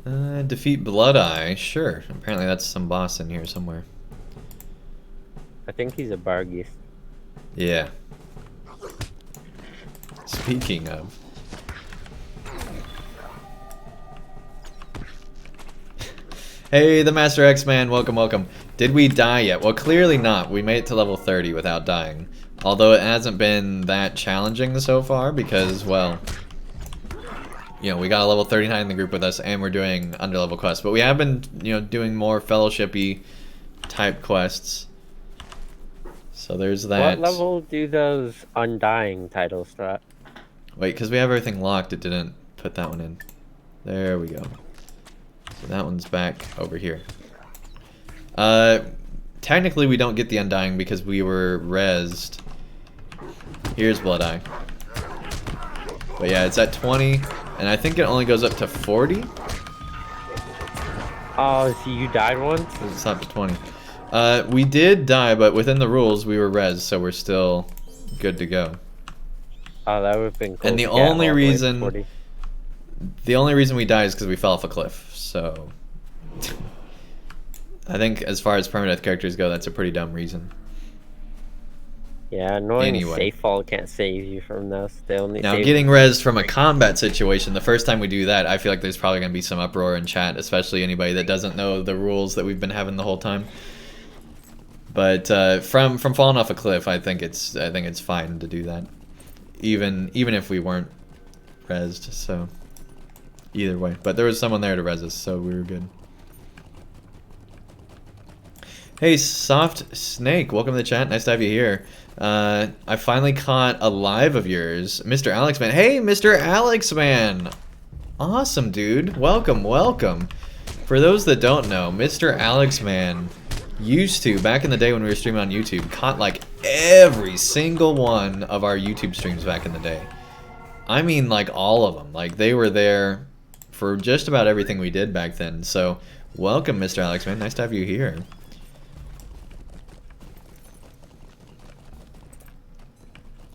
Defeat Blood Eye, sure. Apparently that's some boss in here somewhere. I think he's a Barghest. Yeah. Speaking of. Hey, the Master X-Man, welcome, welcome. Did we die yet? Well, clearly not. We made it to level 30 without dying. Although it hasn't been that challenging so far because, well, you know, we got a level 39 in the group with us and we're doing underlevel quests. But we have been, you know, doing more fellowship-y type quests. So there's that. What level do those Undying titles start? Wait, because we have everything locked, it didn't put that one in. There we go. So that one's back over here. Technically we don't get the Undying because we were rezzed. Here's Blood Eye. But yeah, it's at 20, and I think it only goes up to 40. Oh, so you died once? It's up to 20. We did die, but within the rules we were rezzed, so we're still good to go. Oh, that would have been cool. And the only reason we died is because we fell off a cliff, so I think as far as permadeath characters go, that's a pretty dumb reason. Yeah, annoying Anyway. safe fall can't save you from this. They only Now, save getting rezzed from a combat situation, the first time we do that, I feel like there's probably going to be some uproar in chat, especially anybody that doesn't know the rules that we've been having the whole time. But from falling off a cliff, I think it's fine to do that, even if we weren't rezzed. So either way, but there was someone there to res us, so we were good. Hey, Soft Snake, welcome to the chat. Nice to have you here. I finally caught a live of yours, Mr. Alex Man. Hey, Mr. Alex Man. Awesome, dude. Welcome, welcome. For those that don't know, Mr. Alex Man used to, back in the day when we were streaming on YouTube, caught like every single one of our YouTube streams back in the day. I mean, like all of them. Like they were there for just about everything we did back then. So, welcome, Mr. Alex Man. Nice to have you here.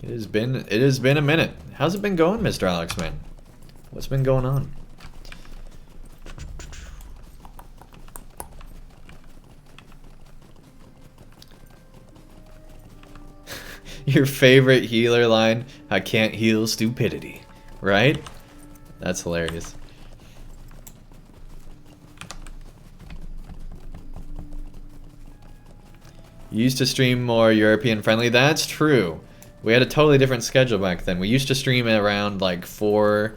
It has been a minute. How's it been going, Mr. Alex Man? What's been going on? Your favorite healer line, I can't heal stupidity, right? That's hilarious. You used to stream more European friendly. That's true. We had a totally different schedule back then. We used to stream around like 4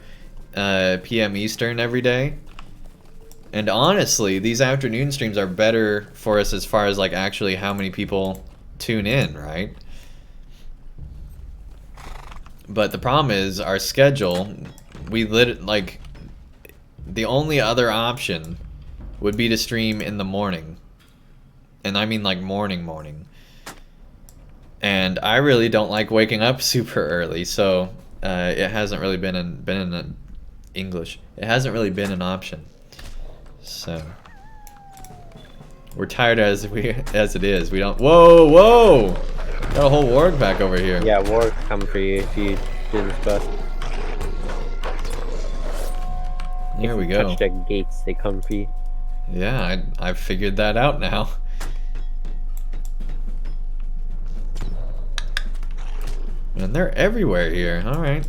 p.m. Eastern every day. And honestly, these afternoon streams are better for us as far as like actually how many people tune in, right? But the problem is our schedule, like the only other option would be to stream in the morning. And I mean like morning. And I really don't like waking up super early, so it hasn't really been in English. It hasn't really been an option. So we're tired as it is. We don't. Whoa! Got a whole warg back over here. Yeah, wargs come for you if you do this best. There we If you go. touch the gates, they come for you. Yeah, I've figured that out now. And they're everywhere here. All right.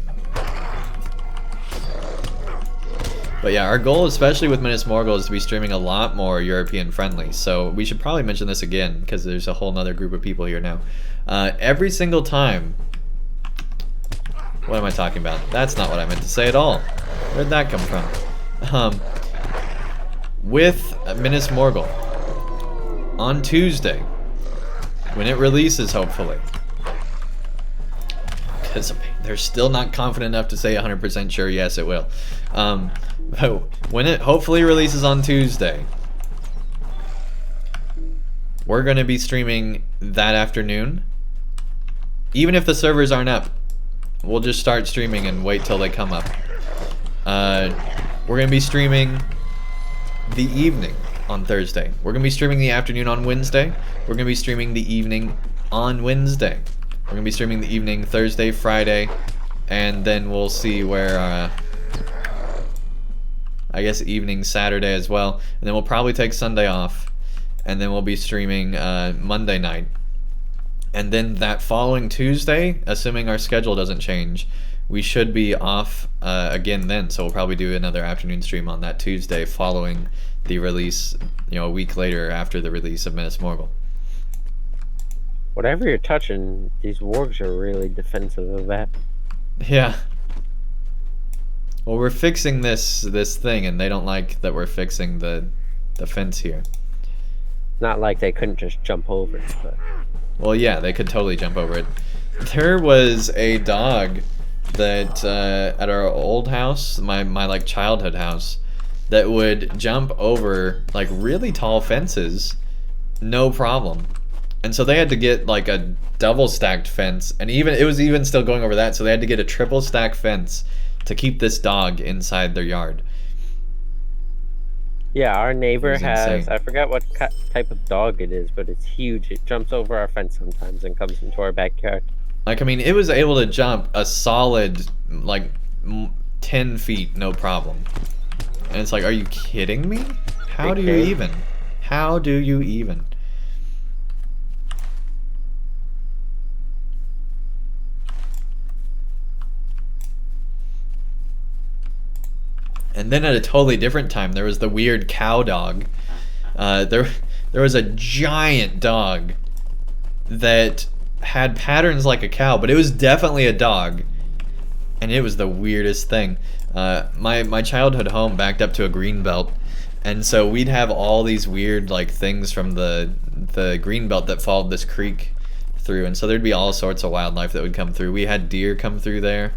But yeah, our goal, especially with Minas Morgul, is to be streaming a lot more European friendly. So we should probably mention this again, because there's a whole nother group of people here now. Every single time... What am I talking about? That's not what I meant to say at all. Where'd that come from? With Minas Morgul, on Tuesday, when it releases, hopefully. Because they're still not confident enough to say 100% sure, yes, it will. But when it hopefully releases on Tuesday, we're going to be streaming that afternoon. Even if the servers aren't up, we'll just start streaming and wait till they come up. We're going to be streaming the evening on Thursday. We're going to be streaming the afternoon on Wednesday. We're going to be streaming the evening on Wednesday. We're going to be streaming the evening Thursday, Friday, and then we'll see where, I guess evening Saturday as well. And then we'll probably take Sunday off, and then we'll be streaming Monday night. And then that following Tuesday, assuming our schedule doesn't change, we should be off again then. So we'll probably do another afternoon stream on that Tuesday following the release, you know, a week later after the release of Minas Morgul. Whatever you're touching, these wargs are really defensive of that. Yeah. Well, we're fixing this thing, and they don't like that we're fixing the fence here. Not like they couldn't just jump over it, but... Well, yeah, they could totally jump over it. There was a dog that at our old house, my like childhood house, that would jump over like really tall fences, no problem. And so they had to get like a double stacked fence, and even it was even still going over that, so they had to get a triple stack fence to keep this dog inside their yard. Yeah, our neighbor has, insane. I forgot what type of dog it is, but it's huge. It jumps over our fence sometimes and comes into our backyard. Like, I mean, it was able to jump a solid, like, 10 feet, no problem. And it's like, are you kidding me? How do you even? How do you even? And then at a totally different time, there was the weird cow dog. There was a giant dog that had patterns like a cow, but it was definitely a dog, and it was the weirdest thing. My childhood home backed up to a green belt, and so we'd have all these weird like things from the green belt that followed this creek through, and so there'd be all sorts of wildlife that would come through. We had deer come through there.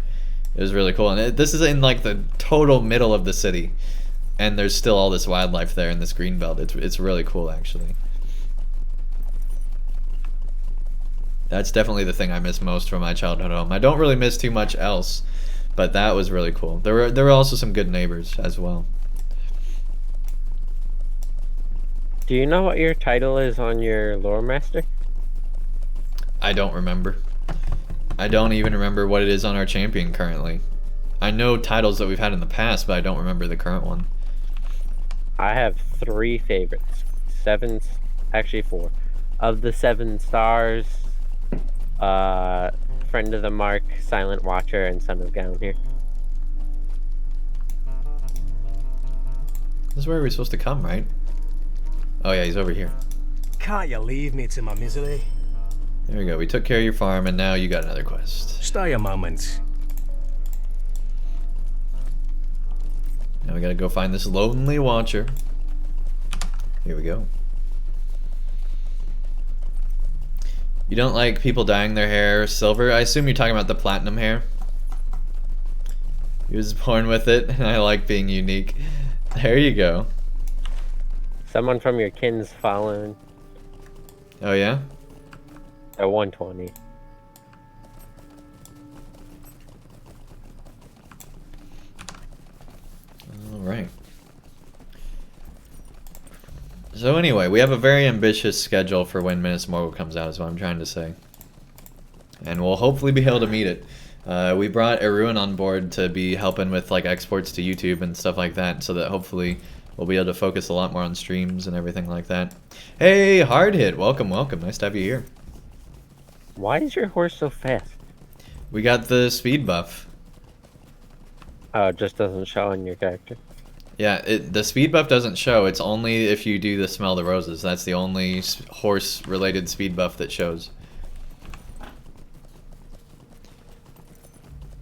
It was really cool, and this is in like the total middle of the city, and there's still all this wildlife there in this green belt. It's really cool, actually. That's definitely the thing I miss most from my childhood home. I don't really miss too much else, but that was really cool. There were also some good neighbors as well. Do you know what your title is on your lore master? I don't remember. I don't even remember what it is on our champion currently. I know titles that we've had in the past, but I don't remember the current one. I have 3 favorites. 7, actually 4. Of the 7 stars, Friend of the Mark, Silent Watcher, and Son of Gown here. This is where we're supposed to come, right? Oh yeah, he's over here. Can't you leave me to my misery? There we go. We took care of your farm, and now you got another quest. Stay a moment. Now we gotta go find this lonely watcher. Here we go. You don't like people dyeing their hair silver? I assume you're talking about the platinum hair. He was born with it, and I like being unique. There you go. Someone from your kin's following. Oh yeah? At 120. Alright. So anyway, we have a very ambitious schedule for when Minas Morgul comes out, is what I'm trying to say. And we'll hopefully be able to meet it. We brought Erwin on board to be helping with like exports to YouTube and stuff like that, so that hopefully we'll be able to focus a lot more on streams and everything like that. Hey, Hard Hit! Welcome, welcome. Nice to have you here. Why is your horse so fast? We got the speed buff. Oh, it just doesn't show on your character. Yeah, the speed buff doesn't show. It's only if you do the smell the roses. That's the only horse-related speed buff that shows.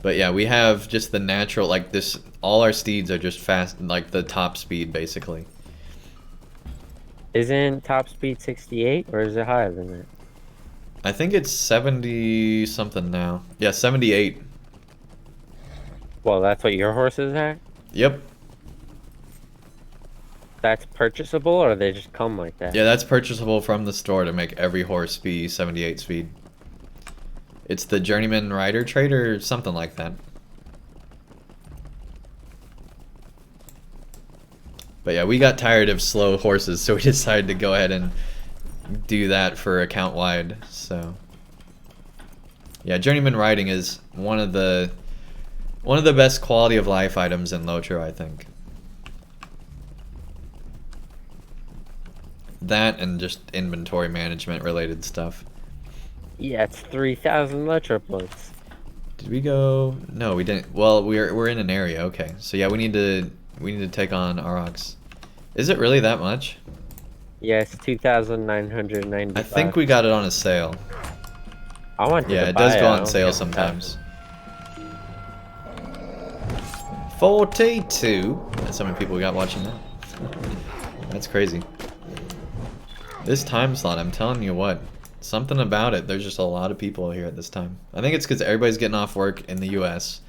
But yeah, we have just the natural, like this, all our steeds are just fast, like the top speed, basically. Isn't top speed 68, or is it higher than that? I think it's 70 something now. Yeah, 78. Well, that's what your horse is at? Yep. That's purchasable, or they just come like that? Yeah, that's purchasable from the store to make every horse be 78 speed. It's the Journeyman Rider trait or something like that. But yeah, we got tired of slow horses, so we decided to go ahead and do that for account wide. So yeah, Journeyman Riding is one of the best quality of life items in LOTRO, I think. That and just inventory management related stuff. Yeah, it's 3,000 LOTRO points. Did we go? No, we didn't. Well, we're in an area. Okay, so yeah, we need to take on Aurochs. Is it really that much? Yeah, it's 2,995. I think we got it on a sale. I want to Yeah, it buy does go I on don't sale get sometimes. 42. That's how many people we got watching now. That's crazy. This time slot, I'm telling you what. Something about it. There's just a lot of people here at this time. I think it's because everybody's getting off work in the U.S.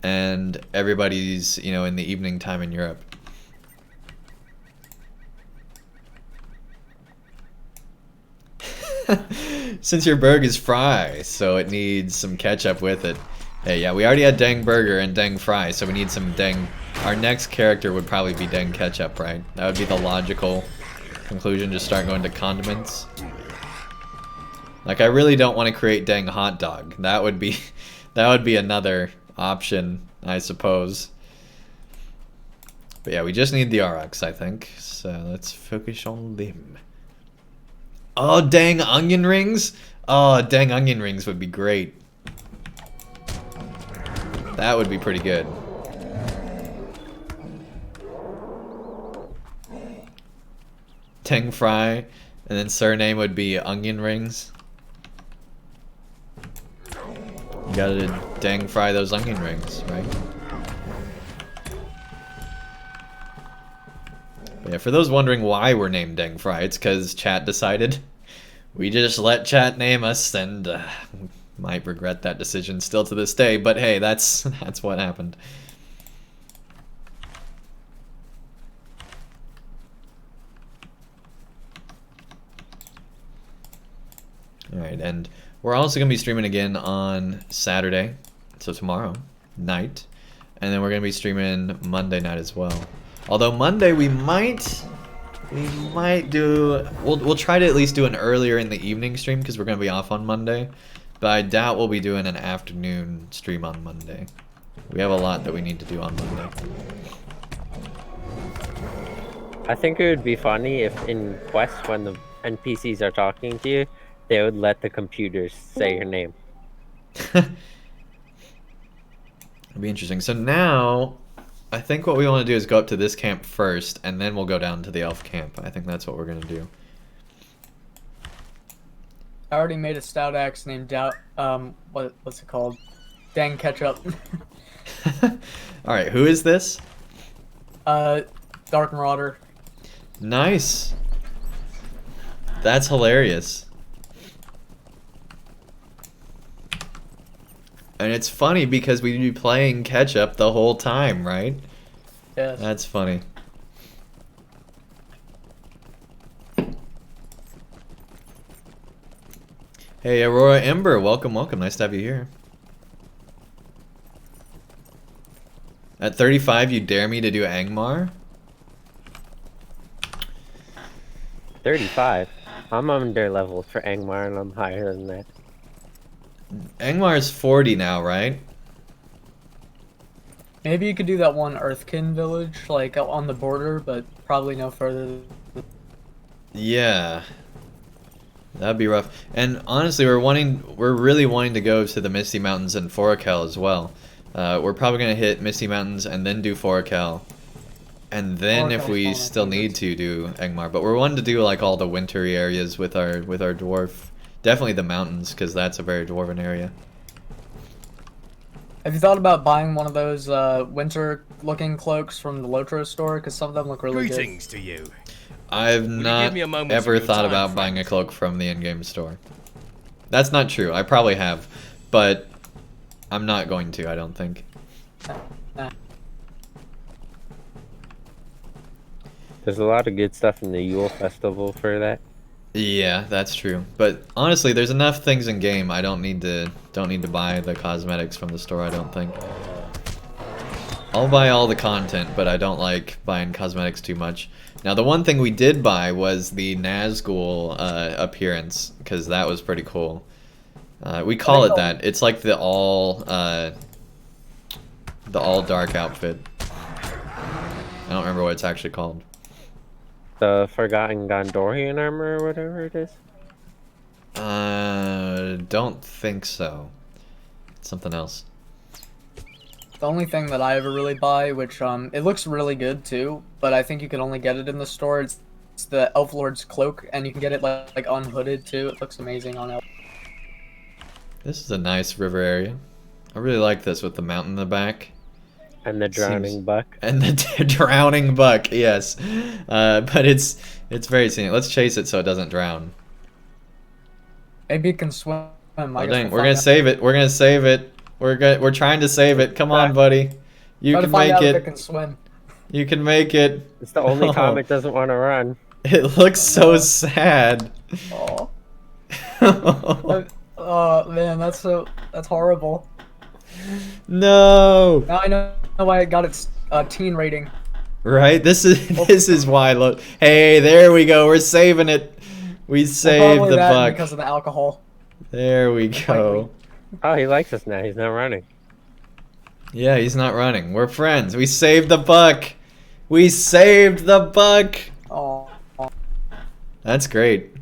and everybody's, you know, in the evening time in Europe. Since your burger is fry, so it needs some ketchup with it. Hey, yeah, we already had Dang Burger and Dang Fry, so we need some Dang... Our next character would probably be Dang Ketchup, right? That would be the logical conclusion, just start going to condiments. Like, I really don't want to create Dang Hot Dog. That would be another option, I suppose. But yeah, we just need the Aurochs, I think. So let's focus on them. Oh, Dang Onion Rings? Oh, Dang Onion Rings would be great. That would be pretty good. Dang Fry, and then surname would be Onion Rings. You gotta dang fry those onion rings, right? But yeah, for those wondering why we're named Dang Fry, it's because chat decided. We just let chat name us, and might regret that decision still to this day, but hey, that's what happened. Alright, and we're also going to be streaming again on Saturday, so tomorrow night, and then we're going to be streaming Monday night as well. Although Monday we might do, we'll try to at least do an earlier in the evening stream because we're going to be off on Monday, but I doubt we'll be doing an afternoon stream on Monday. We have a lot that we need to do on Monday. I think it would be funny if in quests when the NPCs are talking to you, they would let the computers say your name. It'd be interesting. So now, I think what we want to do is go up to this camp first, and then we'll go down to the elf camp. I think that's what we're going to do. I already made a Stout-axe named what's it called? Dang Ketchup. Alright, who is this? Dark Marauder. Nice. That's hilarious. And it's funny because we'd be playing Ketchup the whole time, right? Yes. That's funny. Hey, Aurora Ember, welcome, welcome. Nice to have you here. At 35, you dare me to do Angmar? 35? I'm under level for Angmar and I'm higher than that. Angmar is 40 now, right? Maybe you could do that one Earthkin village, like on the border, but probably no further. Yeah. That'd be rough. And honestly, we're really wanting to go to the Misty Mountains and Forakel as well. We're probably gonna hit Misty Mountains and then do Forakel. And then Or if can I we spawn still my need to do Angmar, but we're wanting to do like all the wintry areas with our dwarf. Definitely the mountains, because that's a very dwarven area. Have you thought about buying one of those winter-looking cloaks from the LOTRO store? Because some of them look really good. Greetings to you. I've you not give me a moment ever of your thought time, about buying a friend? cloak from the in-game store. That's not true. I probably have, but I'm not going to, I don't think. There's a lot of good stuff in the Yule Festival for that. Yeah, that's true. But honestly, there's enough things in game. I don't need to buy the cosmetics from the store, I don't think. I'll buy all the content, but I don't like buying cosmetics too much. Now, the one thing we did buy was the Nazgul appearance, because that was pretty cool. We call it that. It's like the all dark outfit. I don't remember what it's actually called. The Forgotten Gondorian armor or whatever it is? Don't think so. It's something else. The only thing that I ever really buy, which it looks really good too, but I think you can only get it in the store. It's the Elf Lord's cloak, and you can get it like unhooded too. It looks amazing on Elf. This is a nice river area. I really like this with the mountain in the back. And the drowning buck. And the drowning buck, yes. But it's very scenic. Let's chase it so it doesn't drown. Maybe it can swim. Oh, dang, we're gonna save it. We're gonna save it. We're trying to save it. Come on, buddy. You can make If it it. can swim. You can make it. It's the only Oh. time it doesn't want to run. It looks so sad. Oh. Oh man, that's horrible. No. Now I know why it got its teen rating. Right? This is why. Look. Hey, there we go. We're saving it. We saved Probably the that buck. because of the alcohol. There we go. Oh, he likes us now. He's not running. Yeah, he's not running. We're friends. We saved the buck. We saved the buck. Oh. That's great.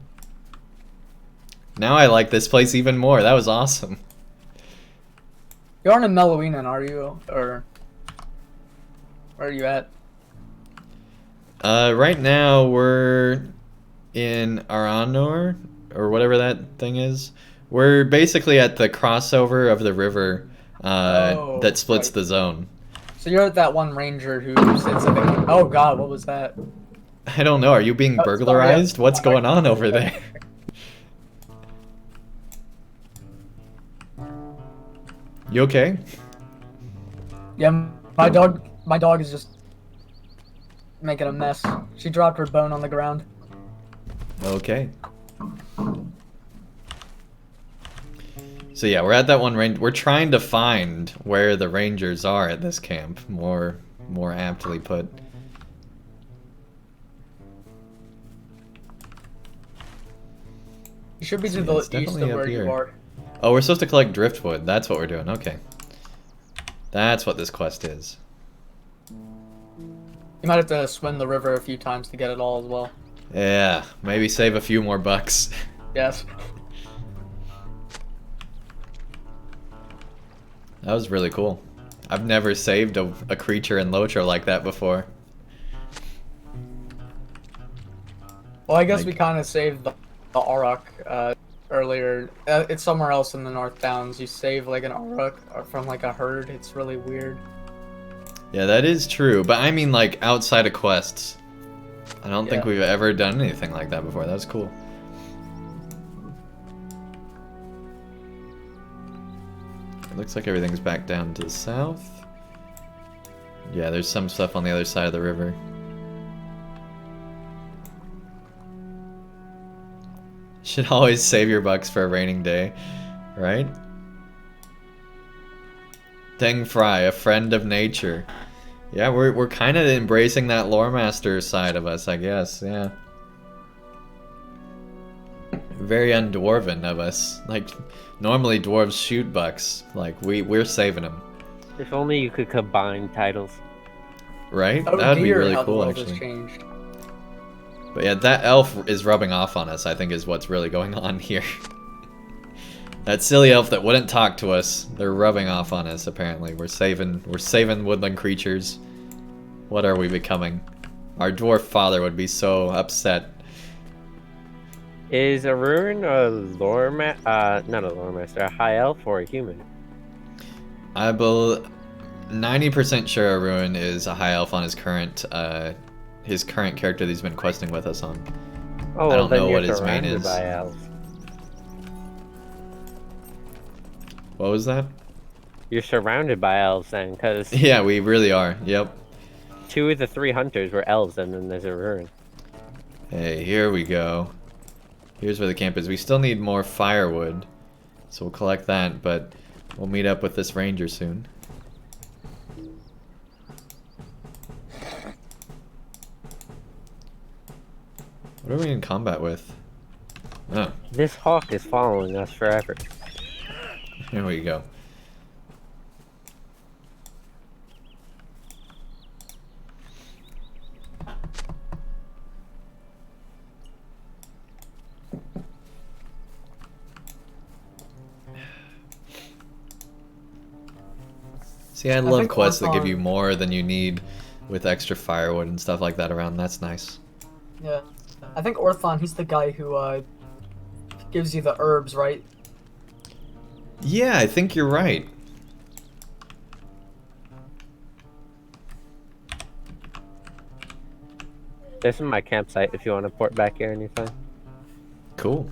Now I like this place even more. That was awesome. You aren't in Melloweenan, are you? Or where are you at? Right now we're in Aranor, or whatever that thing is. We're basically at the crossover of the river that splits right. the zone. So you're at that one ranger who sits in the... Oh god, what was that? I don't know. Are you being Oh, sorry, burglarized? yeah. What's going on over there? You okay? Yeah, my dog is just making a mess. She dropped her bone on the ground. Okay. So yeah, we're at that one range. We're trying to find where the rangers are at this camp. More aptly put. You should be So to yeah, the it's east definitely of up where here. you are. Oh, we're supposed to collect driftwood. That's what we're doing. Okay. That's what this quest is. You might have to swim the river a few times to get it all as well. Yeah, maybe save a few more bucks. Yes. That was really cool. I've never saved a creature in LOTRO like that before. Well, I guess Like- we kind of saved the Auroch earlier. It's somewhere else in the North Downs. You save like an Auroch from like a herd. It's really weird. Yeah, that is true, but I mean like outside of quests. I don't think Yeah. we've ever done anything like that before. That was cool. It looks like everything's back down to the south. Yeah, there's some stuff on the other side of the river. Should always save your bucks for a raining day, right? Deng Fry, a friend of nature. Yeah, we're kind of embracing that lore master side of us, I guess. Yeah. Very undwarven of us. Like, normally dwarves shoot bucks. Like, we're saving them. If only you could combine titles. Right? Oh That would be dear, really how cool, the world has actually. changed. But yeah, that elf is rubbing off on us, I think, is what's really going on here. That silly elf that wouldn't talk to us, they're rubbing off on us, apparently. We're saving woodland creatures. What are we becoming? Our dwarf father would be so upset. Is a ruin a lore not a lore master, a high elf or a human? I believe 90% sure Ruin is a high elf on his current character that he's been questing with us on. Oh, I don't then know you're what his main surrounded is. by elves. What was that? You're surrounded by elves then, because Yeah, we really are. Yep. 2 of the 3 hunters were elves, and then there's a ruin. Hey, here we go. Here's where the camp is. We still need more firewood, so we'll collect that, but we'll meet up with this ranger soon. What are we in combat with? Oh, This hawk is following us forever. here we go. See, I love think quests that give Orthon- you more than you need with extra firewood and stuff like that around. That's nice. Yeah. I think Orthon, he's the guy who gives you the herbs, right? Yeah, I think you're right. This is my campsite if you want to port back here anytime. Cool.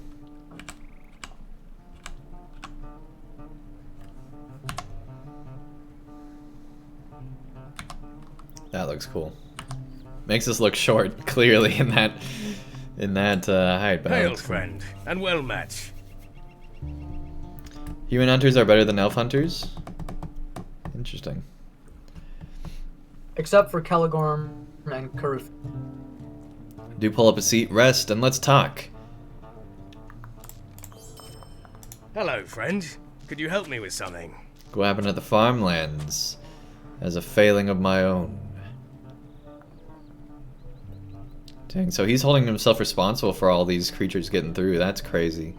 That looks cool. Makes us look short, clearly in that height. But that Hail, looks cool. friend, and well met. Human hunters are better than elf hunters. Interesting. Except for Caligorm and Karuth. Do pull up a seat, rest, and let's talk. Hello, friend. Could you help me with something? What happened at the farmlands? As a failing of my own. Dang, so he's holding himself responsible for all these creatures getting through. That's crazy.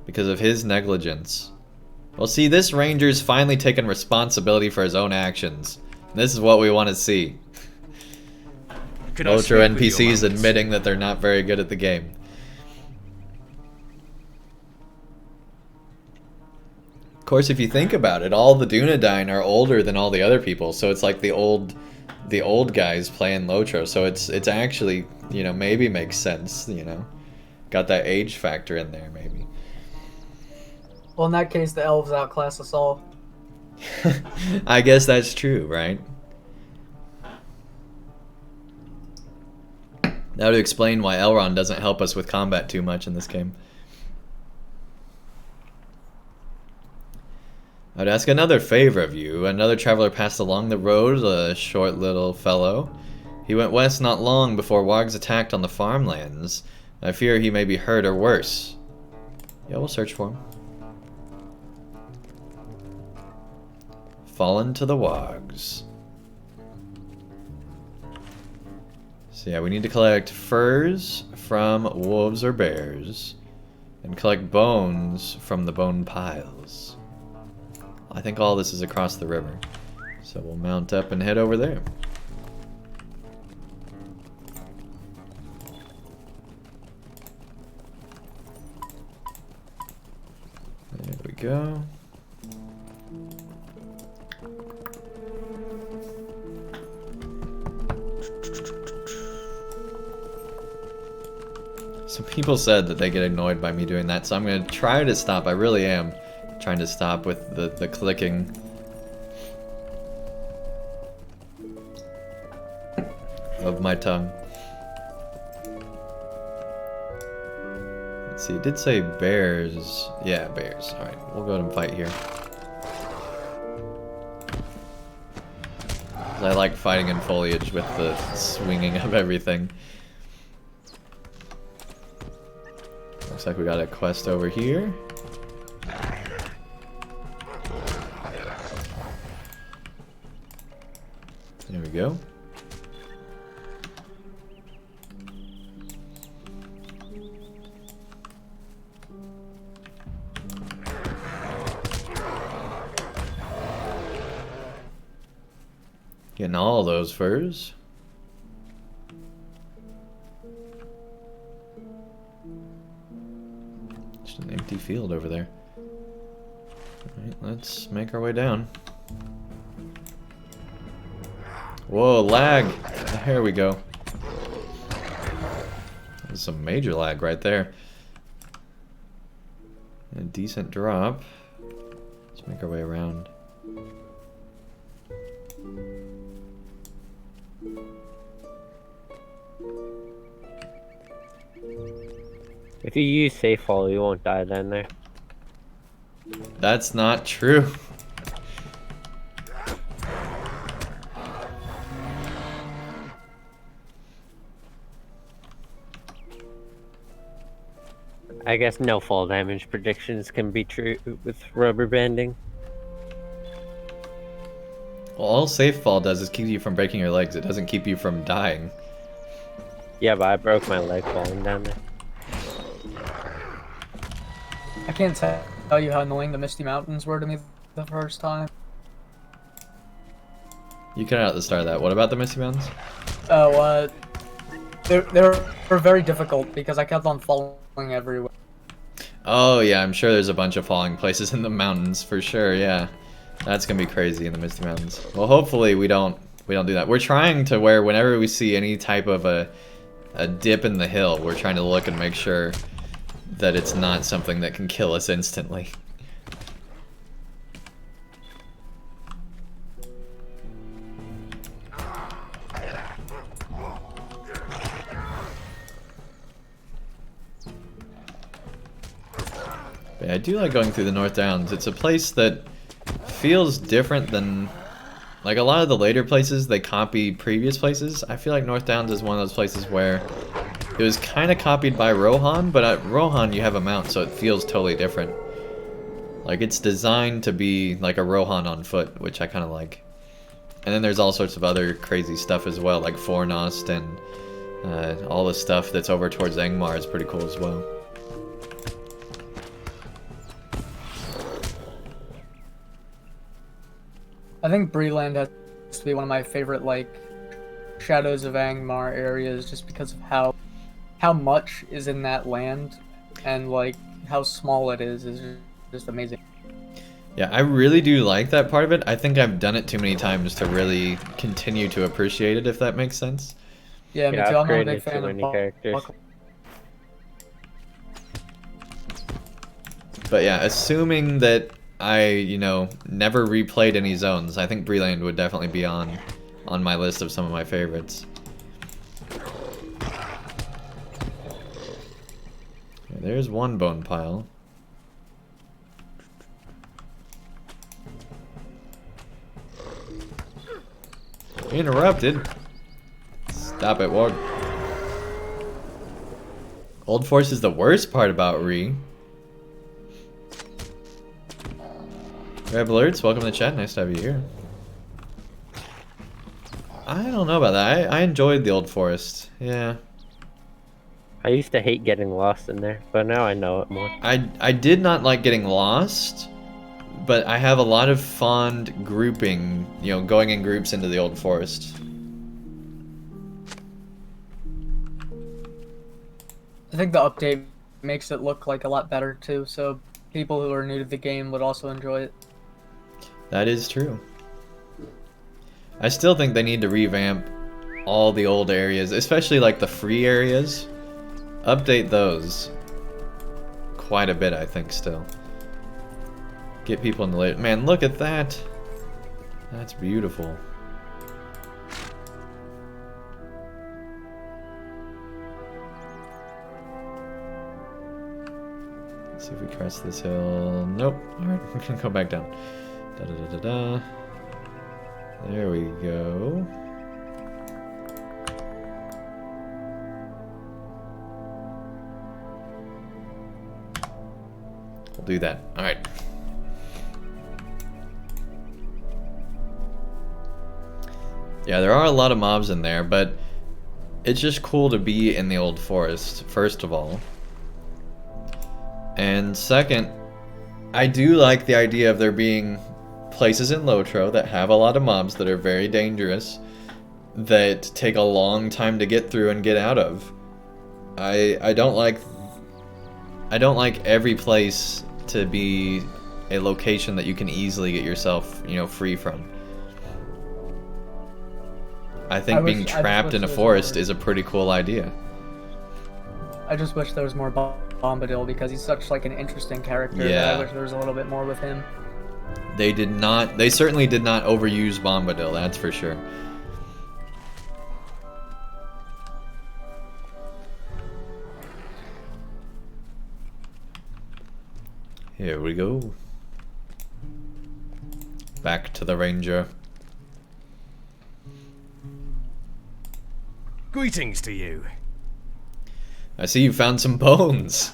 Because of his negligence. Well, see, this ranger's finally taken responsibility for his own actions. This is what we want to see. Could I LOTRO speak with your NPCs moments? admitting that they're not very good at the game. Of course, if you think about it, all the Dunedain are older than all the other people, so it's like the old guys playing LOTRO. So it's actually, you know, maybe makes sense. You know, got that age factor in there, maybe. Well, in that case, the elves outclass us all. I guess that's true, right? That would explain why Elrond doesn't help us with combat too much in this game. I'd ask another favor of you. Another traveler passed along the road, a short little fellow. He went west not long before wargs attacked on the farmlands. I fear he may be hurt or worse. Yeah, we'll search for him. Fallen to the wargs. So yeah, we need to collect furs from wolves or bears. And collect bones from the bone piles. I think all this is across the river. So we'll mount up and head over there. There we go. Some people said that they get annoyed by me doing that, so I'm going to try to stop. I really am trying to stop with the clicking. Of my tongue. Let's see, it did say bears. Yeah, bears. Alright, we'll go ahead and fight here. 'Cause I like fighting in foliage with the swinging of everything. Looks like we got a quest over here. There we go. Getting all those furs. Just an empty field over there. Alright, let's make our way down. Whoa, lag! There we go. There's some major lag right there. A decent drop. Let's make our way around. If you use safe fall, you won't die down there. That's not true. I guess no fall damage predictions can be true with rubber banding. Well, all safe fall does is keep you from breaking your legs. It doesn't keep you from dying. Yeah, but I broke my leg falling down there. I can't tell you how annoying the Misty Mountains were to me the first time. You cut out the start of that. What about the Misty Mountains? Oh, they were very difficult because I kept on falling everywhere. Oh yeah, I'm sure there's a bunch of falling places in the mountains for sure. Yeah, that's gonna be crazy in the Misty Mountains. Well, hopefully we don't do that. We're trying to where whenever we see any type of a dip in the hill, we're trying to look and make sure that it's not something that can kill us instantly. But yeah, I do like going through the North Downs. It's a place that feels different than, like, a lot of the later places, they copy previous places. I feel like North Downs is one of those places where it was kind of copied by Rohan, but at Rohan you have a mount, so it feels totally different. Like, it's designed to be like a Rohan on foot, which I kind of like. And then there's all sorts of other crazy stuff as well, like Fornost and all the stuff that's over towards Angmar is pretty cool as well. I think Breland has to be one of my favorite, like, Shadows of Angmar areas just because of how much is in that land and, like, how small it is just amazing. Yeah, I really do like that part of it. I think I've done it too many times to really continue to appreciate it, if that makes sense. Yeah, me Yeah, too. I've I'm not a created big fan too of many characters. But yeah, assuming that I, never replayed any zones, I think Breland would definitely be on my list of some of my favorites. Okay, there's one bone pile. Interrupted. Stop it, Warg. Old Force is the worst part about Re. Red Alerts, welcome to the chat. Nice to have you here. I don't know about that. I enjoyed the Old Forest. Yeah. I used to hate getting lost in there, but now I know it more. I did not like getting lost, but I have a lot of fond grouping, going in groups into the Old Forest. I think the update makes it look like a lot better too, so people who are new to the game would also enjoy it. That is true. I still think they need to revamp all the old areas, especially like the free areas. Update those quite a bit, I think, still. Get people in the late. Man, look at that. That's beautiful. Let's see if we cross this hill. Nope. Alright, we're gonna go back down. Da da da da da. There we go. We'll do that. Alright. Yeah, there are a lot of mobs in there, but it's just cool to be in the Old Forest, first of all. And second, I do like the idea of there being places in LOTRO that have a lot of mobs that are very dangerous, that take a long time to get through and get out of. I don't like every place to be a location that you can easily get yourself, you know, free from. I think being trapped in a forest is a pretty cool idea. I just wish there was more Bombadil because he's such like an interesting character. Yeah. I wish there was a little bit more with him. They certainly did not overuse Bombadil, that's for sure. Here we go. Back to the ranger. Greetings to you. I see you found some bones.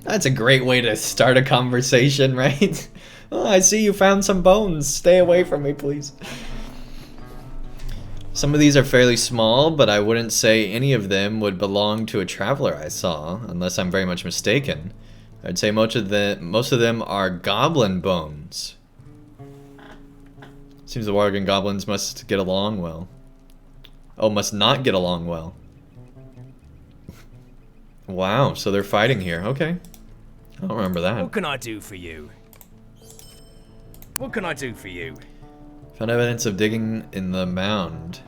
That's a great way to start a conversation, right? Oh, I see you found some bones. Stay away from me, please. Some of these are fairly small, but I wouldn't say any of them would belong to a traveler I saw, unless I'm very much mistaken. I'd say most of them are goblin bones. Seems the Worgen goblins must get along well. Oh, must not get along well. Wow, so they're fighting here. Okay. I don't remember that. What can I do for you? What can I do for you? Found evidence of digging in the mound.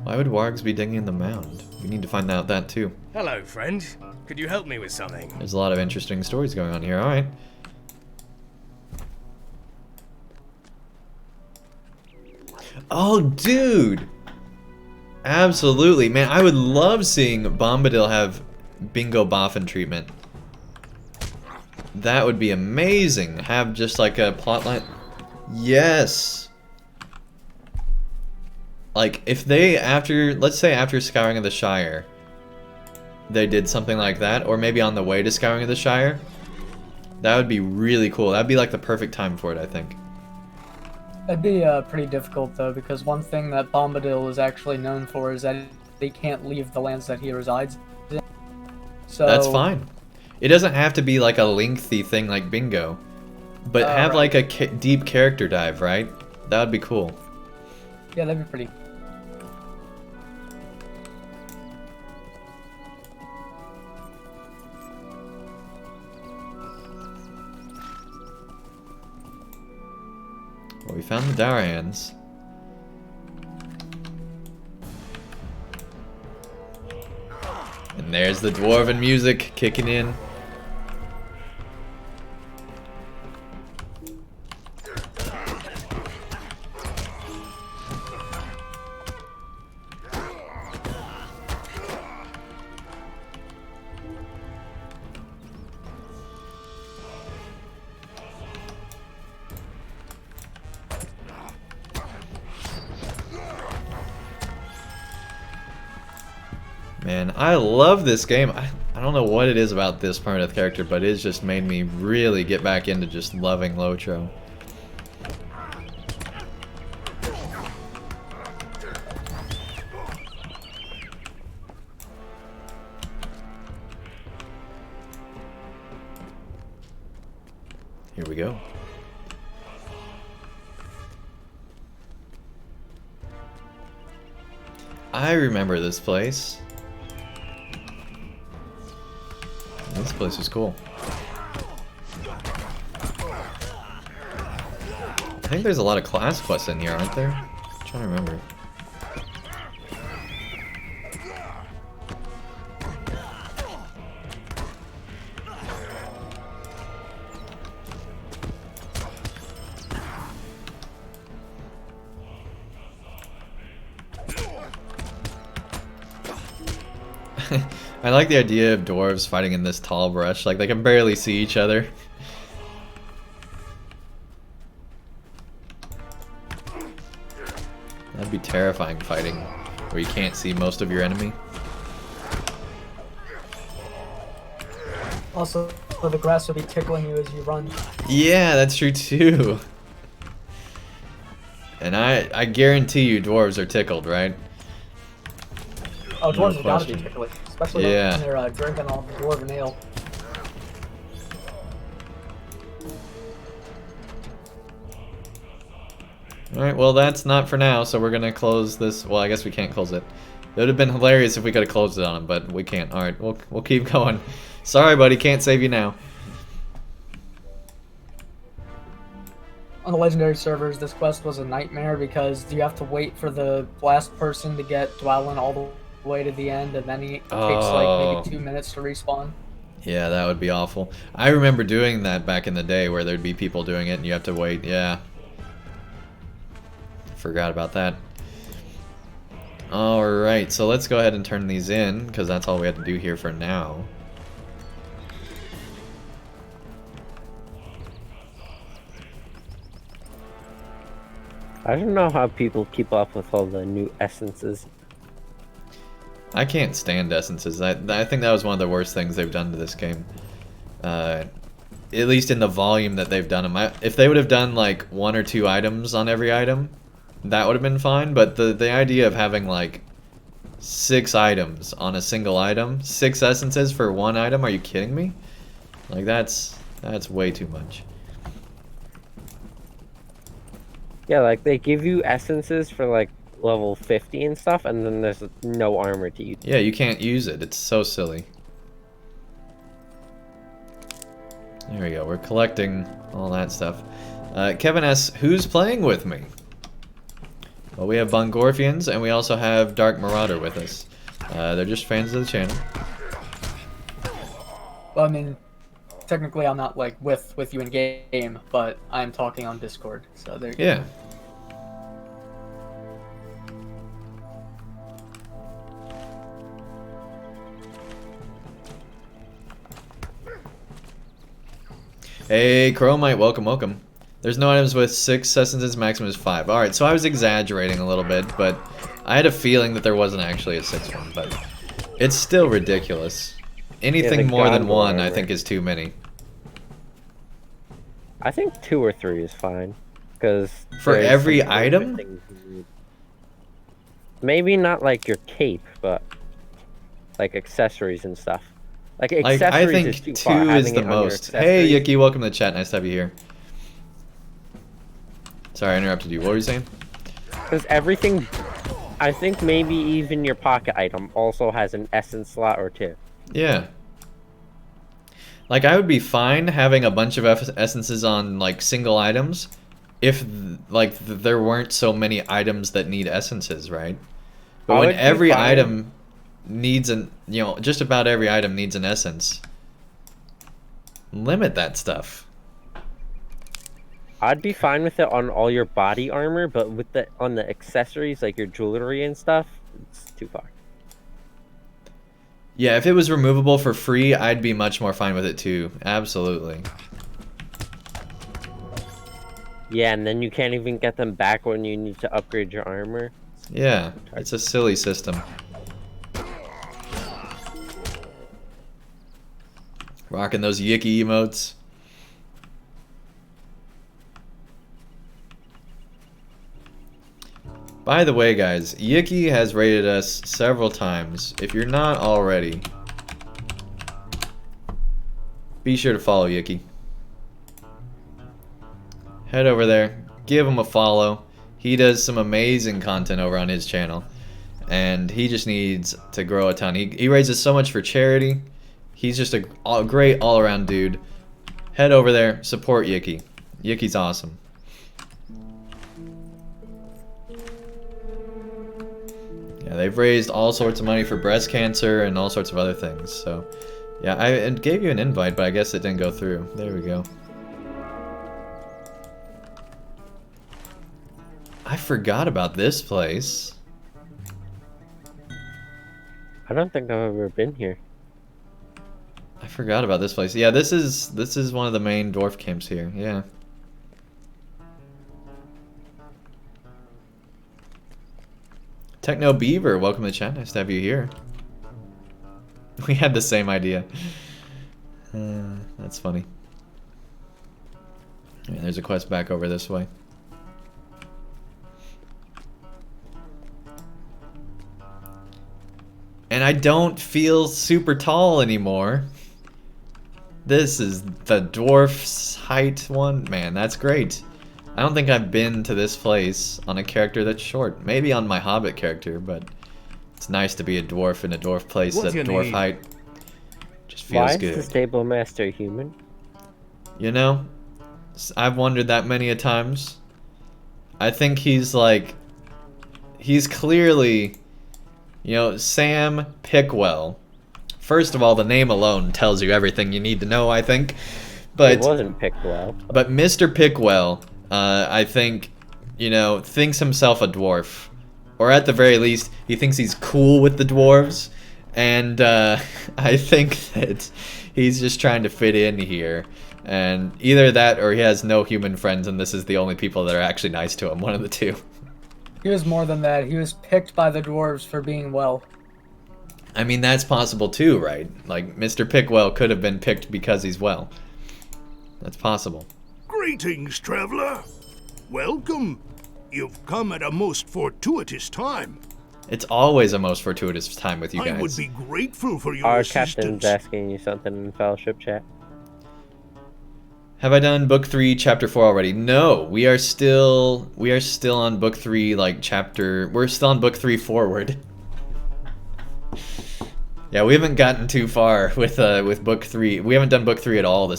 Why would wargs be digging in the mound? We need to find out that too. Hello, friend. Could you help me with something? There's a lot of interesting stories going on here. Alright. Oh, dude! Absolutely. Man, I would love seeing Bombadil have Bingo Boffin treatment. That would be amazing. Have just like a plotline. Yes! Like, if they, let's say after Scouring of the Shire, they did something like that, or maybe on the way to Scouring of the Shire, that would be really cool. That'd be like the perfect time for it, I think. That'd be pretty difficult though, because one thing that Bombadil is actually known for is that he can't leave the lands that he resides in. So that's fine. It doesn't have to be like a lengthy thing like Bingo, but have right. like a deep character dive, right? That would be cool. Yeah, that'd be pretty. Well, we found the Darans. And there's the dwarven music kicking in. Man, I love this game. I don't know what it is about this Permadeath character, but it's just made me really get back into just loving LOTRO. Here we go. I remember this place. This place is cool. I think there's a lot of class quests in here, aren't there? I'm trying to remember. I like the idea of dwarves fighting in this tall brush. Like, they can barely see each other. That'd be terrifying fighting where you can't see most of your enemy. Also, the grass will be tickling you as you run. Yeah, that's true too. And I guarantee you dwarves are tickled, right? Oh, dwarves No have gotta be question. tickling. Especially Yeah. when they're drinking all the dwarven ale. Alright, well that's not for now, so we're gonna close this. Well, I guess we can't close it. It would have been hilarious if we could have closed it on him, but we can't. Alright, we'll keep going. Sorry, buddy, can't save you now. On the legendary servers, this quest was a nightmare because you have to wait for the last person to get Dwellin all the way to the end, and then he takes like maybe 2 minutes to respawn. Yeah, that would be awful. I remember doing that back in the day where there'd be people doing it and you have to wait. Yeah. Forgot about that. Alright, so let's go ahead and turn these in, because that's all we have to do here for now. I don't know how people keep up with all the new essences. I can't stand essences. I think that was one of the worst things they've done to this game. At least in the volume that they've done them. If they would have done like 1 or 2 items on every item, that would have been fine. But the idea of having like 6 items on a single item, 6 essences for 1 item, are you kidding me? Like that's way too much. Yeah, like they give you essences for like level 50 and stuff, and then there's no armor to use. Yeah, you can't use it. It's so silly. There we go. We're collecting all that stuff. Kevin asks, who's playing with me? Well, we have Bongorfians, and we also have Dark Marauder with us. They're just fans of the channel. Well, I mean, technically I'm not like with you in game, but I'm talking on Discord, so there you go. Yeah. Hey, Chromite, welcome, welcome. There's no items with 6 essences, maximum is 5. Alright, so I was exaggerating a little bit, but I had a feeling that there wasn't actually a 6th one, but it's still ridiculous. Anything more than 1, I think, is too many. I think 2 or 3 is fine, because for every item? Maybe not like your cape, but like accessories and stuff. Like accessories I think is too 2 far, is the most. Hey Yuki, welcome to the chat. Nice to have you here. Sorry, I interrupted you. What were you saying? Because everything, I think maybe even your pocket item also has an essence slot or 2. Yeah. Like, I would be fine having a bunch of essences on, like, single items if, like, there weren't so many items that need essences, right? But when every item needs an, you know, just about every item needs an essence, limit that stuff. I'd be fine with it on all your body armor, but with the on the accessories, like your jewelry and stuff, it's too far. Yeah, if it was removable for free, I'd be much more fine with it too. Absolutely. Yeah, and then you can't even get them back when you need to upgrade your armor. Yeah, it's a silly system. Rocking those Yicky emotes. By the way, guys, Yicky has rated us several times. If you're not already, be sure to follow Yicky. Head over there, give him a follow. He does some amazing content over on his channel, and he just needs to grow a ton. He raises so much for charity. He's just a great all-around dude. Head over there, support Yicky. Yicky's awesome. Yeah, they've raised all sorts of money for breast cancer and all sorts of other things. So, yeah, I gave you an invite, but I guess it didn't go through. There we go. I forgot about this place. I don't think I've ever been here. I forgot about this place. Yeah, this is one of the main dwarf camps here. Yeah. Techno Beaver, welcome to the chat. Nice to have you here. We had the same idea. That's funny. Yeah, there's a quest back over this way. And I don't feel super tall anymore. This is the dwarf's height one. Man, that's great. I don't think I've been to this place on a character that's short. Maybe on my Hobbit character, but it's nice to be a dwarf in a dwarf place What's at your dwarf name? height. Just feels Why good. is the stable master human? You know, I've wondered that many a times. I think he's like, he's clearly, you know, Sam Pickwell. First of all, the name alone tells you everything you need to know, I think. But It wasn't picked well. But Mr. Pickwell, I think, you know, thinks himself a dwarf. Or at the very least, he thinks he's cool with the dwarves. And I think that he's just trying to fit in here. And either that or he has no human friends and this is the only people that are actually nice to him. One of the two. He was more than that. He was picked by the dwarves for being well. I mean, that's possible too, right? Like, Mr. Pickwell could have been picked because he's well. That's possible. Greetings, traveler. Welcome. You've come at a most fortuitous time. It's always a most fortuitous time with you guys. I would be grateful for your Our assistance. captain's asking you something in Fellowship chat. Have I done book 3, chapter 4 already? No, we are still on book 3, like we're still on book 3 forward. Yeah, we haven't gotten too far with book 3. We haven't done book 3 at all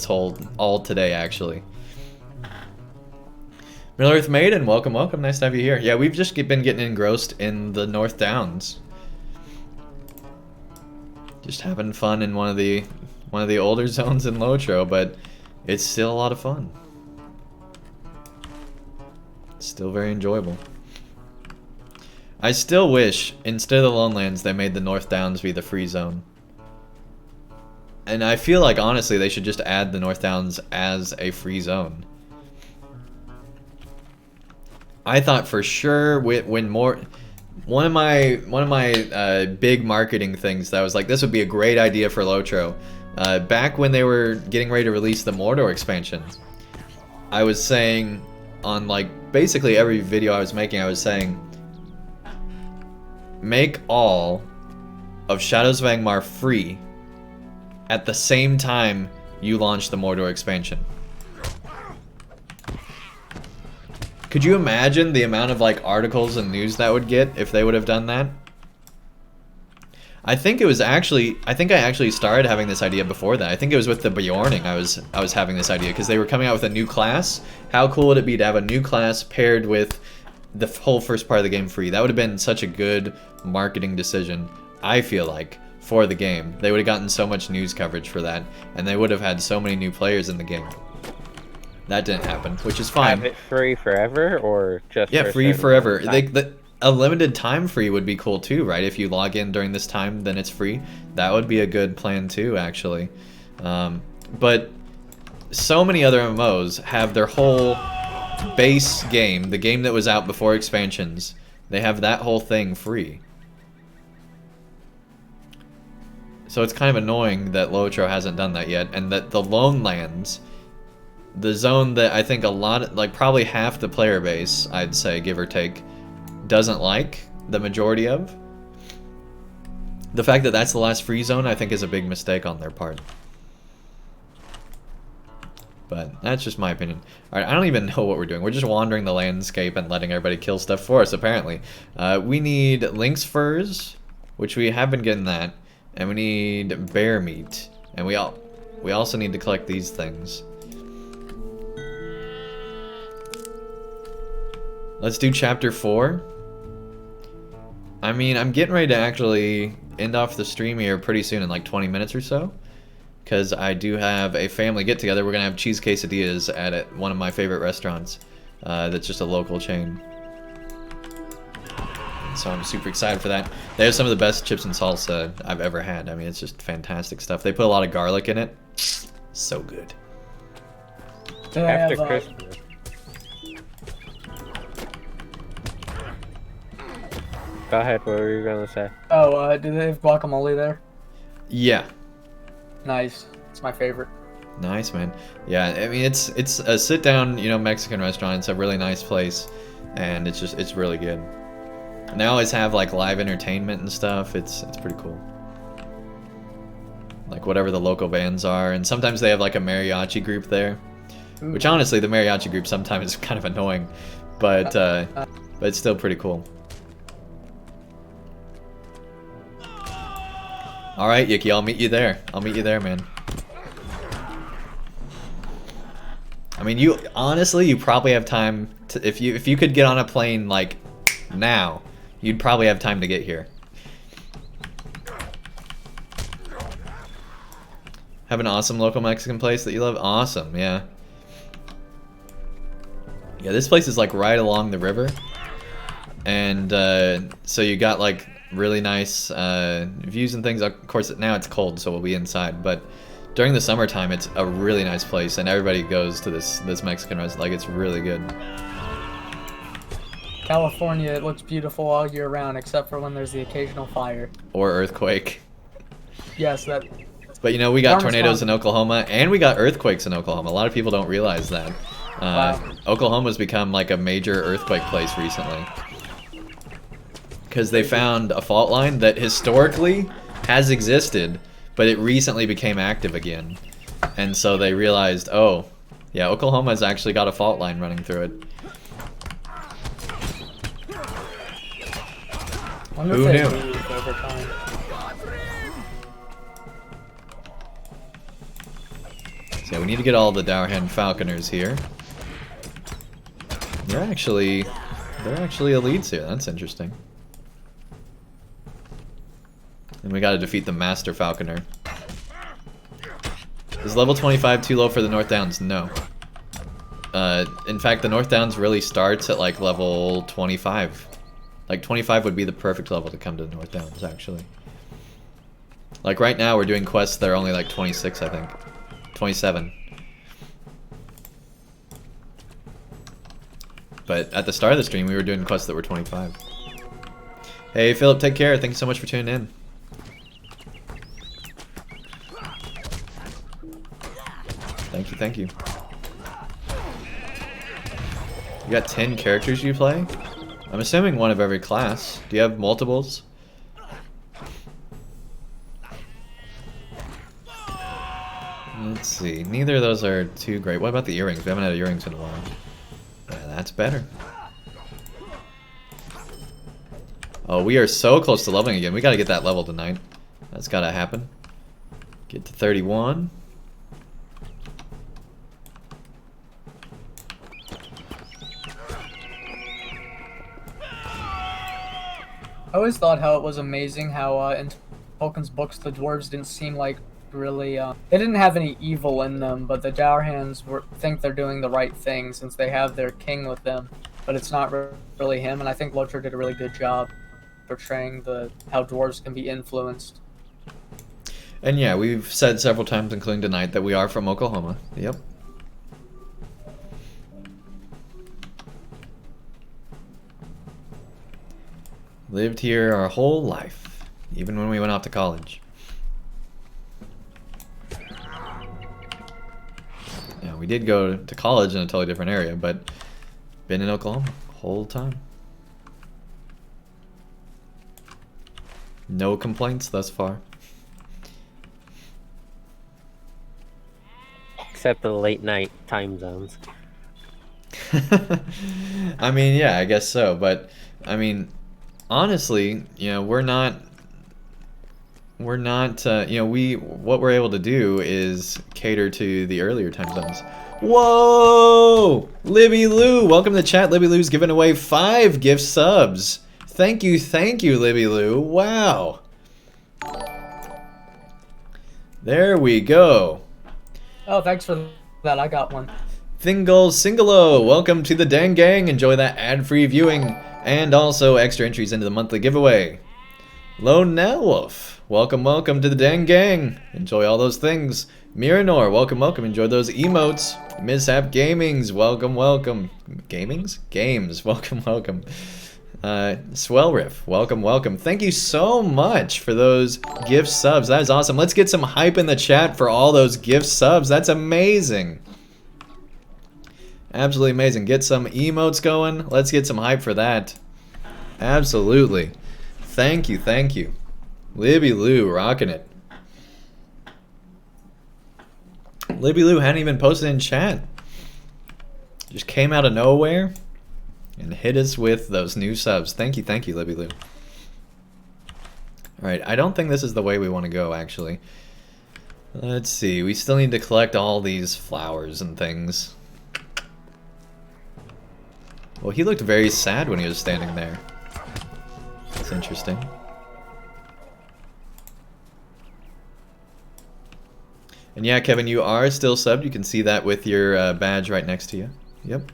all today actually. Middle Earth Maiden, welcome, welcome. Nice to have you here. Yeah, we've just been getting engrossed in the North Downs. Just having fun in one of the older zones in LOTRO, but it's still a lot of fun. It's still very enjoyable. I still wish, instead of the Lonelands, they made the North Downs be the free zone. And I feel like, honestly, they should just add the North Downs as a free zone. I thought for sure one of my big marketing things that was like, this would be a great idea for LOTRO. Back when they were getting ready to release the Mordor expansion, I was saying on like basically every video I was making, I was saying, make all of Shadows of Angmar free at the same time you launch the Mordor expansion. Could you imagine the amount of like articles and news that would get if they would have done that? I think I actually started having this idea before that. I think it was with the Bjorning I was having this idea because they were coming out with a new class. How cool would it be to have a new class paired with the whole first part of the game free? That would have been such a good marketing decision, I feel like, for the game. They would have gotten so much news coverage for that, and they would have had so many new players in the game. That didn't happen, which is fine. Have it free forever or just Yeah, for a free certain forever. amount of time? A limited time free would be cool too, right? If you log in during this time, then it's free. That would be a good plan too, actually. But so many other MMOs have their whole base game, the game that was out before expansions, they have that whole thing free. So it's kind of annoying that LOTRO hasn't done that yet, and that the Lonelands, the zone that I think probably half the player base, I'd say, give or take, doesn't like, the majority of. The fact that that's the last free zone, I think, is a big mistake on their part. But that's just my opinion. Alright, I don't even know what we're doing. We're just wandering the landscape and letting everybody kill stuff for us, apparently. We need lynx furs, which we have been getting that. And we need bear meat. And we also need to collect these things. Let's do chapter 4. I mean, I'm getting ready to actually end off the stream here pretty soon in like 20 minutes or so. Because I do have a family get-together. We're going to have cheese quesadillas at one of my favorite restaurants. That's just a local chain. And so I'm super excited for that. They have some of the best chips and salsa I've ever had. I mean, it's just fantastic stuff. They put a lot of garlic in it. So good. After Christmas. Go ahead, what were you gonna say? Oh, do they have guacamole there? Yeah. Nice. It's my favorite. Nice, man. Yeah, I mean, it's a sit-down, Mexican restaurant. It's a really nice place, and it's really good. And they always have like live entertainment and stuff. It's pretty cool. Like whatever the local bands are, and sometimes they have like a mariachi group there. Which honestly, the mariachi group sometimes is kind of annoying, but it's still pretty cool. All right, Yuki, I'll meet you there. I'll meet you there, man. I mean, you honestly, you probably have time to, if you could get on a plane like now, you'd probably have time to get here. Have an awesome local Mexican place that you love? Awesome, yeah. Yeah, this place is like right along the river. And so you got like really nice views and things. Of course, now it's cold, so we'll be inside. But during the summertime, it's a really nice place, and everybody goes to this Mexican restaurant. Like, it's really good. California, it looks beautiful all year round, except for when there's the occasional fire. Or earthquake. Yes, that... But you know, we got tornadoes in Oklahoma, and we got earthquakes in Oklahoma. A lot of people don't realize that. Wow. Oklahoma's become like a major earthquake place recently. Because they found a fault line that historically has existed, but it recently became active again. And so they realized, oh, yeah, Oklahoma's actually got a fault line running through it. Who knew? Over time. So we need to get all the Dowerhand Falconers here. They're actually elites here. That's interesting. And we gotta defeat the Master Falconer. Is level 25 too low for the North Downs? No. In fact, the North Downs really starts at like level 25. Like 25 would be the perfect level to come to the North Downs, actually. Like right now we're doing quests that are only like 26, I think. 27. But at the start of the stream we were doing quests that were 25. Hey Philip, take care. Thank you so much for tuning in. Thank you, thank you. You got 10 characters you play? I'm assuming one of every class. Do you have multiples? Let's see. Neither of those are too great. What about the earrings? We haven't had earrings in a while. Yeah, that's better. Oh, we are so close to leveling again. We gotta get that level tonight. That's gotta happen. Get to 31. I always thought how it was amazing how in Tolkien's books the dwarves didn't seem like really they didn't have any evil in them, but the Dowerhands think they're doing the right thing since they have their king with them, but it's not really him. And I think LOTRO did a really good job portraying how dwarves can be influenced. And yeah, we've said several times, including tonight, that we are from Oklahoma. Yep. Lived here our whole life, even when we went off to college. Yeah, we did go to college in a totally different area, but been in Oklahoma the whole time. No complaints thus far. Except the late night time zones. I mean, yeah, I guess so, but I mean, honestly, you know, we're not, you know, what we're able to do is cater to the earlier time zones. Whoa! Libby Lou, welcome to the chat. Libby Lou's giving away 5 gift subs. Thank you, Libby Lou. Wow. There we go. Oh, thanks for that. I got one. Thingle Singolo, welcome to the Dang Gang. Enjoy that ad-free viewing and also extra entries into the monthly giveaway. Lone Wolf, welcome to the Dang Gang. Enjoy all those things. Miranor, welcome. Enjoy those emotes. Mishap Gamings, welcome. Games, welcome. Swell Riff, welcome. Thank you so much for those gift subs. That is awesome. Let's get some hype in the chat for all those gift subs. That's amazing. Absolutely amazing. Get some emotes going. Let's get some hype for that. Absolutely. Thank you. Libby Lou, rocking it. Libby Lou hadn't even posted in chat. Just came out of nowhere and hit us with those new subs. Thank you, Libby Lou. Alright, I don't think this is the way we want to go, actually. Let's see, we still need to collect all these flowers and things. Well, he looked very sad when he was standing there. That's interesting. And yeah, Kevin, you are still subbed. You can see that with your badge right next to you. Yep.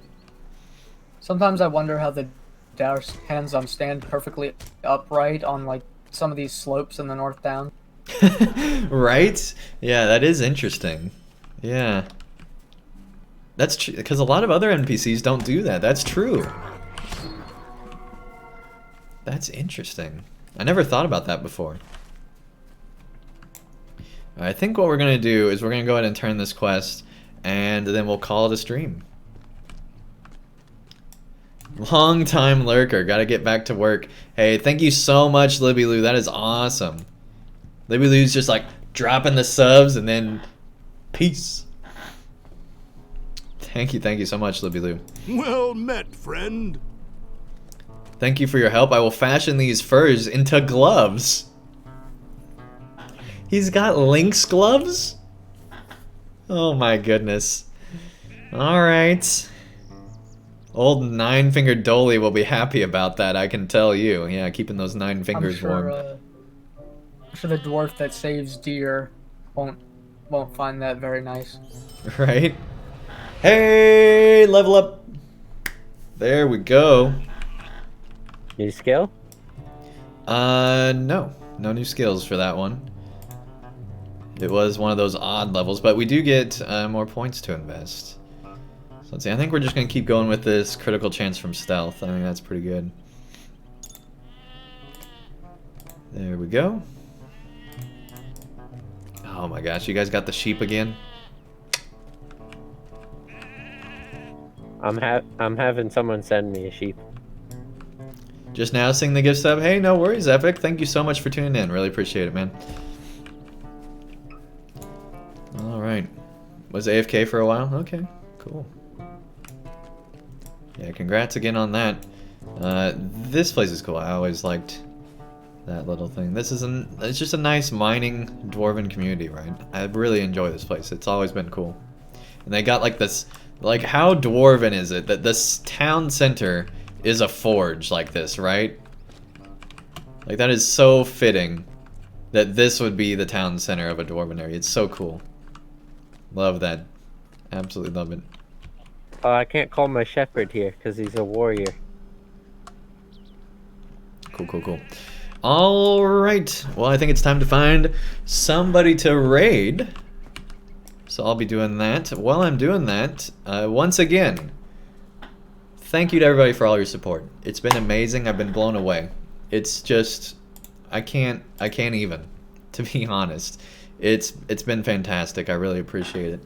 Sometimes I wonder how the Dwarves hands stand perfectly upright on like some of these slopes in the North Down. Right? Yeah, that is interesting. Yeah. That's true, because a lot of other NPCs don't do that. That's true. That's interesting. I never thought about that before. I think what we're going to do is we're going to go ahead and turn this quest, and then we'll call it a stream. Long time lurker. Got to get back to work. Hey, thank you so much, Libby Lou. That is awesome. Libby Lou's just like dropping the subs and then peace. Thank you so much, Libby Lou. Well met, friend. Thank you for your help. I will fashion these furs into gloves. He's got lynx gloves? Oh my goodness. Alright. Old nine-fingered Dolly will be happy about that, I can tell you. Yeah, keeping those 9 fingers warm. I'm sure the dwarf that saves deer won't find that very nice. Right? Hey, level up. There we go. New skill? No. No new skills for that one. It was one of those odd levels, but we do get more points to invest. So let's see, I think we're just going to keep going with this critical chance from stealth. I think that's pretty good. There we go. Oh my gosh, you guys got the sheep again? I'm having someone send me a sheep. Just now seeing the gift sub. Hey, no worries, Epic. Thank you so much for tuning in. Really appreciate it, man. Alright. Was AFK for a while? Okay, cool. Yeah, congrats again on that. This place is cool. I always liked that little thing. This is it's just a nice mining dwarven community, right? I really enjoy this place. It's always been cool. And they got like this, like how dwarven is it that this town center is a forge like this, right? Like that is so fitting that this would be the town center of a dwarven area. It's so cool. Love that. Absolutely love it. I can't call my shepherd here because he's a warrior. Cool. Alright. Well, I think it's time to find somebody to raid. So I'll be doing that. While I'm doing that, once again, thank you to everybody for all your support. It's been amazing. I've been blown away. It's just, I can't even, to be honest. It's been fantastic. I really appreciate it.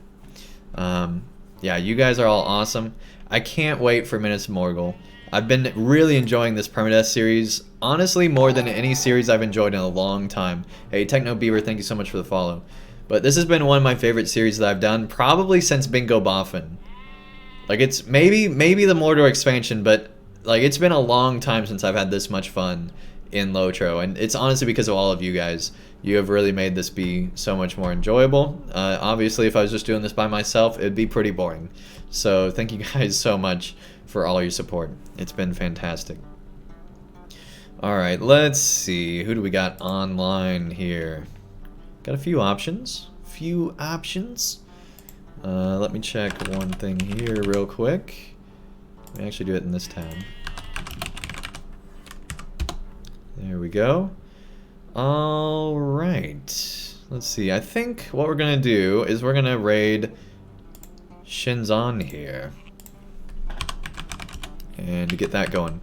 Yeah, you guys are all awesome. I can't wait for Minas Morgul. I've been really enjoying this Permadeath series, honestly more than any series I've enjoyed in a long time. Hey, Techno Beaver, thank you so much for the follow. But this has been one of my favorite series that I've done, probably since Bingo Boffin. Like, it's maybe the Mordor expansion, but like it's been a long time since I've had this much fun in LOTRO, and it's honestly because of all of you guys. You have really made this be so much more enjoyable. Obviously, if I was just doing this by myself, it'd be pretty boring. So thank you guys so much for all your support. It's been fantastic. Alright, let's see. Who do we got online here? Got a few options. Let me check one thing here real quick. Let me actually do it in this town. There we go. Alright. Let's see. I think what we're going to do is we're going to raid Shinzan here. And get that going.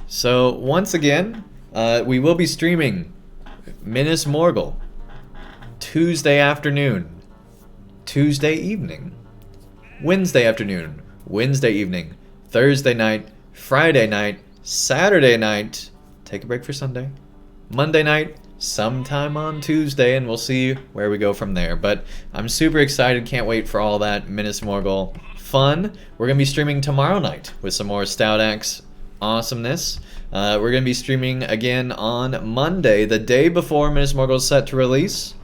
So, once again, we will be streaming Minas Morgul Tuesday afternoon, Tuesday evening, Wednesday afternoon, Wednesday evening, Thursday night, Friday night, Saturday night, take a break for Sunday, Monday night, sometime on Tuesday, and we'll see where we go from there. But I'm super excited, can't wait for all that Minas Morgul fun. We're going to be streaming tomorrow night with some more Stout-axe awesomeness. We're going to be streaming again on Monday, the day before Minas Morgul is set to release,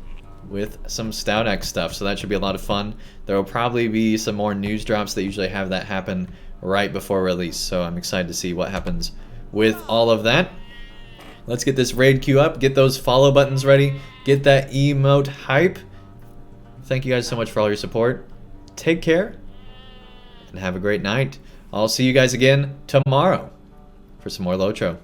with some Stout-axe stuff, so that should be a lot of fun. There will probably be some more news drops that usually have that happen right before release, so I'm excited to see what happens with all of that. Let's get this raid queue up, get those follow buttons ready, get that emote hype. Thank you guys so much for all your support. Take care, and have a great night. I'll see you guys again tomorrow for some more LOTRO.